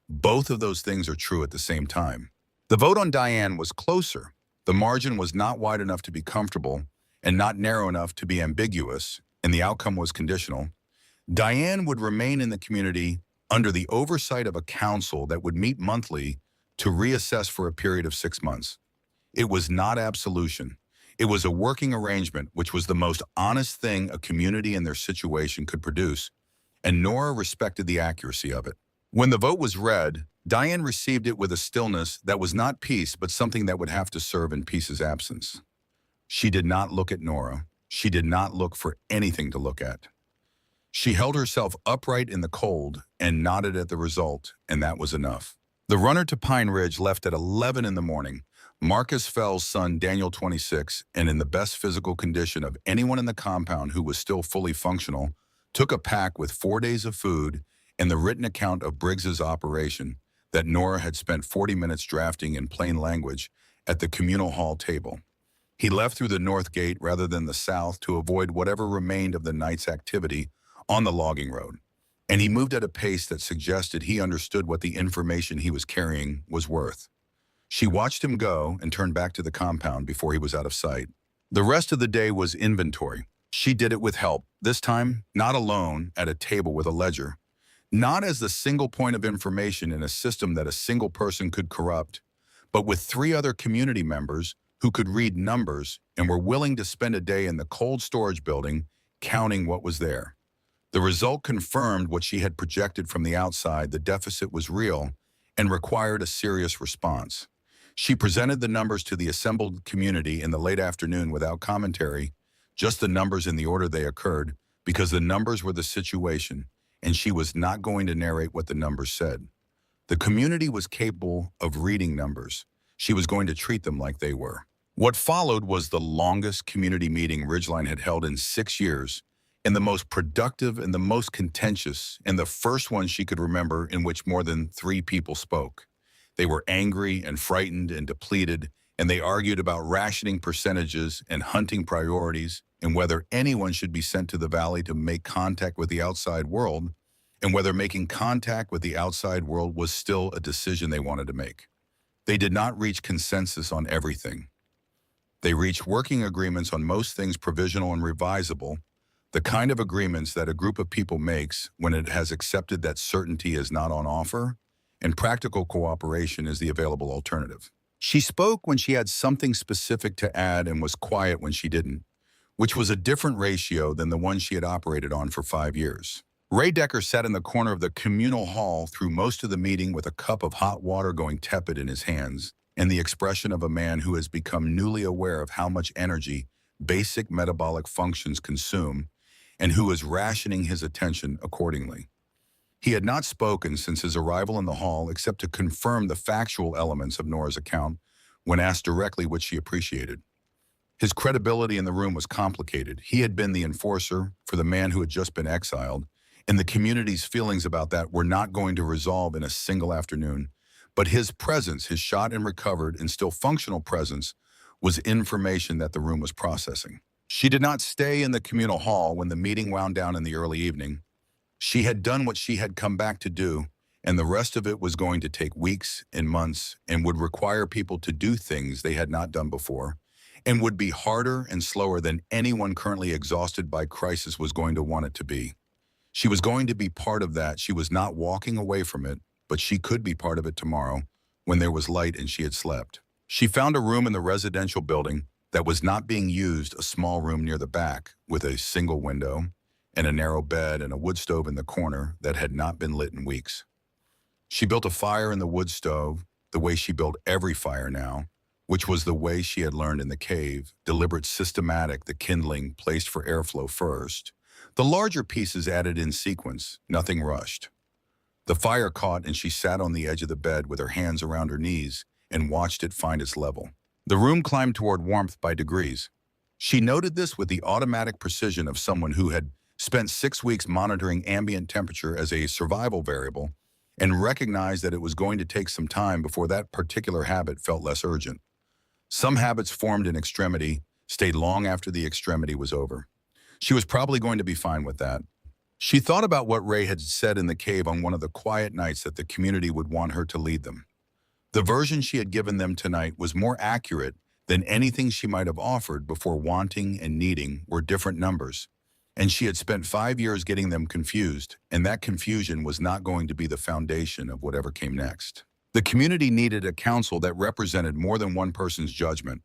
Both of those things are true at the same time." The vote on Diane was closer. The margin was not wide enough to be comfortable and not narrow enough to be ambiguous, and the outcome was conditional. Diane would remain in the community under the oversight of a council that would meet monthly to reassess for a period of 6 months. It was not absolution. It was a working arrangement, which was the most honest thing a community in their situation could produce, and Nora respected the accuracy of it. When the vote was read, Diane received it with a stillness that was not peace, but something that would have to serve in peace's absence. She did not look at Nora. She did not look for anything to look at. She held herself upright in the cold and nodded at the result, and that was enough. The runner to Pine Ridge left at 11 in the morning. Marcus Fell's son, Daniel, 26, and in the best physical condition of anyone in the compound who was still fully functional, took a pack with 4 days of food and the written account of Briggs's operation that Nora had spent 40 minutes drafting in plain language at the communal hall table. He left through the north gate rather than the south to avoid whatever remained of the night's activity on the logging road, and he moved at a pace that suggested he understood what the information he was carrying was worth. She watched him go and turned back to the compound before he was out of sight. The rest of the day was inventory. She did it with help, this time not alone at a table with a ledger, not as the single point of information in a system that a single person could corrupt, but with 3 other community members who could read numbers and were willing to spend a day in the cold storage building counting what was there. The result confirmed what she had projected from the outside. The deficit was real and required a serious response. She presented the numbers to the assembled community in the late afternoon without commentary, just the numbers in the order they occurred, because the numbers were the situation, and she was not going to narrate what the numbers said. The community was capable of reading numbers. She was going to treat them like they were. What followed was the longest community meeting Ridgeline had held in 6 years, and the most productive and the most contentious, and the first one she could remember in which more than 3 people spoke. They were angry and frightened and depleted, and they argued about rationing percentages and hunting priorities and whether anyone should be sent to the valley to make contact with the outside world, and whether making contact with the outside world was still a decision they wanted to make. They did not reach consensus on everything. They reached working agreements on most things provisional and revisable, the kind of agreements that a group of people makes when it has accepted that certainty is not on offer, and practical cooperation is the available alternative. She spoke when she had something specific to add and was quiet when she didn't, which was a different ratio than the one she had operated on for 5 years. Ray Decker sat in the corner of the communal hall through most of the meeting with a cup of hot water going tepid in his hands, and the expression of a man who has become newly aware of how much energy basic metabolic functions consume, and who is rationing his attention accordingly. He had not spoken since his arrival in the hall except to confirm the factual elements of Nora's account when asked directly which she appreciated. His credibility in the room was complicated. He had been the enforcer for the man who had just been exiled, and the community's feelings about that were not going to resolve in a single afternoon. But his presence, his shot and recovered and still functional presence, was information that the room was processing. She did not stay in the communal hall when the meeting wound down in the early evening. She had done what she had come back to do, and the rest of it was going to take weeks and months and would require people to do things they had not done before, and would be harder and slower than anyone currently exhausted by crisis was going to want it to be. She was going to be part of that. She was not walking away from it, but she could be part of it tomorrow when there was light and she had slept. She found a room in the residential building that was not being used, a small room near the back with a single window and a narrow bed and a wood stove in the corner that had not been lit in weeks. She built a fire in the wood stove the way she built every fire now, which was the way she had learned in the cave, deliberate, systematic, the kindling placed for airflow first. The larger pieces added in sequence, nothing rushed. The fire caught and she sat on the edge of the bed with her hands around her knees and watched it find its level. The room climbed toward warmth by degrees. She noted this with the automatic precision of someone who had spent 6 weeks monitoring ambient temperature as a survival variable and recognized that it was going to take some time before that particular habit felt less urgent. Some habits formed in extremity stayed long after the extremity was over. She was probably going to be fine with that. She thought about what Ray had said in the cave on one of the quiet nights that the community would want her to lead them. The version she had given them tonight was more accurate than anything she might have offered before wanting and needing were different numbers. And she had spent 5 years getting them confused, and that confusion was not going to be the foundation of whatever came next. The community needed a council that represented more than one person's judgment.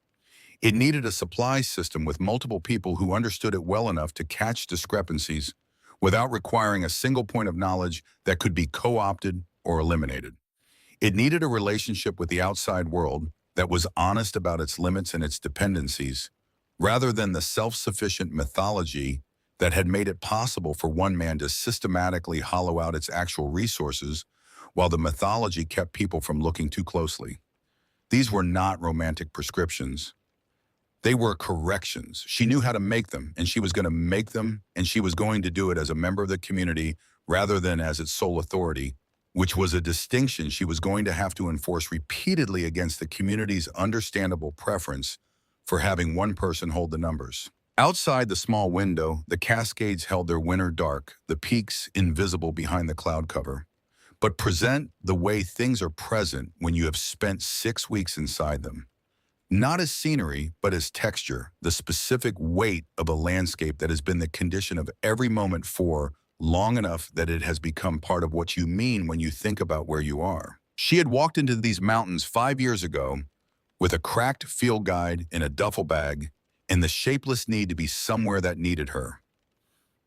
It needed a supply system with multiple people who understood it well enough to catch discrepancies without requiring a single point of knowledge that could be co-opted or eliminated. It needed a relationship with the outside world that was honest about its limits and its dependencies, rather than the self-sufficient mythology that had made it possible for one man to systematically hollow out its actual resources while the mythology kept people from looking too closely. These were not romantic prescriptions. They were corrections. She knew how to make them, and she was going to make them, and she was going to do it as a member of the community rather than as its sole authority, which was a distinction she was going to have to enforce repeatedly against the community's understandable preference for having one person hold the numbers. Outside the small window, the Cascades held their winter dark, the peaks invisible behind the cloud cover. But present the way things are present when you have spent 6 weeks inside them. Not as scenery, but as texture, the specific weight of a landscape that has been the condition of every moment for long enough that it has become part of what you mean when you think about where you are. She had walked into these mountains 5 years ago with a cracked field guide in a duffel bag and the shapeless need to be somewhere that needed her.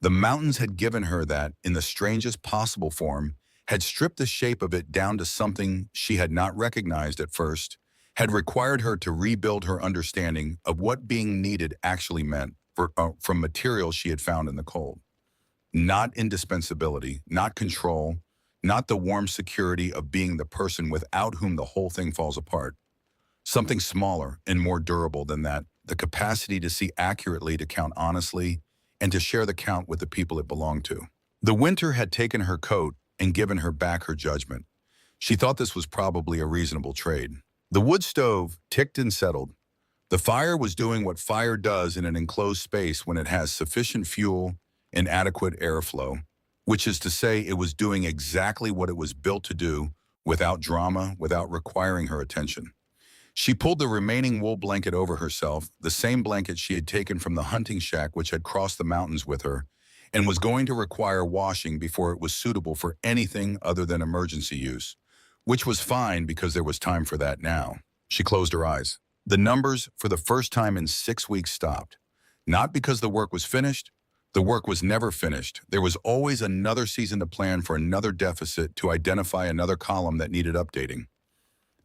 The mountains had given her that in the strangest possible form, had stripped the shape of it down to something she had not recognized at first, had required her to rebuild her understanding of what being needed actually meant from materials she had found in the cold. Not indispensability, not control, not the warm security of being the person without whom the whole thing falls apart. Something smaller and more durable than that, the capacity to see accurately, to count honestly, and to share the count with the people it belonged to. The winter had taken her coat and given her back her judgment. She thought this was probably a reasonable trade. The wood stove ticked and settled. The fire was doing what fire does in an enclosed space when it has sufficient fuel and adequate airflow, which is to say it was doing exactly what it was built to do, without drama, without requiring her attention. She pulled the remaining wool blanket over herself, the same blanket she had taken from the hunting shack which had crossed the mountains with her, and was going to require washing before it was suitable for anything other than emergency use, which was fine because there was time for that now. She closed her eyes. The numbers, for the first time in 6 weeks, stopped. Not because the work was finished. The work was never finished. There was always another season to plan for, another deficit, to identify another column that needed updating.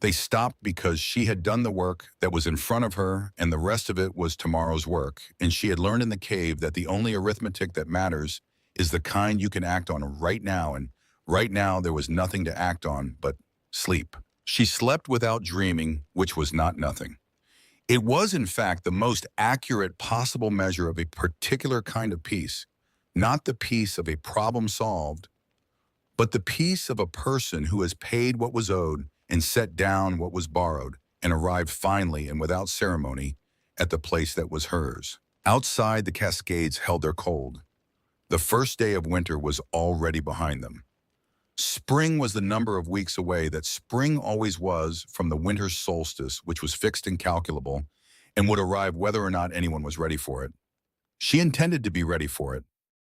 They stopped because she had done the work that was in front of her, and the rest of it was tomorrow's work, and she had learned in the cave that the only arithmetic that matters is the kind you can act on right now, and right now there was nothing to act on but sleep. She slept without dreaming, which was not nothing. It was, in fact, the most accurate possible measure of a particular kind of peace, not the peace of a problem solved, but the peace of a person who has paid what was owed and set down what was borrowed, and arrived finally and without ceremony at the place that was hers. Outside, the Cascades held their cold. The first day of winter was already behind them. Spring was the number of weeks away that spring always was from the winter's solstice, which was fixed and calculable, and would arrive whether or not anyone was ready for it. She intended to be ready for it,